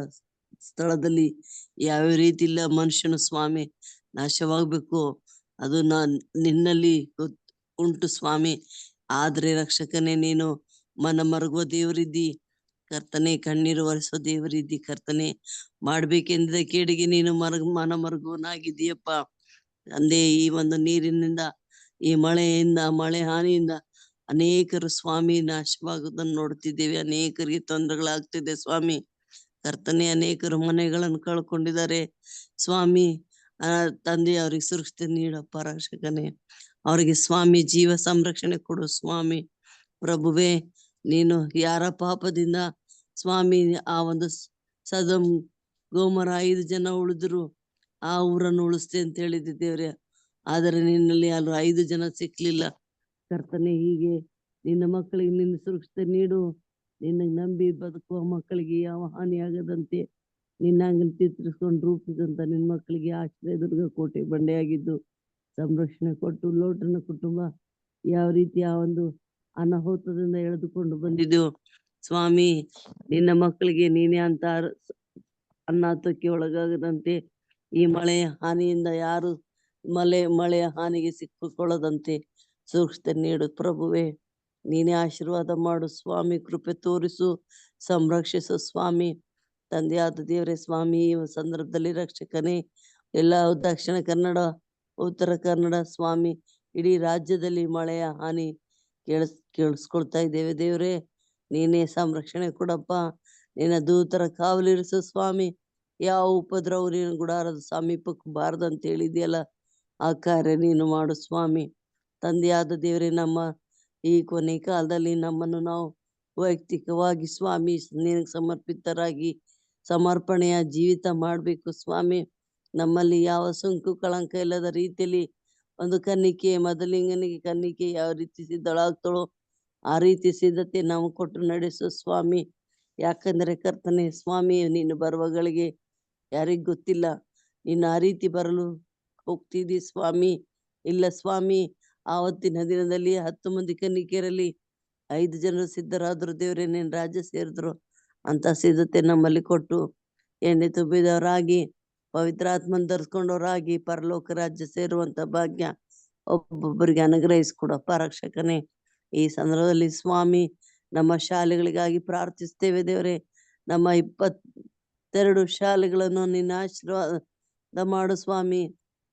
ಸ್ಥಳದಲ್ಲಿ ಯಾವ ರೀತಿ ಇಲ್ಲ ಮನುಷ್ಯನು ಸ್ವಾಮಿ ನಾಶವಾಗ್ಬೇಕು, ಅದು ನಿನ್ನಲ್ಲಿ ಉಂಟು ಸ್ವಾಮಿ. ಆದ್ರೆ ರಕ್ಷಕನೇ, ನೀನು ಮನ ಮರುಗುವ ದೇವರಿದ್ದಿ ಕರ್ತನೆ, ಕಣ್ಣೀರು ಒರೆಸೋ ದೇವರಿದ್ದಿ ಕರ್ತನೆ. ಮಾಡ್ಬೇಕೆಂದ ಕೇಡಿಗೆ ನೀನು ಮನ ಮರುಗುವನಾಗಿದ್ದೀಯಪ್ಪ ತಂದೆ. ಈ ಒಂದು ನೀರಿನಿಂದ, ಈ ಮಳೆ ಹಾನಿಯಿಂದ ಅನೇಕರು ಸ್ವಾಮಿ ನಾಶವಾಗುವುದನ್ನು ನೋಡ್ತಿದ್ದೇವೆ. ಅನೇಕರಿಗೆ ತೊಂದರೆಗಳಾಗ್ತಿದೆ ಸ್ವಾಮಿ ಕರ್ತನೆ. ಅನೇಕರು ಮನೆಗಳನ್ನು ಕಳ್ಕೊಂಡಿದ್ದಾರೆ ಸ್ವಾಮಿ. ತಂದೆ, ಅವ್ರಿಗೆ ಸುರಕ್ಷತೆ ನೀಡಪ್ಪ ರಕ್ಷಕನೇ. ಅವ್ರಿಗೆ ಸ್ವಾಮಿ ಜೀವ ಸಂರಕ್ಷಣೆ ಕೊಡು ಸ್ವಾಮಿ. ಪ್ರಭುವೇ, ನೀನು ಯಾರ ಪಾಪದಿಂದ ಸ್ವಾಮಿ ಆ ಒಂದು ಸದಮ್ ಗೋಮರ 5 ಜನ ಉಳಿದ್ರು ಆ ಊರನ್ನು ಉಳಿಸ್ತೆ ಅಂತ ಹೇಳಿದ್ದೇವ್ರೆ. ಆದರೆ ನಿನ್ನಲ್ಲಿ ಅಲ್ಲಿ 5 ಜನ ಸಿಕ್ಲಿಲ್ಲ ಕರ್ತನೆ. ಹೀಗೆ ನಿನ್ನ ಮಕ್ಕಳಿಗೆ ನಿನ್ನ ಸುರಕ್ಷತೆ ನೀಡು. ನಿನ್ನ ನಂಬಿ ಬದುಕುವ ಮಕ್ಕಳಿಗೆ ಯಾವ ಹಾನಿಯಾಗದಂತೆ ನಿನ್ನ ಚಿತ್ರಿಸ್ಕೊಂಡು ರೂಪಿಸಿದಂತ ನಿನ್ನ ಮಕ್ಕಳಿಗೆ ಆಶ್ರಯ ದುರ್ಗ ಕೋಟೆ ಬಂಡೆಯಾಗಿದ್ದು ಸಂರಕ್ಷಣೆ ಕೊಟ್ಟು ಲೋಟನ ಕುಟುಂಬ ಯಾವ ರೀತಿ ಆ ಒಂದು ಅನಾಹುತದಿಂದ ಎಳೆದುಕೊಂಡು ಬಂದಿದ್ದೆವು ಸ್ವಾಮಿ. ನಿನ್ನ ಮಕ್ಕಳಿಗೆ ನೀನೇ ಅಂತ ಅನಾಹುತಕ್ಕೆ ಒಳಗಾಗದಂತೆ, ಈ ಮಳೆಯ ಹಾನಿಯಿಂದ ಯಾರು ಮಳೆಯ ಹಾನಿಗೆ ಸಿಕ್ಕಿಕೊಳ್ಳದಂತೆ ಸುರಕ್ಷತೆ ನೀಡು ಪ್ರಭುವೆ. ನೀನೇ ಆಶೀರ್ವಾದ ಮಾಡು ಸ್ವಾಮಿ. ಕೃಪೆ ತೋರಿಸು, ಸಂರಕ್ಷಿಸು ಸ್ವಾಮಿ. ತಂದೆಯಾದ ದೇವರೇ ಸ್ವಾಮಿ, ಈ ಸಂದರ್ಭದಲ್ಲಿ ರಕ್ಷಕನೇ, ಎಲ್ಲ ದಕ್ಷಿಣ ಕನ್ನಡ, ಉತ್ತರ ಕನ್ನಡ ಸ್ವಾಮಿ, ಇಡೀ ರಾಜ್ಯದಲ್ಲಿ ಮಳೆಯ ಹಾನಿ ಕೇಳಿಸ್ಕೊಳ್ತಾ ಇದ್ದೇವೆ ದೇವ್ರೆ. ನೀನೇ ಸಂರಕ್ಷಣೆ ಕೊಡಪ್ಪ. ನಿನ್ನ ದೂತರ ಕಾವಲಿರಿಸು ಸ್ವಾಮಿ. ಯಾವ ಉಪದ್ರವ ನೀನು ಗುಡಾರದ ಸಮೀಪಕ್ಕೆ ಬಾರದಂತ ಹೇಳಿದ್ಯಲ್ಲ, ಆ ಕಾರ್ಯ ನೀನು ಮಾಡು ಸ್ವಾಮಿ. ತಂದೆಯಾದ ದೇವರೇ, ನಮ್ಮ ಈ ಕೊನೆ ಕಾಲದಲ್ಲಿ ನಮ್ಮನ್ನು ನಾವು ವೈಯಕ್ತಿಕವಾಗಿ ಸ್ವಾಮಿ ನಿನಗೆ ಸಮರ್ಪಿತರಾಗಿ ಸಮರ್ಪಣೆಯ ಜೀವಿತ ಮಾಡಬೇಕು ಸ್ವಾಮಿ. ನಮ್ಮಲ್ಲಿ ಯಾವ ಸೋಂಕು ಕಳಂಕ ಇಲ್ಲದ ರೀತಿಯಲ್ಲಿ ಒಂದು ಕನ್ನಿಕೆ, ಮೊದಲಿಂಗನಿಗೆ ಕನ್ನಿಕೆ ಯಾವ ರೀತಿ ಸಿದ್ಧಳಾಗ್ತಾಳೋ ಆ ರೀತಿ ಸಿದ್ಧತೆ ನಾವು ಕೊಟ್ಟು ನಡೆಸು ಸ್ವಾಮಿ. ಯಾಕಂದ್ರೆ ಕರ್ತನೆ ಸ್ವಾಮಿ, ನೀನು ಬರುವಗಳಿಗೆ ಯಾರಿಗ್ ಗೊತ್ತಿಲ್ಲ, ನೀನು ಆ ರೀತಿ ಬರಲು ಹೋಗ್ತಿದ್ದಿ ಸ್ವಾಮಿ. ಇಲ್ಲ ಸ್ವಾಮಿ, ಆವತ್ತಿನ ದಿನದಲ್ಲಿ 10 ಮಂದಿ ಕನ್ನಿಕೆಯರಲ್ಲಿ 5 ಜನರು ಸಿದ್ಧರಾದ್ರು ದೇವರೇ, ನೀನು ರಾಜ್ಯ ಸೇರಿದ್ರು. ಅಂತ ಸಿದ್ಧತೆ ನಮ್ಮಲ್ಲಿ ಕೊಟ್ಟು ಎಣ್ಣೆ ತುಂಬಿದವರಾಗಿ ಪವಿತ್ರಾತ್ಮನ್ ಧರಿಸ್ಕೊಂಡವರಾಗಿ ಪರಲೋಕ ರಾಜ್ಯ ಸೇರುವಂತ ಭಾಗ್ಯ ಒಬ್ಬೊಬ್ಬರಿಗೆ ಅನುಗ್ರಹಿಸ್ಕೊಡಪ್ಪ ರಕ್ಷಕನೇ. ಈ ಸಂದರ್ಭದಲ್ಲಿ ಸ್ವಾಮಿ, ನಮ್ಮ ಶಾಲೆಗಳಿಗಾಗಿ ಪ್ರಾರ್ಥಿಸ್ತೇವೆ ದೇವರೇ. ನಮ್ಮ 22 ಶಾಲೆಗಳನ್ನು ನಿನ್ನ ಆಶೀರ್ವಾದ ಮಾಡು ಸ್ವಾಮಿ.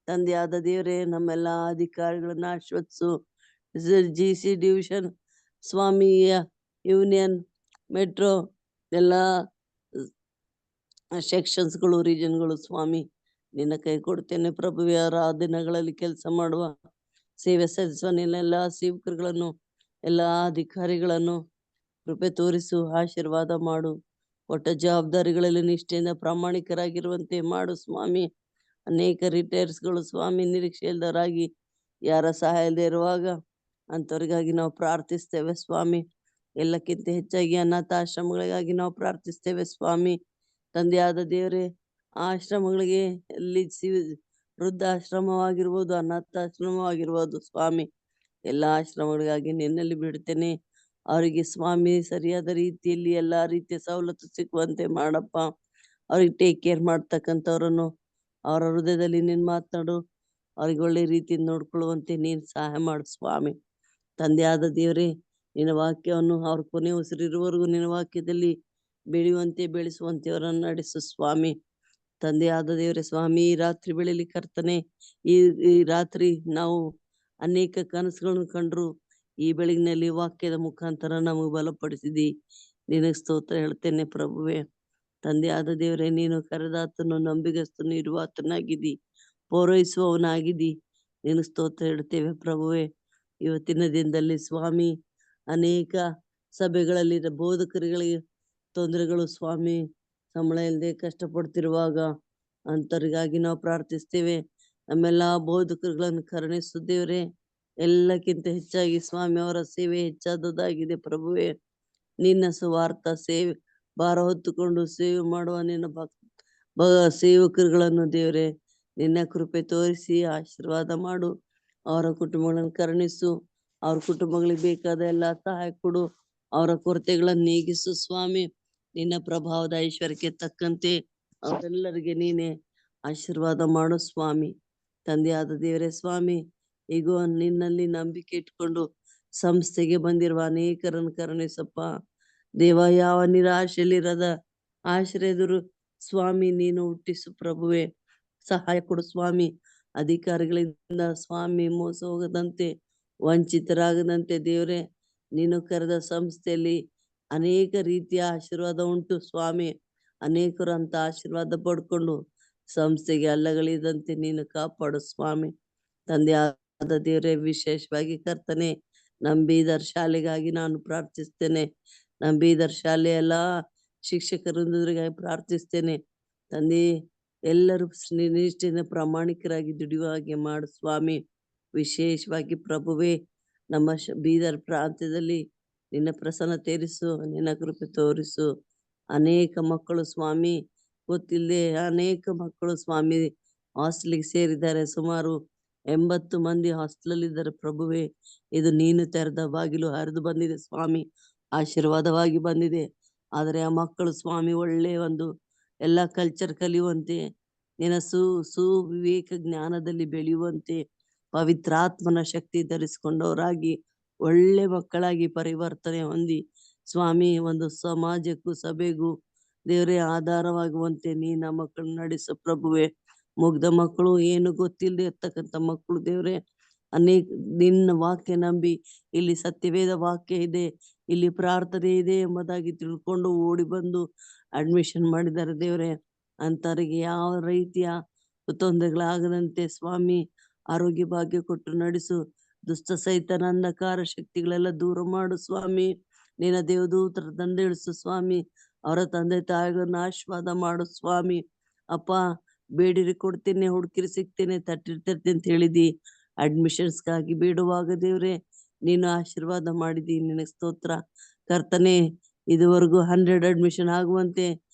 ತಂದೆಯಾದ ದೇವರೇ, ನಮ್ಮೆಲ್ಲ ಅಧಿಕಾರಿಗಳನ್ನ ಆಶೀರ್ವದಿಸು. GC ಡಿವಿಷನ್ ಸ್ವಾಮಿಯ ಯೂನಿಯನ್ ಮೆಟ್ರೋ ಎಲ್ಲ ಸೆಕ್ಷನ್ಸ್ಗಳು, ರೀಜನ್ಗಳು ಸ್ವಾಮಿ ನಿನ್ನ ಕೈ ಕೊಡ್ತೇನೆ ಪ್ರಭುವೆ. ಆ ದಿನಗಳಲ್ಲಿ ಕೆಲಸ ಮಾಡುವ ಸೇವೆ ಸಲ್ಲಿಸುವ ನಿನ್ನೆಲ್ಲ ಸೇವಕರುಗಳನ್ನು, ಎಲ್ಲ ಅಧಿಕಾರಿಗಳನ್ನು ಕೃಪೆ ತೋರಿಸು, ಆಶೀರ್ವಾದ ಮಾಡು. ಕೊಟ್ಟ ಜವಾಬ್ದಾರಿಗಳಲ್ಲಿ ನಿಷ್ಠೆಯಿಂದ ಪ್ರಾಮಾಣಿಕರಾಗಿರುವಂತೆ ಮಾಡು ಸ್ವಾಮಿ. ಅನೇಕ ರಿಟೈರ್ಸ್ಗಳು ಸ್ವಾಮಿ ನಿರೀಕ್ಷೆ ಇಲ್ಲದವರಾಗಿ ಯಾರ ಸಹಾಯ ಇಲ್ಲದೆ ಇರುವಾಗ ಅಂಥವ್ರಿಗಾಗಿ ನಾವು ಪ್ರಾರ್ಥಿಸ್ತೇವೆ ಸ್ವಾಮಿ. ಎಲ್ಲಕ್ಕಿಂತ ಹೆಚ್ಚಾಗಿ ಅನಾಥಾಶ್ರಮಗಳಿಗಾಗಿ ನಾವು ಪ್ರಾರ್ಥಿಸ್ತೇವೆ ಸ್ವಾಮಿ. ತಂದೆಯಾದ ದೇವರೇ, ಆಶ್ರಮಗಳಿಗೆ ಎಲ್ಲಿ ವೃದ್ಧಾಶ್ರಮವಾಗಿರ್ಬೋದು, ಅನಾಥಾಶ್ರಮವಾಗಿರ್ಬೋದು ಸ್ವಾಮಿ, ಎಲ್ಲ ಆಶ್ರಮಗಳಿಗಾಗಿ ನಿನ್ನಲ್ಲಿ ಬಿಡ್ತೇನೆ. ಅವರಿಗೆ ಸ್ವಾಮಿ ಸರಿಯಾದ ರೀತಿಯಲ್ಲಿ ಎಲ್ಲಾ ರೀತಿಯ ಸವಲತ್ತು ಸಿಕ್ಕುವಂತೆ ಮಾಡಪ್ಪ. ಅವ್ರಿಗೆ ಟೇಕ್ ಕೇರ್ ಮಾಡ್ತಕ್ಕಂಥವ್ರನ್ನು ಅವರ ಹೃದಯದಲ್ಲಿ ನೀನು ಮಾತನಾಡು. ಅವ್ರಿಗೆ ಒಳ್ಳೆ ರೀತಿಯಿಂದ ನೋಡ್ಕೊಳ್ಳುವಂತೆ ನೀನು ಸಹಾಯ ಮಾಡು ಸ್ವಾಮಿ. ತಂದೆಯಾದ ದೇವರೇ, ನಿನ್ನ ವಾಕ್ಯವನ್ನು ಅವ್ರ ಕೊನೆ ಉಸಿರಿರುವವರೆಗೂ ನಿನ್ನ ವಾಕ್ಯದಲ್ಲಿ ಬೆಳೆಯುವಂತೆ ಬೆಳೆಸುವಂತೆ ಅವರನ್ನು ನಡೆಸು ಸ್ವಾಮಿ. ತಂದೆಯಾದ ದೇವರೇ ಸ್ವಾಮಿ, ಈ ರಾತ್ರಿ ಬೆಳೆಯಲ್ಲಿ ಕರ್ತನೆ, ಈ ರಾತ್ರಿ ನಾವು ಅನೇಕ ಕನಸುಗಳನ್ನು ಕಂಡ್ರು. ಈ ಬೆಳಗಿನಲ್ಲಿ ವಾಕ್ಯದ ಮುಖಾಂತರ ನಮಗೆ ಬಲಪಡಿಸಿದಿ. ನಿನಗೆ ಸ್ತೋತ್ರ ಹೇಳ್ತೇನೆ ಪ್ರಭುವೆ. ತಂದೆಯಾದ ದೇವರೇ, ನೀನು ಕರೆದಾತನು ನಂಬಿಗಸ್ತನು ಇರುವಾತನಾಗಿದ್ದಿ, ಪೂರೈಸುವವನಾಗಿದ್ದಿ. ನೀನು ಸ್ತೋತ್ರ ಹೇಳ್ತೇವೆ ಪ್ರಭುವೆ. ಇವತ್ತಿನ ದಿನದಲ್ಲಿ ಸ್ವಾಮಿ, ಅನೇಕ ಸಭೆಗಳಲ್ಲಿ ಬೋಧಕರುಗಳಿಗೆ ತೊಂದರೆಗಳು ಸ್ವಾಮಿ, ಸಂಬಳ ಇಲ್ಲದೆ ಕಷ್ಟಪಡ್ತಿರುವಾಗ ಅಂಥವ್ರಿಗಾಗಿ ನಾವು ಪ್ರಾರ್ಥಿಸ್ತೇವೆ. ನಮ್ಮೆಲ್ಲ ಬೋಧಕರುಗಳನ್ನು ಕರುಣಿಸು ದೇವರೇ. ಎಲ್ಲಕ್ಕಿಂತ ಹೆಚ್ಚಾಗಿ ಸ್ವಾಮಿ, ಅವರ ಸೇವೆ ಹೆಚ್ಚಾದದಾಗಿದೆ ಪ್ರಭುವೆ. ನಿನ್ನ ಸುವಾರ್ಥ ಸೇವೆ ಭಾರ ಹೊತ್ತುಕೊಂಡು ಸೇವೆ ಮಾಡುವ ನಿನ್ನ ಸೇವಕರುಗಳನ್ನು ದೇವರೇ ನಿನ್ನ ಕೃಪೆ ತೋರಿಸಿ ಆಶೀರ್ವಾದ ಮಾಡು. ಅವರ ಕುಟುಂಬಗಳನ್ನು ಕರುಣಿಸು. ಅವ್ರ ಕುಟುಂಬಗಳಿಗೆ ಬೇಕಾದ ಎಲ್ಲ ಸಹಾಯ ಕೊಡು. ಅವರ ಕೊರತೆಗಳನ್ನು ನೀಗಿಸು ಸ್ವಾಮಿ. ನಿನ್ನ ಪ್ರಭಾವದ ಐಶ್ವರ್ಯಕ್ಕೆ ತಕ್ಕಂತೆ ಅವರೆಲ್ಲರಿಗೆ ನೀನೇ ಆಶೀರ್ವಾದ ಮಾಡು ಸ್ವಾಮಿ. ತಂದೆಯಾದ ದೇವರೇ ಸ್ವಾಮಿ, ಈಗ ನಿನ್ನಲ್ಲಿ ನಂಬಿಕೆ ಇಟ್ಕೊಂಡು ಸಂಸ್ಥೆಗೆ ಬಂದಿರುವ ಅನೇಕರನ್ನು ಕರುಣಿಸಪ್ಪ ದೇವ. ಯಾವ ನಿರಾಶೆಯಲ್ಲಿರದ ಆಶ್ರಯದರು ಸ್ವಾಮಿ ನೀನು ಹುಟ್ಟಿಸು ಪ್ರಭುವೆ. ಸಹಾಯ ಕೊಡು ಸ್ವಾಮಿ. ಅಧಿಕಾರಿಗಳಿಂದ ಸ್ವಾಮಿ ಮೋಸ ಹೋಗದಂತೆ, ವಂಚಿತರಾಗದಂತೆ ದೇವರೇ, ನೀನು ಕರೆದ ಸಂಸ್ಥೆಯಲ್ಲಿ ಅನೇಕ ರೀತಿಯ ಆಶೀರ್ವಾದ ಉಂಟು ಸ್ವಾಮಿ. ಅನೇಕರು ಅಂತ ಆಶೀರ್ವಾದ ಪಡ್ಕೊಂಡು ಸಂಸ್ಥೆಗೆ ಅಲ್ಲಗಳಿದಂತೆ ನೀನು ಕಾಪಾಡು ಸ್ವಾಮಿ. ತಂದೆಯಾದ ದೇವರೇ, ವಿಶೇಷವಾಗಿ ಕರ್ತನೆ, ನಮ್ಮ ಬೀದರ್ ಶಾಲೆಗಾಗಿ ನಾನು ಪ್ರಾರ್ಥಿಸ್ತೇನೆ. ನಮ್ಮ ಬೀದರ್ ಶಾಲೆ ಎಲ್ಲ ಶಿಕ್ಷಕರೊಂದಿಗಾಗಿ ಪ್ರಾರ್ಥಿಸ್ತೇನೆ ತಂದೆ. ಎಲ್ಲರೂ ನಿಷ್ಠೆಯಿಂದ ಪ್ರಾಮಾಣಿಕರಾಗಿ ದುಡಿಯುವ ಹಾಗೆ ಮಾಡು ಸ್ವಾಮಿ. ವಿಶೇಷವಾಗಿ ಪ್ರಭುವೆ, ನಮ್ಮ ಬೀದರ್ ಪ್ರಾಂತ್ಯದಲ್ಲಿ ನಿನ್ನ ಪ್ರಸನ್ನ ತೇರಿಸು, ನಿನ್ನ ಕೃಪೆ ತೋರಿಸು. ಅನೇಕ ಮಕ್ಕಳು ಸ್ವಾಮಿ ಗೊತ್ತಿಲ್ಲದೆ ಅನೇಕ ಮಕ್ಕಳು ಸ್ವಾಮಿ ಹಾಸ್ಟೆಲ್ಗೆ ಸೇರಿದ್ದಾರೆ. ಸುಮಾರು 80 ಮಂದಿ ಹಾಸ್ಟೆಲ್ ಇದ್ದಾರೆ ಪ್ರಭುವೆ. ಇದು ನೀನು ತೆರೆದ ಬಾಗಿಲು ಹರಿದು ಬಂದಿದೆ ಸ್ವಾಮಿ, ಆಶೀರ್ವಾದವಾಗಿ ಬಂದಿದೆ. ಆದರೆ ಆ ಮಕ್ಕಳು ಸ್ವಾಮಿ ಒಳ್ಳೆಯ ಒಂದು ಎಲ್ಲ ಕಲ್ಚರ್ ಕಲಿಯುವಂತೆ, ನಿನ್ನ ಸುವಿವೇಕ ಜ್ಞಾನದಲ್ಲಿ ಬೆಳೆಯುವಂತೆ, ಪವಿತ್ರಾತ್ಮನ ಶಕ್ತಿ ಧರಿಸಿಕೊಂಡವರಾಗಿ ಒಳ್ಳೆ ಮಕ್ಕಳಾಗಿ ಪರಿವರ್ತನೆ ಹೊಂದಿ ಸ್ವಾಮಿ ಒಂದು ಸಮಾಜಕ್ಕೂ ಸಭೆಗೂ ದೇವರೇ ಆಧಾರವಾಗುವಂತೆ ನೀನ ಮಕ್ಕಳನ್ನ ನಡೆಸು ಪ್ರಭುವೆ. ಮುಗ್ಧ ಮಕ್ಕಳು, ಏನು ಗೊತ್ತಿಲ್ಲದೆ ಇರ್ತಕ್ಕಂಥ ಮಕ್ಕಳು ದೇವರೇ, ಅನೇಕ ನಿನ್ನ ವಾಕ್ಯ ನಂಬಿ ಇಲ್ಲಿ ಸತ್ಯವೇದ ವಾಕ್ಯ ಇದೆ, ಇಲ್ಲಿ ಪ್ರಾರ್ಥನೆ ಇದೆ ಎಂಬುದಾಗಿ ತಿಳ್ಕೊಂಡು ಓಡಿ ಬಂದು ಅಡ್ಮಿಷನ್ ಮಾಡಿದ್ದಾರೆ ದೇವ್ರೆ. ಅಂತವರಿಗೆ ಯಾವ ರೀತಿಯ ತೊಂದರೆಗಳಾಗದಂತೆ ಸ್ವಾಮಿ ಆರೋಗ್ಯ ಭಾಗ್ಯ ಕೊಟ್ಟು ನಡೆಸು. ದುಷ್ಟ ಸೈತನ ಅಂಧಕಾರ ಶಕ್ತಿಗಳೆಲ್ಲ ದೂರ ಮಾಡು ಸ್ವಾಮಿ. ನಿನ್ನ ದೇವದೂತರ ತಂದೆ ಇಳಿಸು ಸ್ವಾಮಿ. ಅವರ ತಂದೆ ತಾಯಿಗಳನ್ನ ಆಶೀರ್ವಾದ ಮಾಡು ಸ್ವಾಮಿ. ಅಪ್ಪ, ಬೇಡಿರಿ ಕೊಡ್ತೇನೆ, ಹುಡುಕಿರಿ ಸಿಗ್ತೇನೆ, ತಟ್ಟಿರ್ತಿರ್ತೀನಿ ಅಂತ ಹೇಳಿದಿ. ಅಡ್ಮಿಷನ್ಸ್ಗಾಗಿ ಬೇಡುವಾಗ ದೇವ್ರೆ ನೀನು ಆಶೀರ್ವಾದ ಮಾಡಿದಿ. ನಿನಗೆ ಸ್ತೋತ್ರ ಕರ್ತನೆ. ಇದುವರೆಗೂ 100 ಅಡ್ಮಿಷನ್ ಆಗುವಂತೆ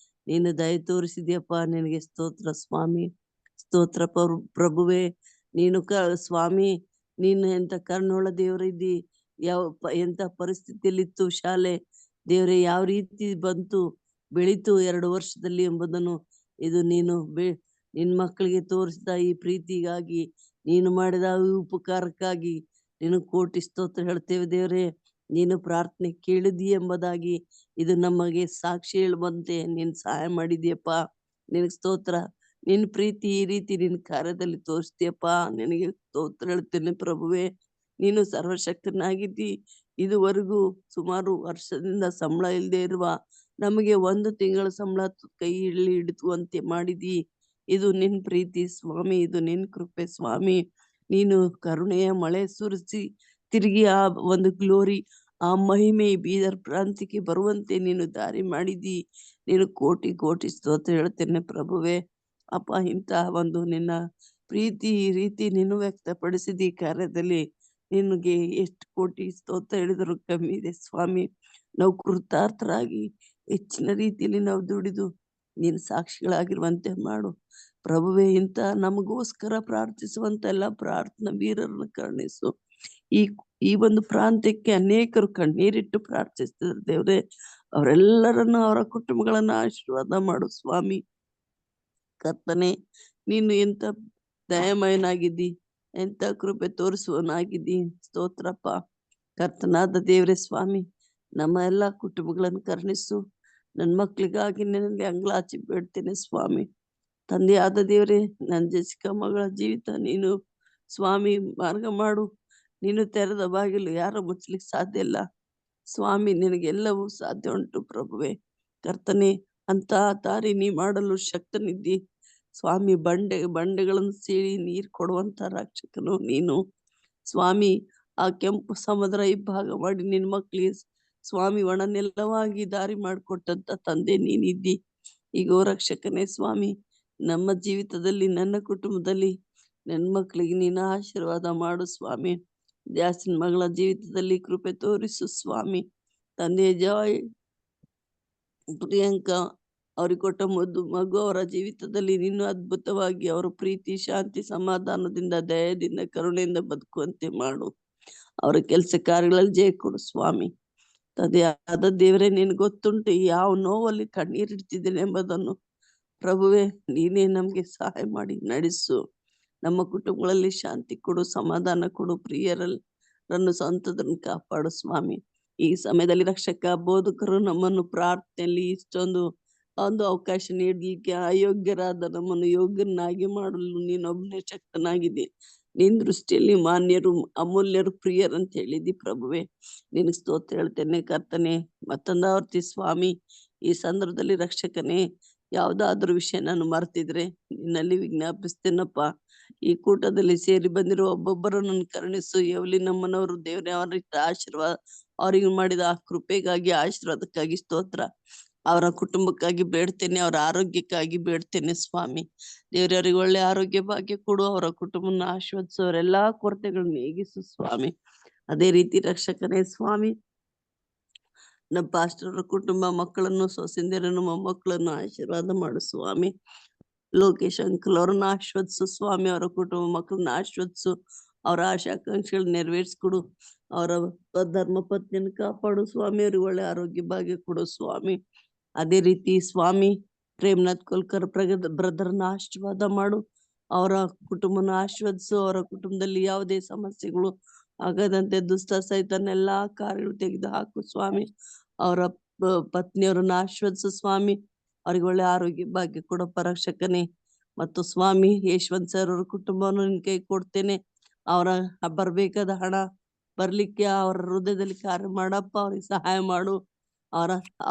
ನೀನು ದಯ ತೋರಿಸಿದ್ಯಪ್ಪ. ನಿನಗೆ ಸ್ತೋತ್ರ ಸ್ವಾಮಿ. ಸ್ತೋತ್ರ ಪ್ರಭುವೆ. ನೀನು ಸ್ವಾಮಿ, ನೀನು ಎಂತ ಕರುಣುಳ್ಳ ದೇವರಿದ್ದಿ. ಎಂತ ಪರಿಸ್ಥಿತಿಯಲ್ಲಿತ್ತು ಶಾಲೆ ದೇವ್ರೆ, ಯಾವ ರೀತಿ ಬಂತು ಬೆಳೀತು 2 ವರ್ಷದಲ್ಲಿ ಎಂಬುದನ್ನು ಇದು ನೀನು ನಿನ್ ಮಕ್ಕಳಿಗೆ ತೋರಿಸಿದ ಈ ಪ್ರೀತಿಗಾಗಿ, ನೀನು ಮಾಡಿದ ಈ ಉಪಕಾರಕ್ಕಾಗಿ ನೀನು ಕೋಟಿ ಸ್ತೋತ್ರ ಹೇಳ್ತೇವೆ ದೇವ್ರೆ. ನೀನು ಪ್ರಾರ್ಥನೆ ಕೇಳಿದಿ ಎಂಬುದಾಗಿ ಇದು ನಮಗೆ ಸಾಕ್ಷಿ ಹೇಳುವಂತೆ ನೀನು ಸಹಾಯ ಮಾಡಿದ್ಯಪ್ಪ. ನಿನಗೆ ಸ್ತೋತ್ರ. ನಿನ್ ಪ್ರೀತಿ ಈ ರೀತಿ ನಿನ್ ಕಾರ್ಯದಲ್ಲಿ ತೋರಿಸ್ತೀಯಪ್ಪ. ನಿನಗೆ ಸ್ತೋತ್ರ ಹೇಳ್ತೇನೆ ಪ್ರಭುವೆ. ನೀನು ಸರ್ವಶಕ್ತನಾಗಿದ್ದಿ. ಇದುವರೆಗೂ ಸುಮಾರು ವರ್ಷದಿಂದ ಸಂಬಳ ಇಲ್ಲದೆ ಇರುವ ನಮಗೆ 1 ತಿಂಗಳ ಸಂಬಳ ಕೈ ಹಿಡಿದುವಂತೆ ಮಾಡಿದಿ. ಇದು ನಿನ್ ಪ್ರೀತಿ ಸ್ವಾಮಿ, ಇದು ನಿನ್ ಕೃಪೆ ಸ್ವಾಮಿ. ನೀನು ಕರುಣೆಯ ಮಳೆ ಸುರಿಸಿ ತಿರುಗಿ ಆ ಒಂದು ಗ್ಲೋರಿ, ಆ ಮಹಿಮೆ ಬೀದರ್ ಪ್ರಾಂತ್ಯಕ್ಕೆ ಬರುವಂತೆ ನೀನು ದಾರಿ ಮಾಡಿದಿ. ನೀನು ಕೋಟಿ ಕೋಟಿ ಸ್ತೋತ್ರ ಹೇಳ್ತೇನೆ ಪ್ರಭುವೆ. ಅಪ್ಪ, ಇಂಥ ಒಂದು ನಿನ್ನ ಪ್ರೀತಿ ಈ ರೀತಿ ನೀನು ವ್ಯಕ್ತಪಡಿಸಿದಿ ಕಾರ್ಯದಲ್ಲಿ ನಿನಗೆ ಎಷ್ಟು ಕೋಟಿ ಸ್ತೋತ್ರ ಹೇಳಿದ್ರು ಕಮ್ಮಿ ಇದೆ ಸ್ವಾಮಿ. ನಾವು ಕೃತಾರ್ಥರಾಗಿ ಹೆಚ್ಚಿನ ರೀತಿಯಲ್ಲಿ ನಾವು ದುಡಿದು ನೀನು ಸಾಕ್ಷಿಗಳಾಗಿರುವಂತೆ ಮಾಡು ಪ್ರಭುವೆ. ಇಂಥ ನಮಗೋಸ್ಕರ ಪ್ರಾರ್ಥಿಸುವಂತ ಎಲ್ಲ ಪ್ರಾರ್ಥನಾ ವೀರರನ್ನು ಕರುಣಿಸು. ಈ ಒಂದು ಪ್ರಾಂತ್ಯಕ್ಕೆ ಅನೇಕರು ಕಣ್ಣೀರಿಟ್ಟು ಪ್ರಾರ್ಥಿಸ್ತಿದ್ದಾರೆ ದೇವ್ರೆ. ಅವರೆಲ್ಲರನ್ನು, ಅವರ ಕುಟುಂಬಗಳನ್ನ ಆಶೀರ್ವಾದ ಮಾಡು ಸ್ವಾಮಿ. ಕರ್ತನೆ, ನೀನು ಎಂತ ದಯಮಯನಾಗಿದ್ದಿ, ಎಂತ ಕೃಪೆ ತೋರಿಸುವನಾಗಿದ್ದಿ. ಸ್ತೋತ್ರಪ್ಪ ಕರ್ತನಾದ ದೇವ್ರೆ ಸ್ವಾಮಿ. ನಮ್ಮ ಎಲ್ಲಾ ಕುಟುಂಬಗಳನ್ನು ಕರುಣಿಸು. ನನ್ನ ಮಕ್ಕಳಿಗಾಗಿ ನಿನ್ನಲ್ಲಿ ಅಂಗ್ಲಾಚಿ ಬೇಡ್ತೇನೆ ಸ್ವಾಮಿ. ತಂದೆಯಾದ ದೇವ್ರೆ, ನನ್ನ ಜೆಸಿಕಾ ಮಗಳ ಜೀವಿತ ನೀನು ಸ್ವಾಮಿ ಮಾರ್ಗ ಮಾಡು. ನೀನು ತೆರೆದ ಬಾಗಿಲು ಯಾರು ಮುಚ್ಚಲಿಕ್ಕೆ ಸಾಧ್ಯ ಇಲ್ಲ ಸ್ವಾಮಿ. ನಿನಗೆಲ್ಲವೂ ಸಾಧ್ಯ ಉಂಟು ಪ್ರಭುವೆ. ಕರ್ತನೆ, ಅಂತ ದಾರಿ ನೀ ಮಾಡಲು ಶಕ್ತನಿದ್ದಿ ಸ್ವಾಮಿ. ಬಂಡೆಗಳನ್ನು ಸೀಳಿ ನೀರು ಕೊಡುವಂತ ರಕ್ಷಕನು ನೀನು ಸ್ವಾಮಿ. ಆ ಕೆಂಪು ಸಮುದ್ರ ಇಬ್ಬಾಗ ಮಾಡಿ ನಿನ್ನ ಮಕ್ಕಳಿಗೆ ಸ್ವಾಮಿ ಒಣನೆಲ್ಲವಾಗಿ ದಾರಿ ಮಾಡಿಕೊಟ್ಟಂತ ತಂದೆ ನೀನಿದ್ದಿ. ಈಗ ರಕ್ಷಕನೇ ಸ್ವಾಮಿ, ನಮ್ಮ ಜೀವಿತದಲ್ಲಿ, ನನ್ನ ಕುಟುಂಬದಲ್ಲಿ, ನನ್ನ ಮಕ್ಕಳಿಗೆ ನೀನು ಆಶೀರ್ವಾದ ಮಾಡು ಸ್ವಾಮಿ. ದ್ಯಾಸಿನ ಮಗಳ ಜೀವಿತದಲ್ಲಿ ಕೃಪೆ ತೋರಿಸು ಸ್ವಾಮಿ. ತಂದೆ ಜಾಯ್, ಪ್ರಿಯಾಂಕಾ ಅವ್ರಿಗೆ ಕೊಟ್ಟ ಮಗು ಅವರ ಜೀವಿತದಲ್ಲಿ ನೀನು ಅದ್ಭುತವಾಗಿ ಅವರು ಪ್ರೀತಿ, ಶಾಂತಿ, ಸಮಾಧಾನದಿಂದ, ದಯದಿಂದ, ಕರುಣೆಯಿಂದ ಬದುಕುವಂತೆ ಮಾಡು. ಅವರ ಕೆಲಸ ಕಾರ್ಯಗಳಲ್ಲಿ ಜಯ ಕೊಡು ಸ್ವಾಮಿ. ತಂದೆ ಆದ ದೇವರೇ, ನಿನ್ ಗೊತ್ತುಂಟು ಯಾವ ನೋವಲ್ಲಿ ಕಣ್ಣೀರಿಡ್ತಿದ್ದೇನೆ ಎಂಬುದನ್ನು ಪ್ರಭುವೆ. ನೀನೇ ನಮ್ಗೆ ಸಹಾಯ ಮಾಡಿ ನಡೆಸು. ನಮ್ಮ ಕುಟುಂಬಗಳಲ್ಲಿ ಶಾಂತಿ ಕೊಡು, ಸಮಾಧಾನ ಕೊಡು, ಪ್ರಿಯರನ್ನು ಸ್ವಂತದನ್ನು ಕಾಪಾಡು ಸ್ವಾಮಿ. ಈ ಸಮಯದಲ್ಲಿ ರಕ್ಷಕ ಬೋಧಕರು ನಮ್ಮನ್ನು ಪ್ರಾರ್ಥನೆಯಲ್ಲಿ ಇಷ್ಟೊಂದು ಒಂದು ಅವಕಾಶ ನೀಡಲಿಕ್ಕೆ ಅಯೋಗ್ಯರಾದ ನಮ್ಮನ್ನು ಯೋಗ್ಯನಾಗಿ ಮಾಡಲು ನೀನೊಬ್ಬನೇ ಶಕ್ತನಾಗಿದೆ. ನಿನ್ ದೃಷ್ಟಿಯಲ್ಲಿ ಮಾನ್ಯರು, ಅಮೂಲ್ಯರು, ಪ್ರಿಯರಂತ ಹೇಳಿದಿ ಪ್ರಭುವೆ. ನಿನಗೆ ಸ್ತೋತ್ರ ಹೇಳ್ತೇನೆ ಕರ್ತನೆ. ಮತ್ತೊಂದಾವರ್ತಿ ಸ್ವಾಮಿ, ಈ ಸಂದರ್ಭದಲ್ಲಿ ರಕ್ಷಕನೇ, ಯಾವ್ದಾದ್ರೂ ವಿಷಯ ನಾನು ಮರ್ತಿದ್ರೆ ನಿನ್ನಲ್ಲಿ ವಿಜ್ಞಾಪಿಸ್ತೇನಪ್ಪ. ಈ ಕೂಟದಲ್ಲಿ ಸೇರಿ ಬಂದಿರುವ ಒಬ್ಬೊಬ್ಬರನ್ನು ಕರುಣಿಸು. ಎವಲಿ ನಮ್ಮನವರು ದೇವ್ರೆ, ಅವರ ಆಶೀರ್ವಾದ, ಅವರಿಗೆ ಮಾಡಿದ ಆ ಕೃಪೆಗಾಗಿ, ಆಶೀರ್ವಾದಕ್ಕಾಗಿ ಸ್ತೋತ್ರ. ಅವರ ಕುಟುಂಬಕ್ಕಾಗಿ ಬೇಡ್ತೇನೆ, ಅವರ ಆರೋಗ್ಯಕ್ಕಾಗಿ ಬೇಡ್ತೇನೆ ಸ್ವಾಮಿ. ದೇವರವರಿಗೆ ಒಳ್ಳೆ ಆರೋಗ್ಯ ಭಾಗ್ಯ ಕೊಡು. ಅವರ ಕುಟುಂಬನ ಆಶೀರ್ವದಿಸು. ಅವರೆಲ್ಲಾ ಕೊರತೆಗಳನ್ನು ನೀಗಿಸು ಸ್ವಾಮಿ. ಅದೇ ರೀತಿ ರಕ್ಷಕನೇ ಸ್ವಾಮಿ, ನಮ್ಮ ಪಾಸ್ಟರ್ ಕುಟುಂಬ, ಮಕ್ಕಳನ್ನು, ಸೊಸೆಂದಿರನ್ನು, ಮೊಮ್ಮಕ್ಕಳನ್ನು ಆಶೀರ್ವಾದ ಮಾಡು ಸ್ವಾಮಿ. ಲೋಕೇಶ್ ಅಂಕಲ್ ಅವ್ರನ್ನ ಆಶೀರ್ವದಿಸು ಸ್ವಾಮಿ. ಅವರ ಕುಟುಂಬ ಮಕ್ಕಳನ್ನ ಆಶೀರ್ವದಿಸು. ಅವರ ಆಶಾಕಾಂಕ್ಷೆಗಳು ನೆರವೇರಿಸ್ಕೊಡು. ಅವರ ಧರ್ಮ ಪತ್ನಿಯನ್ನು ಕಾಪಾಡು ಸ್ವಾಮಿ. ಅವ್ರಿಗೆ ಒಳ್ಳೆ ಆರೋಗ್ಯ ಭಾಗ್ಯ ಕೊಡು ಸ್ವಾಮಿ. ಅದೇ ರೀತಿ ಸ್ವಾಮಿ, ಪ್ರೇಮ್ನಾಥ್ ಕೋಲ್ಕರ್ ಬ್ರದರ್ನ ಆಶೀರ್ವಾದ ಮಾಡು. ಅವರ ಕುಟುಂಬನ ಆಶೀರ್ವದಿಸು. ಅವರ ಕುಟುಂಬದಲ್ಲಿ ಯಾವುದೇ ಸಮಸ್ಯೆಗಳು ಆಗದಂತೆ ದುಷ್ಟ ಸೈತನ್ನೆಲ್ಲಾ ಕಾರ್ಯಗಳು ತೆಗೆದು ಹಾಕು ಸ್ವಾಮಿ. ಅವರ ಪತ್ನಿಯವರನ್ನ ಆಶೀರ್ವದಿಸು ಸ್ವಾಮಿ. ಅವ್ರಿಗೆ ಒಳ್ಳೆ ಆರೋಗ್ಯ ಭಾಗ್ಯ ಕೊಡಪ್ಪ ರಕ್ಷಕನೇ. ಮತ್ತು ಸ್ವಾಮಿ, ಯಶವಂತ್ ಸರ್ ಅವ್ರ ಕುಟುಂಬವನ್ನು ನಿನ್ ಕೈ ಕೊಡ್ತೇನೆ. ಅವರ ಬರ್ಬೇಕಾದ ಹಣ ಬರ್ಲಿಕ್ಕೆ ಅವರ ಹೃದಯದಲ್ಲಿ ಕಾರ್ಯ ಮಾಡಪ್ಪ. ಅವ್ರಿಗೆ ಸಹಾಯ ಮಾಡು.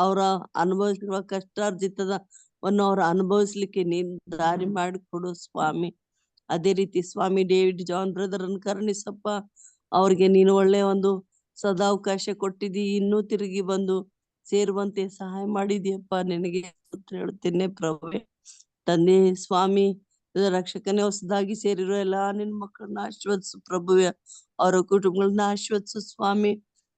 ಅವರ ಅನುಭವಿಸಿರುವ ಕಷ್ಟಾರ್ಜಿತವನ್ನು ಅವ್ರು ಅನುಭವಿಸ್ಲಿಕ್ಕೆ ನೀನ್ ದಾರಿ ಮಾಡಿಕೊಡು ಸ್ವಾಮಿ. ಅದೇ ರೀತಿ ಸ್ವಾಮಿ ಡೇವಿಡ್ ಜಾನ್ ಬ್ರದರ್ ಅನ್ನು ಕರುಣಿಸಪ್ಪ. ಅವ್ರಿಗೆ ನೀನು ಒಳ್ಳೆಯ ಒಂದು ಸದಾವಕಾಶ ಕೊಟ್ಟಿದ್ದಿ, ಇನ್ನೂ ತಿರುಗಿ ಬಂದು ಸೇರುವಂತೆ ಸಹಾಯ ಮಾಡಿದ್ಯಪ್ಪ. ನಿನಗೆ ಹೇಳ್ತೇನೆ ಪ್ರಭುವೆ. ತಂದೆ ಸ್ವಾಮಿ ರಕ್ಷಕನೇ, ಹೊಸದಾಗಿ ಸೇರಿರೋ ಎಲ್ಲಾ ನಿನ್ ಮಕ್ಕಳನ್ನ ಆಶೀರ್ವದಿಸು ಪ್ರಭುವೆ. ಅವರ ಕುಟುಂಬಗಳನ್ನ ಆಶೀರ್ವದಿಸು ಸ್ವಾಮಿ.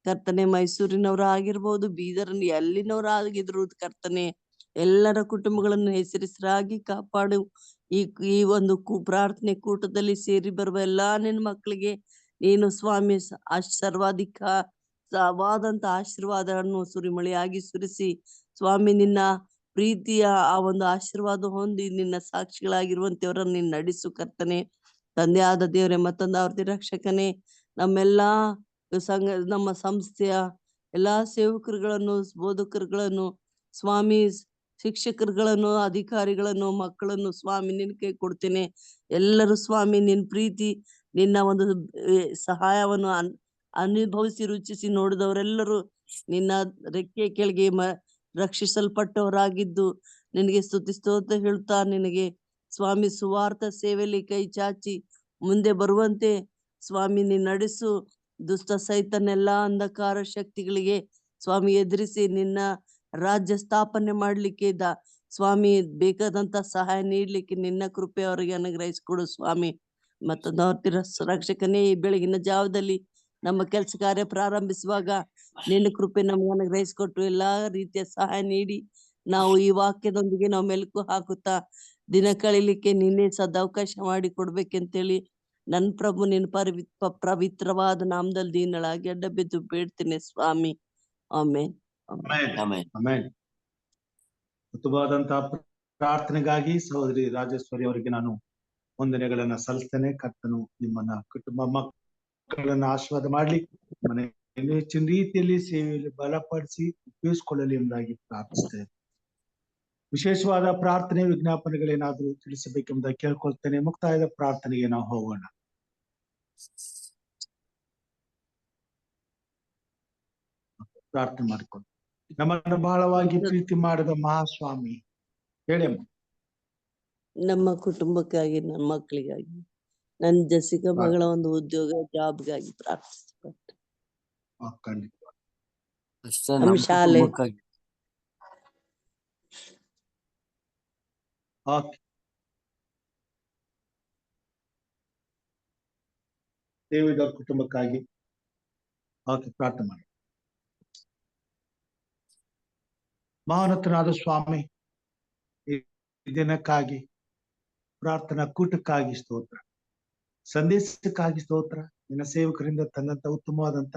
ಕರ್ತನೆ, ಮೈಸೂರಿನವ್ರ ಆಗಿರ್ಬೋದು, ಬೀದರ್ನ ಎಲ್ಲಿನವ್ರ ಆಗಿದ್ರು ಕರ್ತನೆ, ಎಲ್ಲರ ಕುಟುಂಬಗಳನ್ನು ಹೆಸರಿಸರಾಗಿ ಕಾಪಾಡು. ಈ ಒಂದು ಪ್ರಾರ್ಥನೆ ಸೇರಿ ಬರುವ ಎಲ್ಲಾ ನಿನ್ ಮಕ್ಕಳಿಗೆ ನೀನು ಸ್ವಾಮಿ ಸರ್ವಾಧಿಕವಾದಂತ ಆಶೀರ್ವಾದವನ್ನು ಸುರಿಮಳೆಯಾಗಿ ಸುರಿಸಿ ಸ್ವಾಮಿ, ನಿನ್ನ ಪ್ರೀತಿಯ ಆ ಒಂದು ಆಶೀರ್ವಾದ ಹೊಂದಿ ನಿನ್ನ ಸಾಕ್ಷಿಗಳಾಗಿರುವಂತವರನ್ನು ನೀನ್ ನಡೆಸು ಕರ್ತನೆ. ತಂದೆ ಆದ ದೇವರೇ, ಮತ್ತೊಂದು ಅವ್ರದ್ದು ರಕ್ಷಕನೇ, ನಮ್ಮೆಲ್ಲಾ ನಮ್ಮ ಸಂಸ್ಥೆಯ ಎಲ್ಲಾ ಸೇವಕರುಗಳನ್ನು, ಬೋಧಕರುಗಳನ್ನು ಸ್ವಾಮಿ, ಶಿಕ್ಷಕರುಗಳನ್ನು, ಅಧಿಕಾರಿಗಳನ್ನು, ಮಕ್ಕಳನ್ನು ಸ್ವಾಮಿ ನಿನ್ ಕೈ ಕೊಡ್ತೇನೆ. ಎಲ್ಲರೂ ಸ್ವಾಮಿ ನಿನ್ ಪ್ರೀತಿ, ನಿನ್ನ ಒಂದು ಸಹಾಯವನ್ನು ಅನುಭವಿಸಿ ರುಚಿಸಿ ನೋಡಿದವರೆಲ್ಲರೂ ನಿನ್ನ ರೆಕ್ಕೆ ಕೆಳಗೆ ರಕ್ಷಿಸಲ್ಪಟ್ಟವರಾಗಿದ್ದು ನಿನಗೆ ಸ್ತುತಿ ಸ್ತೋತ್ರ ಹೇಳ್ತಾ, ನಿನಗೆ ಸ್ವಾಮಿ ಸುವಾರ್ಥ ಸೇವೆಯಲ್ಲಿ ಕೈ ಚಾಚಿ ಮುಂದೆ ಬರುವಂತೆ ಸ್ವಾಮಿ ನೀನ್ ನಡೆಸು. ದುಷ್ಟ ಸೈತನ್ನೆಲ್ಲಾ ಅಂಧಕಾರ ಶಕ್ತಿಗಳಿಗೆ ಸ್ವಾಮಿ ಎದುರಿಸಿ ನಿನ್ನ ರಾಜ್ಯ ಸ್ಥಾಪನೆ ಮಾಡ್ಲಿಕ್ಕೆ ಸ್ವಾಮಿ ಬೇಕಾದಂತ ಸಹಾಯ ನೀಡ್ಲಿಕ್ಕೆ ನಿನ್ನ ಕೃಪೆ ಅವರಿಗೆ ಅನುಗ್ರಹಿಸಿಕೊಡು ಸ್ವಾಮಿ. ಮತ್ತೊಂದು ಅವ್ರ ರಕ್ಷಕನೇ, ಈ ಬೆಳಗಿನ ಜಾವದಲ್ಲಿ ನಮ್ಮ ಕೆಲಸ ಕಾರ್ಯ ಪ್ರಾರಂಭಿಸುವಾಗ ನಿನ್ನ ಕೃಪೆ ನಮ್ಗೆ ಅನುಗ್ರಹಿಸಿಕೊಟ್ಟು ಎಲ್ಲಾ ರೀತಿಯ ಸಹಾಯ ನೀಡಿ ನಾವು ಈ ವಾಕ್ಯದೊಂದಿಗೆ ನಾವು ಮೆಲುಕು ಹಾಕುತ್ತಾ ದಿನ ಕಳಿಲಿಕ್ಕೆ ನಿನ್ನೆ ಸದಾವಕಾಶ ಮಾಡಿ ಕೊಡ್ಬೇಕಂತೇಳಿ ನನ್ ಪ್ರಭು ನಿನ್ನ ಪವಿತ್ರವಾದ ನಾಮದಲ್ಲಿ ದೀನಳಾಗಿ ಅಡ್ಡ ಬಿದ್ದು ಬೇಡ್ತೇನೆ ಸ್ವಾಮಿ. ಆಮೇನ್. ಉತ್ತಮವಾದಂತಹ ಪ್ರಾರ್ಥನೆಗಾಗಿ ಸಹೋದರಿ ರಾಜೇಶ್ವರಿ ಅವರಿಗೆ ನಾನು ವಂದನೆಗಳನ್ನ ಸಲ್ಲಿಸ್ತೇನೆ. ಕರ್ತನು ನಿಮ್ಮನ್ನ ಕುಟುಂಬ ಮಕ್ಕಳನ್ನ ಆಶೀರ್ವಾದ ಮಾಡ್ಲಿ, ಮನೆ ಹೆಚ್ಚಿನ ರೀತಿಯಲ್ಲಿ ಸೇವೆಯಲ್ಲಿ ಬಲಪಡಿಸಿ ಉಪಯೋಗಿಸಿಕೊಳ್ಳಲಿ ಎಂಬುದಾಗಿ ಪ್ರಾರ್ಥಿಸ್ತೇನೆ. ವಿಶೇಷವಾದ ಪ್ರಾರ್ಥನೆ ವಿಜ್ಞಾಪನೆಗಳೇನಾದ್ರೂ ತಿಳಿಸಬೇಕೆಂಬುದಾಗಿ ಕೇಳ್ಕೊಳ್ತೇನೆ. ಮುಕ್ತಾಯದ ಪ್ರಾರ್ಥನೆಗೆ ನಾವು ಹೋಗೋಣ. ಪ್ರಾರ್ಥನೆ ಮಾಡಿಕೊಂಡು ನಮ್ಮನ್ನು ಬಹಳವಾಗಿ ಪ್ರೀತಿ ಮಾಡಿದ ಮಹಾಸ್ವಾಮಿ, ಹೇಳಮ್ಮ. ನಮ್ಮ ಕುಟುಂಬಕ್ಕಾಗಿ, ನನ್ನ ಮಕ್ಕಳಿಗಾಗಿ, ನನ್ನ ಜಸಿಕಾ ಮಗಳ ಒಂದು ಉದ್ಯೋಗ ಜಾಬ್ಗಾಗಿ ಪ್ರಾರ್ಥಿಸ್ತಾರೆ. ನಮ್ಮ ಶಾಲೆ ದೇವಿದ ಕುಟುಂಬಕ್ಕಾಗಿ ಪ್ರಾರ್ಥನೆ ಮಾಡಿ. ಮಹಾನತನಾದ ಸ್ವಾಮಿ, ಈ ದಿನಕ್ಕಾಗಿ, ಪ್ರಾರ್ಥನಾ ಕೂಟಕ್ಕಾಗಿ ಸ್ತೋತ್ರ, ಸಂದೇಶಕ್ಕಾಗಿ ಸ್ತೋತ್ರ, ನಿನ್ನ ಸೇವಕರಿಂದ ತಂದಂತ ಉತ್ತಮವಾದಂತ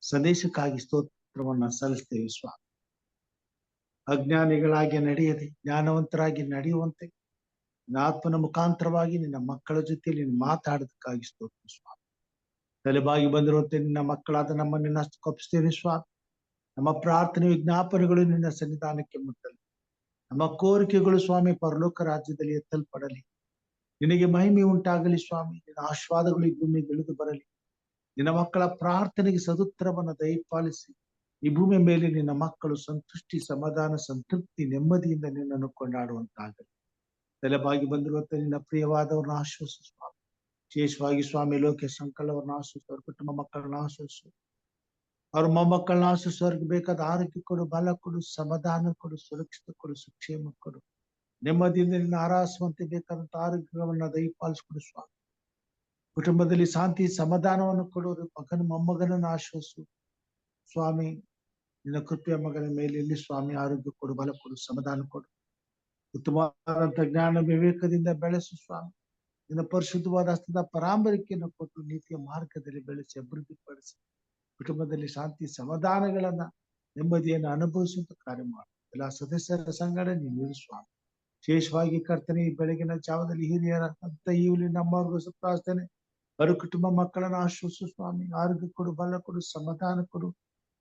ಸಂದೇಶಕ್ಕಾಗಿ ಸ್ತೋತ್ರವನ್ನ ಸಲ್ಲಿಸ್ತೇವೆ ಸ್ವಾಮಿ. ಅಜ್ಞಾನಿಗಳಾಗಿ ನಡೆಯದೆ ಜ್ಞಾನವಂತರಾಗಿ ನಡೆಯುವಂತೆ ನಿನ್ನ ಆತ್ಮನ ಮುಖಾಂತರವಾಗಿ ನಿನ್ನ ಮಕ್ಕಳ ಜೊತೆಯಲ್ಲಿ ಮಾತಾಡೋದಕ್ಕಾಗಿ ಸ್ತೋತ್ರ ಸ್ವಾಮಿ. ತಲೆಬಾಗಿ ಬಂದಿರುವಂತೆ ನಿನ್ನ ಮಕ್ಕಳಾದ ನಮ್ಮ ನಿನ್ನ ಕೊಪ್ಪಿಸ್ತೇನೆ ಸ್ವಾಮಿ. ನಮ್ಮ ಪ್ರಾರ್ಥನೆ ವಿಜ್ಞಾಪನೆಗಳು ನಿನ್ನ ಸನ್ನಿಧಾನಕ್ಕೆ ಮುಟ್ಟಲಿ. ನಮ್ಮ ಕೋರಿಕೆಗಳು ಸ್ವಾಮಿ ಪರಲೋಕ ರಾಜ್ಯದಲ್ಲಿ ಎತ್ತಲ್ಪಡಲಿ. ನಿನಗೆ ಮಹಿಮೆ ಉಂಟಾಗಲಿ ಸ್ವಾಮಿ. ನಿನ್ನ ಆಶೀರ್ವಾದಗಳು ಈ ಭೂಮಿಗೆ ಇಳಿದು ಬರಲಿ. ನಿನ್ನ ಮಕ್ಕಳ ಪ್ರಾರ್ಥನೆಗೆ ಸದುತ್ತರವನ್ನು ದಯಪಾಲಿಸಿ ಈ ಭೂಮಿಯ ಮೇಲೆ ನಿನ್ನ ಮಕ್ಕಳು ಸಂತುಷ್ಟಿ, ಸಮಾಧಾನ, ಸಂತೃಪ್ತಿ, ನೆಮ್ಮದಿಯಿಂದ ನಿನ್ನನ್ನು ಕೊಂಡಾಡುವಂತಾಗಲಿ. ತಲೆಬಾಗಿ ಬಂದಿರುವಂತೆ ನಿನ್ನ ಪ್ರಿಯವಾದವ್ರನ್ನ ಆಶ್ವಾಸ ಸ್ವಾಮಿ. ವಿಶೇಷವಾಗಿ ಸ್ವಾಮಿ ಲೋಕೇಶ್ ಅಂಕಲ್ ಅವ್ರನ್ನ ಆಶ್ವಾಸ, ಅವ್ರ ಕುಟುಂಬ ಮಕ್ಕಳನ್ನ ಆಶ್ವಾಸು, ಅವ್ರ ಮೊಮ್ಮಕ್ಕಳನ್ನ ಆಶ್ವಾಸ. ಅವ್ರಿಗೆ ಬೇಕಾದ ಆರೋಗ್ಯ ಕೊಡು, ಬಲ ಕೊಡು, ಸಮಾಧಾನ ಕೊಡು, ಸುರಕ್ಷಿತ ಕೊಡು, ಸುಕ್ಷೇಮ ಕೊಡು. ನೆಮ್ಮದಿಯಿಂದ ನಿನ್ನ ಆರಾಸುವಂತೆ ಬೇಕಾದಂತ ಆರೋಗ್ಯವನ್ನ ದಯಪಾಲಿಸ್ಕೊಡು ಸ್ವಾಮಿ. ಕುಟುಂಬದಲ್ಲಿ ಶಾಂತಿ ಸಮಾಧಾನವನ್ನು ಕೊಡೋರು, ಮಗನ ಮೊಮ್ಮಗನನ್ನು ಆಶ್ವಾಸು ಸ್ವಾಮಿ. ನಿನ್ನ ಕೃಪೆಯ ಮಗನ ಮೇಲೆ ಇಲ್ಲಿ ಸ್ವಾಮಿ ಆರೋಗ್ಯ ಕೊಡು, ಬಲ ಕೊಡು, ಸಮಾಧಾನ ಕೊಡು. ಉತ್ತಮವಾದಂತ ಜ್ಞಾನ ವಿವೇಕದಿಂದ ಬೆಳೆಸು ಸ್ವಾಮಿ. ನಿನ್ನ ಪರಿಶುದ್ಧವಾದ ಹಸ್ತದ ಪರಾಂಬರಿಕೆಯನ್ನು ಕೊಟ್ಟು ನೀತಿಯ ಮಾರ್ಗದಲ್ಲಿ ಬೆಳೆಸಿ ಅಭಿವೃದ್ಧಿಪಡಿಸಿ ಕುಟುಂಬದಲ್ಲಿ ಶಾಂತಿ ಸಮಾಧಾನಗಳನ್ನ, ನೆಮ್ಮದಿಯನ್ನು ಅನುಭವಿಸುವಂತ ಕಾರ್ಯ ಮಾಡು. ಎಲ್ಲಾ ಸದಸ್ಯರ ಸಂಗಡ ನೀನು ಸ್ವಾಮಿ. ವಿಶೇಷವಾಗಿ ಕರ್ತನೆ, ಈ ಬೆಳಗಿನ ಜಾವದಲ್ಲಿ ಹಿರಿಯರ ಅಂತ ಈವಲಿ ನಮ್ಮವ್ರಿಗೂ ಪ್ರಾರ್ಥನೆ. ಅವರ ಕುಟುಂಬ ಮಕ್ಕಳನ್ನ ಆಶ್ವಾಸು ಸ್ವಾಮಿ. ಆರೋಗ್ಯ ಕೊಡು, ಬಲ ಕೊಡು, ಸಮಾಧಾನ ಕೊಡು.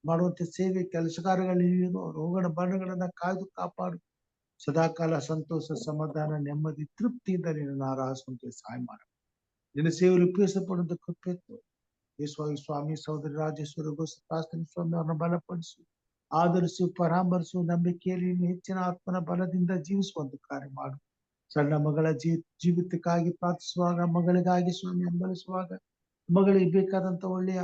ಮಾಡುವಂತ ಸೇವೆ ಕೆಲಸಗಾರಗಳಲ್ಲಿ ರೋಗಣ ಬಣ್ಣಗಳನ್ನ ಕಾಯ್ದು ಕಾಪಾಡು. ಸದಾಕಾಲ ಸಂತೋಷ, ಸಮಾಧಾನ, ನೆಮ್ಮದಿ, ತೃಪ್ತಿಯಿಂದ ನಿನ್ನ ಆರಾಧಿಸುವಂತೆ ಸಹಾಯ ಮಾಡು. ನಿನ್ನ ಸೇವೆಯಲ್ಲಿ ಉಪಯೋಗಿಸಲ್ಪಡುವಂತ ಕೃಪೆ ಯೇಸುವಾಗಿ ಸ್ವಾಮಿ ಸಹೋದರಿ ರಾಜೇಶ್ವರಿಗೋಸ್ಕರ ಪ್ರಾರ್ಥನೆ ಸ್ವಾಮಿ ಅವ್ರನ್ನ ಬಲಪಡಿಸು, ಆಧರಿಸು, ಪರಾಮರಿಸು. ನಂಬಿಕೆಯಲ್ಲಿ ನೀನು ಹೆಚ್ಚಿನ ಆತ್ಮನ ಬಲದಿಂದ ಜೀವಿಸುವಂತ ಕಾರ್ಯ ಮಾಡು. ಸಣ್ಣ ಮಗಳ ಜೀವಿತಕ್ಕಾಗಿ ಪ್ರಾರ್ಥಿಸುವಾಗ, ಮಗಳಿಗಾಗಿ ಸ್ವಾಮಿ ಹಂಬಲಿಸುವಾಗ, ಮಗಳಿಗೆ ಬೇಕಾದಂತ ಒಳ್ಳೆಯ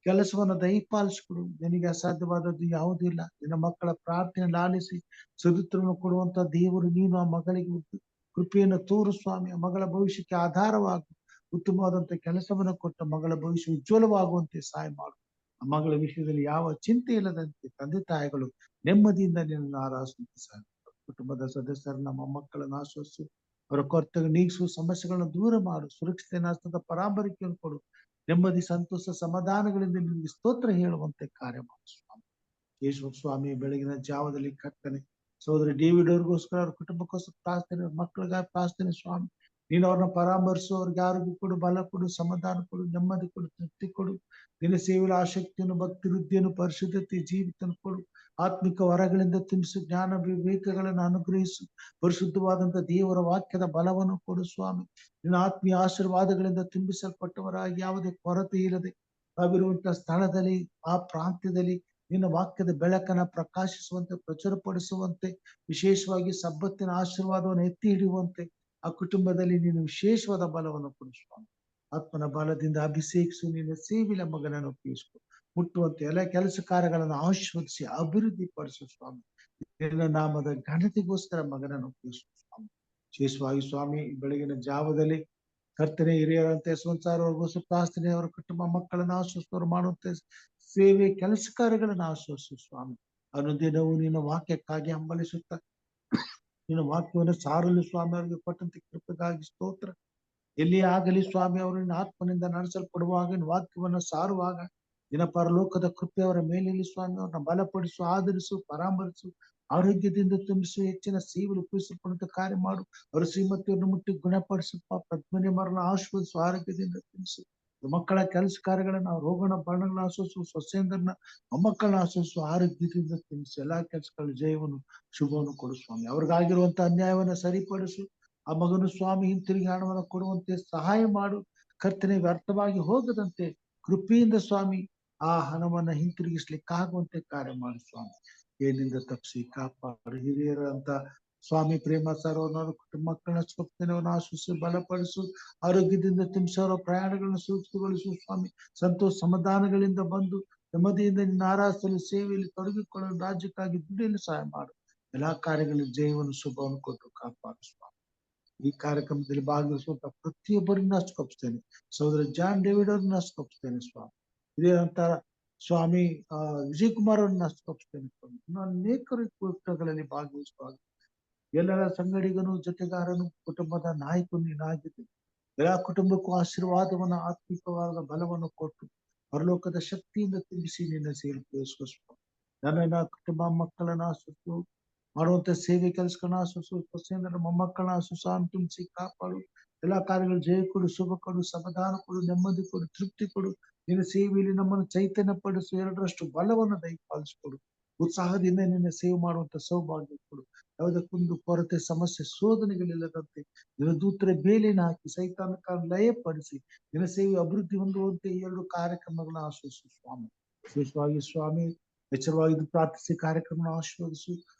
ಕೆಲಸವನ್ನು ದಯಪಾಲಿಸಿಕೊಡು. ನಿನಗೆ ಅಸಾಧ್ಯವಾದದ್ದು ಯಾವುದೂ ಇಲ್ಲ. ನಿನ್ನ ಮಕ್ಕಳ ಪ್ರಾರ್ಥನೆ ಲಾಲಿಸಿ ಸದುತ್ತರವನ್ನು ಕೊಡುವಂತ ದೇವರು ನೀನು. ಆ ಮಗಳಿಗೆ ಕೃಪೆಯನ್ನು ತೋರು ಸ್ವಾಮಿ. ಆ ಮಗಳ ಭವಿಷ್ಯಕ್ಕೆ ಆಧಾರವಾಗು. ಉತ್ತಮವಾದಂತ ಕೆಲಸವನ್ನು ಕೊಟ್ಟ ಮಗಳ ಭವಿಷ್ಯ ಉಜ್ವಲವಾಗುವಂತೆ ಸಹಾಯ ಮಾಡು. ಆ ಮಗಳ ವಿಷಯದಲ್ಲಿ ಯಾವ ಚಿಂತೆ ಇಲ್ಲದಂತೆ ತಂದೆ ತಾಯಿಗಳು ನೆಮ್ಮದಿಯಿಂದ ನಿನ್ನನ್ನು ಆರಾಧಿಸುವಂತೆ ಸಹಾಯ ಮಾಡು. ಕುಟುಂಬದ ಸದಸ್ಯರು ನಮ್ಮ ಮಕ್ಕಳನ್ನು ಆಶ್ವಸಿಸು, ಅವರ ಕೊರತೆಗೆ ನೀಗಿಸು, ಸಮಸ್ಯೆಗಳನ್ನು ದೂರ ಮಾಡು, ಸುರಕ್ಷಿತ ಹಸ್ತದ ಪರಾಮರಿಕೆಯನ್ನು ಕೊಡು. ನೆಮ್ಮದಿ, ಸಂತೋಷ, ಸಮಾಧಾನಗಳಿಂದ ನಿಮಗೆ ಸ್ತೋತ್ರ ಹೇಳುವಂತೆ ಕಾರ್ಯ ಮಾಡು ಸ್ವಾಮಿ. ಯೇಸು ಸ್ವಾಮಿ ಬೆಳಗಿನ ಜಾವದಲ್ಲಿ ಕರ್ತನೆ ಸಹೋದರಿ ಡೇವಿಡ್ ಅವ್ರಿಗೋಸ್ಕರ, ಅವ್ರ ಕುಟುಂಬಕ್ಕೋಸ್ಕರ ಪ್ರಾರ್ಥನೆ, ಮಕ್ಕಳಿಗಾಗಿ ಪ್ರಾರ್ಥನೆ ಸ್ವಾಮಿ. ನೀನು ಅವ್ರನ್ನ ಪರಾಮರಿಸು, ಅವ್ರಿಗೆ ಆರೋಗ್ಯ ಕೊಡು, ಬಲ ಕೊಡು, ಸಮಾಧಾನ ಕೊಡು, ನೆಮ್ಮದಿ ಕೊಡು, ತೃಪ್ತಿ ಕೊಡು. ನಿನ್ನ ಸೇವೆಯ ಆಸಕ್ತಿಯನ್ನು, ಭಕ್ತಿ ವೃದ್ಧಿಯನ್ನು, ಪರಿಶುದ್ಧತೆ ಜೀವಿತವನ್ನು ಕೊಡು. ಆತ್ಮಿಕ ವರಗಳಿಂದ ತುಂಬಿಸು, ಜ್ಞಾನ ವಿವೇಕಗಳನ್ನು ಅನುಗ್ರಹಿಸು. ಪರಿಶುದ್ಧವಾದಂತ ದೇವರ ವಾಕ್ಯದ ಬಲವನ್ನು ಕೊಡು ಸ್ವಾಮಿ. ನಿನ್ನ ಆತ್ಮೀಯ ಆಶೀರ್ವಾದಗಳಿಂದ ತುಂಬಿಸಲ್ಪಟ್ಟವರಾಗಿ ಯಾವುದೇ ಕೊರತೆ ಇಲ್ಲದೆ ನಾವಿರುವಂತಹ ಸ್ಥಳದಲ್ಲಿ, ಆ ಪ್ರಾಂತ್ಯದಲ್ಲಿ ನಿನ್ನ ವಾಕ್ಯದ ಬೆಳಕನ್ನ ಪ್ರಕಾಶಿಸುವಂತೆ, ಪ್ರಚುರಪಡಿಸುವಂತೆ, ವಿಶೇಷವಾಗಿ ಸಬ್ಬತ್ತಿನ ಆಶೀರ್ವಾದವನ್ನು ಎತ್ತಿ ಹಿಡಿಯುವಂತೆ ಆ ಕುಟುಂಬದಲ್ಲಿ ನೀನು ವಿಶೇಷವಾದ ಬಲವನ್ನು ಕೊಡು ಸ್ವಾಮಿ. ಆತ್ಮನ ಬಲದಿಂದ ಅಭಿಷೇಕಿಸು. ನಿನ್ನ ಸೇವಿಲ ಮಗನನ್ನು ಒಪ್ಪಿಸು. ಮುಟ್ಟುವಂತೆ ಎಲ್ಲ ಕೆಲಸ ಕಾರ್ಯಗಳನ್ನು ಆಶೀರ್ವದಿಸಿ ಅಭಿವೃದ್ಧಿ ಪಡಿಸು ಸ್ವಾಮಿ. ನಿನ್ನ ನಾಮದ ಘನತೆಗೋಸ್ಕರ ಮಗನನ್ನು ಒಪ್ಪಿಸು ಸ್ವಾಮಿ. ವಿಶೇಷವಾಗಿ ಸ್ವಾಮಿ ಬೆಳಗಿನ ಜಾವದಲ್ಲಿ ಕರ್ತನೆ ಹಿರಿಯರಂತೆ ಸಂಸಾರವರೆಗೋಸ್ಕರ ಪ್ರಾರ್ಥನೆ, ಅವರ ಕುಟುಂಬ ಮಕ್ಕಳನ್ನು ಆಶ್ವಸ್ತರು ಮಾಡುವಂತೆ ಸೇವೆ ಕೆಲಸ ಕಾರ್ಯಗಳನ್ನು ಆಶ್ವಸಿಸು ಸ್ವಾಮಿ. ಅನುದಿನವೂ ನಿನ್ನ ವಾಕ್ಯಕ್ಕಾಗಿ ಹಂಬಲಿಸುತ್ತ ನಿನ್ನ ವಾಕ್ಯವನ್ನು ಸಾರಲು ಸ್ವಾಮಿ ಅವರಿಗೆ ಕೊಟ್ಟಂತೆ ಕೃಪೆಗಾಗಿ ಸ್ತೋತ್ರ. ಎಲ್ಲಿಯೇ ಆಗಲಿ ಸ್ವಾಮಿ, ಅವರು ನಿನ್ನ ಆತ್ಮನಿಂದ ನಡೆಸಲ್ಪಡುವಾಗ, ನಿನ್ನ ವಾಕ್ಯವನ್ನು ಸಾರುವಾಗ ನಿನ್ನ ಪರಲೋಕದ ಕೃಪೆ ಅವರ ಮೇಲಿರಲಿ ಸ್ವಾಮಿ. ಅವ್ರನ್ನ ಬಲಪಡಿಸು, ಆಧರಿಸು, ಪರಾಮರಿಸು, ಆರೋಗ್ಯದಿಂದ ತುಂಬಿಸು, ಹೆಚ್ಚಿನ ಸೇವೆಯಲ್ಲಿ ಉಪಯೋಗಿಸಲ್ಪಡುವಂತ ಕಾರ್ಯ ಮಾಡು. ಅವರ ಶ್ರೀಮತಿಯನ್ನು ಮುಟ್ಟಿ ಗುಣಪಡಿಸಪ್ಪ. ಪದ್ಮನಿ ಮರಣ ಆಶ್ವಾದಿಸು, ಆರೋಗ್ಯದಿಂದ ತುಂಬಿಸು. ಮಕ್ಕಳ ಕೆಲಸ ಕಾರ್ಯಗಳನ್ನ, ರೋಗಣ ಬಣ್ಣಗಳನ್ನ ಆಶ್ವಾಸು, ಸೊಸೆಯಂದ್ರನ್ನ ಮೊಮ್ಮಕ್ಕಳನ್ನ ಆಶ್ವಾಸು, ಆರೋಗ್ಯದಿಂದ ತುಂಬಿಸು. ಎಲ್ಲಾ ಕೆಲಸಗಳ ಜಯವನ್ನು ಶುಭವನ್ನು ಕೊಡು ಸ್ವಾಮಿ. ಅವ್ರಿಗಾಗಿರುವಂತ ಅನ್ಯಾಯವನ್ನ ಸರಿಪಡಿಸು. ಆ ಮಗನು ಸ್ವಾಮಿ ಹಿಂತಿರುಗಿ ಹಣವನ್ನು ಕೊಡುವಂತೆ ಸಹಾಯ ಮಾಡು. ಕರ್ತನೆ ವ್ಯರ್ಥವಾಗಿ ಹೋಗದಂತೆ ಕೃಪೆಯಿಂದ ಸ್ವಾಮಿ ಆ ಹಣವನ್ನ ಹಿಂತಿರುಗಿಸ್ಲಿಕ್ಕಾಗುವಂತೆ ಕಾರ್ಯ ಮಾಡು ಸ್ವಾಮಿ. ಏನಿಂದ ತಪ್ಪಿಸಿ ಕಾಪಾಡು. ಹಿರಿಯರಂತ ಸ್ವಾಮಿ ಪ್ರೇಮ ಸರ್ವನವರು ಕುಟುಂಬ ಮಕ್ಕಳನ್ನ ಸ್ವಪ್ನವನ್ನು ಆಶ್ವಸಿಸು, ಬಲಪಡಿಸು, ಆರೋಗ್ಯದಿಂದ ತುಂಬಿಸೋರ ಪ್ರಯಾಣಗಳನ್ನು ಸೂಕ್ಷ್ಮಗೊಳಿಸು ಸ್ವಾಮಿ. ಸಂತೋಷ ಸಮಾಧಾನಗಳಿಂದ ಬಂದು ನೆಮ್ಮದಿಯಿಂದ ನಿನ್ನ ಆರಾಧಿಸಲು, ಸೇವೆಯಲ್ಲಿ ತೊಡಗಿಕೊಳ್ಳಲು, ರಾಜ್ಯಕ್ಕಾಗಿ ದುಡಿಯಲು ಸಹಾಯ ಮಾಡು. ಎಲ್ಲಾ ಕಾರ್ಯಗಳಲ್ಲಿ ಜಯವನ್ನು ಶುಭವನ್ನು ಕೊಟ್ಟು ಕಾಪಾಡು ಸ್ವಾಮಿ. ಈ ಕಾರ್ಯಕ್ರಮದಲ್ಲಿ ಭಾಗವಹಿಸುವಂತ ಪ್ರತಿಯೊಬ್ಬರನ್ನ ಅಷ್ಟೊಪ್ಪಿಸ್ತೇನೆ. ಸಹೋದರ ಜಾನ್ ಡೇವಿಡ್ ಅವ್ರನ್ನ ಅಷ್ಟೊಪ್ಪಿಸ್ತೇನೆ ಸ್ವಾಮಿ. ಇದೇ ನಂತರ ಸ್ವಾಮಿ ವಿಜಯ್ ಕುಮಾರ್ ಅವ್ರನ್ನ ಅಷ್ಟೊಪ್ಪಿಸ್ತೇನೆ ಸ್ವಾಮಿ. ಇನ್ನು ಅನೇಕರು ಕೂಟಗಳಲ್ಲಿ ಭಾಗವಹಿಸುವಾಗ ಎಲ್ಲರ ಸಂಗಡಿಗನು, ಜೊತೆಗಾರನು, ಕುಟುಂಬದ ನಾಯಕನು ನೀನಾಗಿದ್ದು ಎಲ್ಲಾ ಕುಟುಂಬಕ್ಕೂ ಆಶೀರ್ವಾದವನ್ನು, ಆತ್ಮಿಕವಾದ ಬಲವನ್ನು ಕೊಟ್ಟು ಪರಲೋಕದ ಶಕ್ತಿಯಿಂದ ತುಂಬಿಸಿ ನಿನ್ನ ಸೇರಿ ಉಪಯೋಗಿಸುವ. ನನ್ನ ಕುಟುಂಬ ಮಕ್ಕಳನ್ನ ಆಶ್ವಸು, ಮಾಡುವಂತ ಸೇವೆ ಕೆಲಸಗಳನ್ನ ಆಶ್ವಸು, ಸೊಸೆಯಂದ್ರ ಮೊಮ್ಮಕ್ಕಳನ್ನ ಆಶ್ವಾಸ ತುಂಬಿಸಿ ಕಾಪಾಡು. ಎಲ್ಲಾ ಕಾರ್ಯಗಳು ಜಯ ಕೊಡು, ಶುಭ ಕೊಡು, ಸಮಾಧಾನ ಕೊಡು, ನೆಮ್ಮದಿ ಕೊಡು, ತೃಪ್ತಿ ಕೊಡು. ನಿನ್ನ ಸೇವೆಯಲ್ಲಿ ನಮ್ಮನ್ನು ಚೈತನ್ಯ ಪಡಿಸು. ಎರಡರಷ್ಟು ಬಲವನ್ನು ದಯಪಾಲಿಸಿಕೊಡು. ಉತ್ಸಾಹದಿಂದ ನಿನ್ನ ಸೇವೆ ಮಾಡುವಂತ ಸೌಭಾಗ್ಯ ಕೊಡು. ಯಾವುದಕ್ಕೊಂದು ಕೊರತೆ, ಸಮಸ್ಯೆ, ಶೋಧನೆಗಳಿಲ್ಲದಂತೆ ನಿನ್ನ ದೂತರ ಬೇಲಿನ ಹಾಕಿ ಸೈತಾನಕ ಲಯಪಡಿಸಿ ನಿನ್ನ ಸೇವೆ ಅಭಿವೃದ್ಧಿ ಹೊಂದುವಂತೆ ಈ ಎರಡು ಕಾರ್ಯಕ್ರಮಗಳನ್ನ ಆಶ್ವಾದಿಸು ಸ್ವಾಮಿ. ವಿಶೇಷವಾಗಿ ಸ್ವಾಮಿ ಎಚ್ಚರವಾಗಿ ಪ್ರಾರ್ಥಿಸಿ ಕಾರ್ಯಕ್ರಮ ಆಶೀರ್ವದಿಸು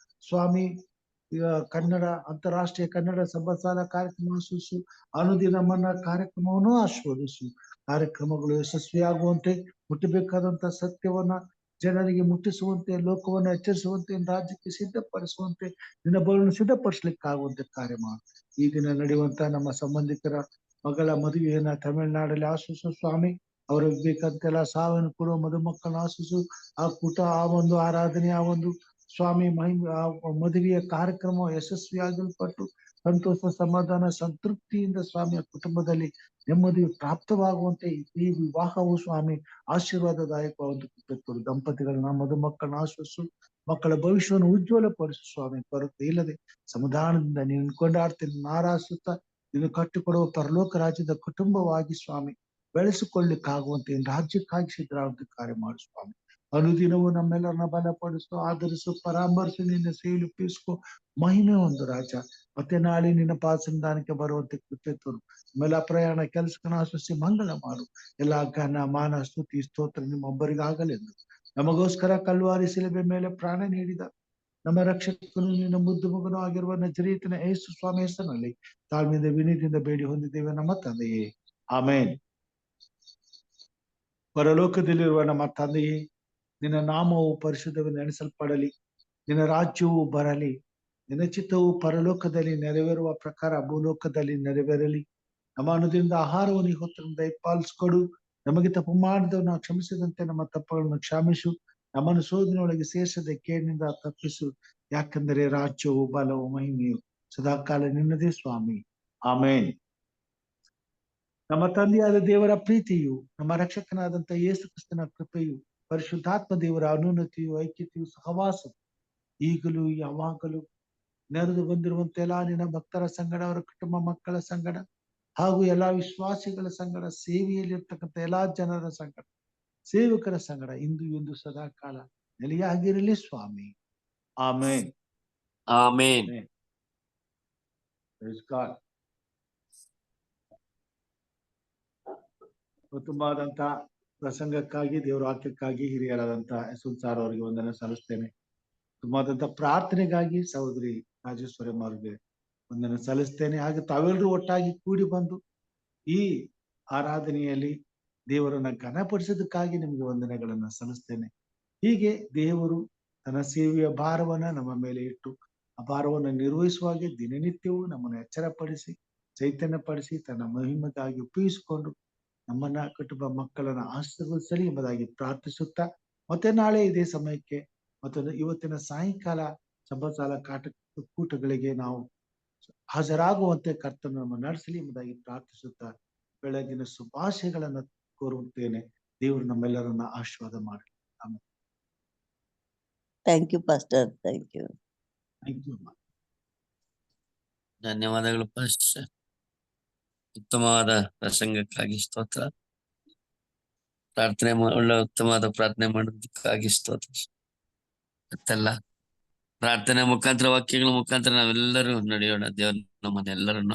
ಸ್ವಾಮಿ. ಈಗ ಕನ್ನಡ ಅಂತಾರಾಷ್ಟ್ರೀಯ ಕನ್ನಡ ಸಭಾಸಾಲ ಕಾರ್ಯಕ್ರಮ ಆಶೀರ್ವದಿಸು. ಅನುದಿನ ಮನ್ನ ಕಾರ್ಯಕ್ರಮವನ್ನು ಆಶೀರ್ವದಿಸು. ಕಾರ್ಯಕ್ರಮಗಳು ಯಶಸ್ವಿಯಾಗುವಂತೆ, ಮುಟ್ಟಬೇಕಾದಂತ ಸತ್ಯವನ್ನ ಜನರಿಗೆ ಮುಟ್ಟಿಸುವಂತೆ, ಲೋಕವನ್ನು ಎಚ್ಚರಿಸುವಂತೆ, ರಾಜ್ಯಕ್ಕೆ ಸಿದ್ಧಪಡಿಸುವಂತೆ, ನಿನ್ನ ಬಲವನ್ನು ಸಿದ್ಧಪಡಿಸ್ಲಿಕ್ಕಾಗುವಂತೆ ಕಾರ್ಯ ಮಾಡು. ಈ ದಿನ ನಡೆಯುವಂತ ನಮ್ಮ ಸಂಬಂಧಿಕರ ಮಗಳ ಮದುವೆಯನ್ನ ತಮಿಳುನಾಡಲ್ಲಿ ಆಶಿಸು ಸ್ವಾಮಿ. ಅವ್ರಿಗೆ ಬೇಕಂತೆಲ್ಲ ಸಾವಿನ ಕೊಡುವ ಮದುಮಕ್ಕಳನ್ನ ಆಶಿಸು. ಆ ಕೂಟ, ಆ ಒಂದು ಆರಾಧನೆ, ಆ ಒಂದು ಸ್ವಾಮಿ ಆ ಮದುವೆಯ ಕಾರ್ಯಕ್ರಮ ಯಶಸ್ವಿಯಾಗಲ್ಪಟ್ಟು ಸಂತೋಷ, ಸಮಾಧಾನ, ಸಂತೃಪ್ತಿಯಿಂದ ಸ್ವಾಮಿಯ ಕುಟುಂಬದಲ್ಲಿ ನೆಮ್ಮದಿ ಪ್ರಾಪ್ತವಾಗುವಂತೆ ಈ ವಿವಾಹವು ಸ್ವಾಮಿ ಆಶೀರ್ವಾದದಾಯಕವಾದ ದಂಪತಿಗಳನ್ನ, ಮದುಮಕ್ಕಳನ್ನ ಆಶ್ವಸು. ಮಕ್ಕಳ ಭವಿಷ್ಯವನ್ನು ಉಜ್ವಲಪಡಿಸು ಸ್ವಾಮಿ. ಕೊರತೆ ಇಲ್ಲದೆ ಸಮಾಧಾನದಿಂದ ನೀನು ಕೊಂಡಾಡ್ತೀನಿ, ಆರಾಧಿಸುತ್ತಾ ನೀನು ಕಟ್ಟಿಕೊಡುವ ಪರಲೋಕ ರಾಜ್ಯದ ಕುಟುಂಬವಾಗಿ ಸ್ವಾಮಿ ಬೆಳೆಸಿಕೊಳ್ಳಿಕ್ಕಾಗುವಂತೆ ರಾಜ್ಯಕ್ಕಾಗಿ ಸಿದ್ಧರಾಗುವಂತೆ ಕಾರ್ಯ ಮಾಡು ಸ್ವಾಮಿ. ಅನುದಿನವೂ ನಮ್ಮೆಲ್ಲರನ್ನ ಬಲಪಡಿಸು, ಆಧರಿಸು, ಪರಾಮರ್ಶೆ, ನಿನ್ನ ಸೇವೆ ಉಪಯೋಗಿಸ್ಕೊ. ಮಹಿಮೆ ಒಂದು ರಾಜ ಮತ್ತೆ ನಾಳೆ ನಿನ್ನ ಪಾಸಂದಾನಕ್ಕೆ ಬರುವಂತೆ ಕೃಪೆ ತೋರು. ಆಮೇಲೆ ಪ್ರಯಾಣ ಕೆಲಸನ ಆಶ್ವಸಿ ಮಂಗಳ ಮಾಡು. ಎಲ್ಲಾ ಘನ ಮಾನ ಸ್ತುತಿ ಸ್ತೋತ್ರ ನಿಮ್ಮೊಬ್ಬರಿಗಾಗಲೆಂದು ನಮಗೋಸ್ಕರ ಕಲ್ವಾರಿ ಶಿಲುಬೆ ಮೇಲೆ ಪ್ರಾಣ ನೀಡಿದ ನಮ್ಮ ರಕ್ಷಕನು ನಿನ್ನ ಮುದ್ದು ಮಗನೂ ಆಗಿರುವ ನಜರೇತಿನ ಯೇಸು ಸ್ವಾಮಿ ಹೆಸರಿನಲ್ಲಿ ತಾಳ್ಮೆಯಿಂದ ವಿನಯದಿಂದ ಬೇಡಿ ಹೊಂದಿದ್ದೇವೆ ನಮ್ಮ ತಂದೆಯೇ, ಆಮೇನ್. ಪರಲೋಕದಲ್ಲಿರುವ ನಮ್ಮ ತಂದೆಯೇ, ನಿನ್ನ ನಾಮವು ಪರಿಶುದ್ಧವೆಂದು ನೆನೆಸಲ್ಪಡಲಿ, ನಿನ್ನ ರಾಜ್ಯವು ಬರಲಿ, ನಿನ್ನ ಚಿತ್ತವು ಪರಲೋಕದಲ್ಲಿ ನೆರವೇರುವ ಪ್ರಕಾರ ಭೂಲೋಕದಲ್ಲಿ ನೆರವೇರಲಿ. ನಮ್ಮ ಅನುದಿನದ ಆಹಾರವನ್ನು ಹೊತ್ತು ದಯಪಾಲಿಸಿಕೊಡು. ನಮಗೆ ತಪ್ಪು ಮಾಡಿದವು ನಾವು ಕ್ಷಮಿಸಿದಂತೆ ನಮ್ಮ ತಪ್ಪುಗಳನ್ನು ಕ್ಷಮಿಸು. ನಮ್ಮನ್ನು ಶೋಧನೆಯೊಳಗೆ ಸೇರಿಸದೆ ಕೇಡಿನಿಂದ ತಪ್ಪಿಸು. ಯಾಕೆಂದರೆ ರಾಜ್ಯವು ಬಲವು ಮಹಿಮೆಯು ಸದಾಕಾಲ ನಿನ್ನದೇ ಸ್ವಾಮಿ, ಆಮೇನ್. ನಮ್ಮ ತಂದೆಯಾದ ದೇವರ ಪ್ರೀತಿಯು, ನಮ್ಮ ರಕ್ಷಕನಾದಂತ ಯೇಸು ಕ್ರಿಸ್ತನ ಕೃಪೆಯು, ಪರಿಶುದ್ಧಾತ್ಮ ದೇವರ ಅನುನ್ನತಿಯು, ಐಕ್ಯತೆಯು, ಸಹವಾಸ ಈಗಲೂ ಯಾವಾಗಲೂ ನೆರೆದು ಬಂದಿರುವಂತೆ ಎಲ್ಲಾ ನಿನ್ನ ಭಕ್ತರ ಸಂಗಡ, ಅವರ ಕುಟುಂಬ ಮಕ್ಕಳ ಸಂಗಡ ಹಾಗೂ ಎಲ್ಲಾ ವಿಶ್ವಾಸಿಗಳ ಸಂಗಡ, ಸೇವೆಯಲ್ಲಿರ್ತಕ್ಕಂಥ ಎಲ್ಲಾ ಜನರ ಸಂಗಡ, ಸೇವಕರ ಸಂಗಡ ಇಂದು ಎಂದು ಸದಾಕಾಲ ನೆಲೆಯಾಗಿರಲಿ ಸ್ವಾಮಿ, ಆಮೇನ್. ಆಮೇನ್. Praise God. ಉತ್ತಮವಾದಂತ ಪ್ರಸಂಗಕ್ಕಾಗಿ, ದೇವರ ವಾಕ್ಯಕ್ಕಾಗಿ ಹಿರಿಯರಾದಂತ ಸುಲ್ಸಾರ್ ಅವರಿಗೆ ವಂದನೆ ಸಲ್ಲಿಸ್ತೇನೆ. ಉತ್ತಮವಾದಂತ ಪ್ರಾರ್ಥನೆಗಾಗಿ ಸಹೋದರಿ ರಾಜೇಶ್ವರಿ ಅವರಿಗೆ ವಂದನೆ ಸಲ್ಲಿಸ್ತೇನೆ. ಹಾಗೆ ತಾವೆಲ್ಲರೂ ಒಟ್ಟಾಗಿ ಕೂಡಿ ಬಂದು ಈ ಆರಾಧನೆಯಲ್ಲಿ ದೇವರನ್ನ ಘನಪಡಿಸೋದಕ್ಕಾಗಿ ನಿಮಗೆ ವಂದನೆಗಳನ್ನ ಸಲ್ಲಿಸ್ತೇನೆ. ಹೀಗೆ ದೇವರು ತನ್ನ ಸೇವೆಯ ಭಾರವನ್ನ ನಮ್ಮ ಮೇಲೆ ಇಟ್ಟು ಆ ಭಾರವನ್ನು ನಿರ್ವಹಿಸುವಾಗೆ ದಿನನಿತ್ಯವೂ ನಮ್ಮನ್ನು ಎಚ್ಚರಪಡಿಸಿ, ಚೈತನ್ಯಪಡಿಸಿ, ತನ್ನ ಮಹಿಮೆಗಾಗಿ ಉಪಯೋಗಿಸಿಕೊಂಡು ನಮ್ಮನ್ನ, ಕುಟುಂಬ ಮಕ್ಕಳನ್ನ ಆಶೀರ್ವದಿಸಲಿ ಎಂಬುದಾಗಿ ಪ್ರಾರ್ಥಿಸುತ್ತಾ, ಮತ್ತೆ ನಾಳೆ ಇದೇ ಸಮಯಕ್ಕೆ ಮತ್ತು ಇವತ್ತಿನ ಸಾಯಂಕಾಲ ಸಭಾಸಾಲ ಕೂಟಗಳಿಗೆ ನಾವು ಹಾಜರಾಗುವಂತೆ ಕರ್ತನು ನಮ್ಮ ನಡೆಸಲಿ ಎಂಬುದಾಗಿ ಪ್ರಾರ್ಥಿಸುತ್ತಾ ಬೆಳಗಿನ ಶುಭಾಶಯಗಳನ್ನ ಕೋರುತ್ತೇನೆ. ದೇವರು ನಮ್ಮೆಲ್ಲರನ್ನ ಆಶೀರ್ವಾದ ಮಾಡಲಿ. ಆಮೇಲೆ thank you pastor, thank you. Thank you. ಧನ್ಯವಾದಗಳು ಪಾಸ್ಟರ್. ಉತ್ತಮವಾದ ಪ್ರಸಂಗಕ್ಕಾಗಿ ಸ್ತೋತ್ರ. ಪ್ರಾರ್ಥನೆ ಒಳ್ಳೆ ಉತ್ತಮವಾದ ಪ್ರಾರ್ಥನೆ ಮಾಡೋದಕ್ಕಾಗಿ ಸ್ತೋತ್ರ. ಮತ್ತೆಲ್ಲ ಪ್ರಾರ್ಥನೆ ಮುಖಾಂತರ, ವಾಕ್ಯಗಳ ಮುಖಾಂತರ ನಾವೆಲ್ಲರೂ ನಡೆಯೋಣ. ದೇವರು ನಮ್ಮನ್ನೆಲ್ಲರನ್ನು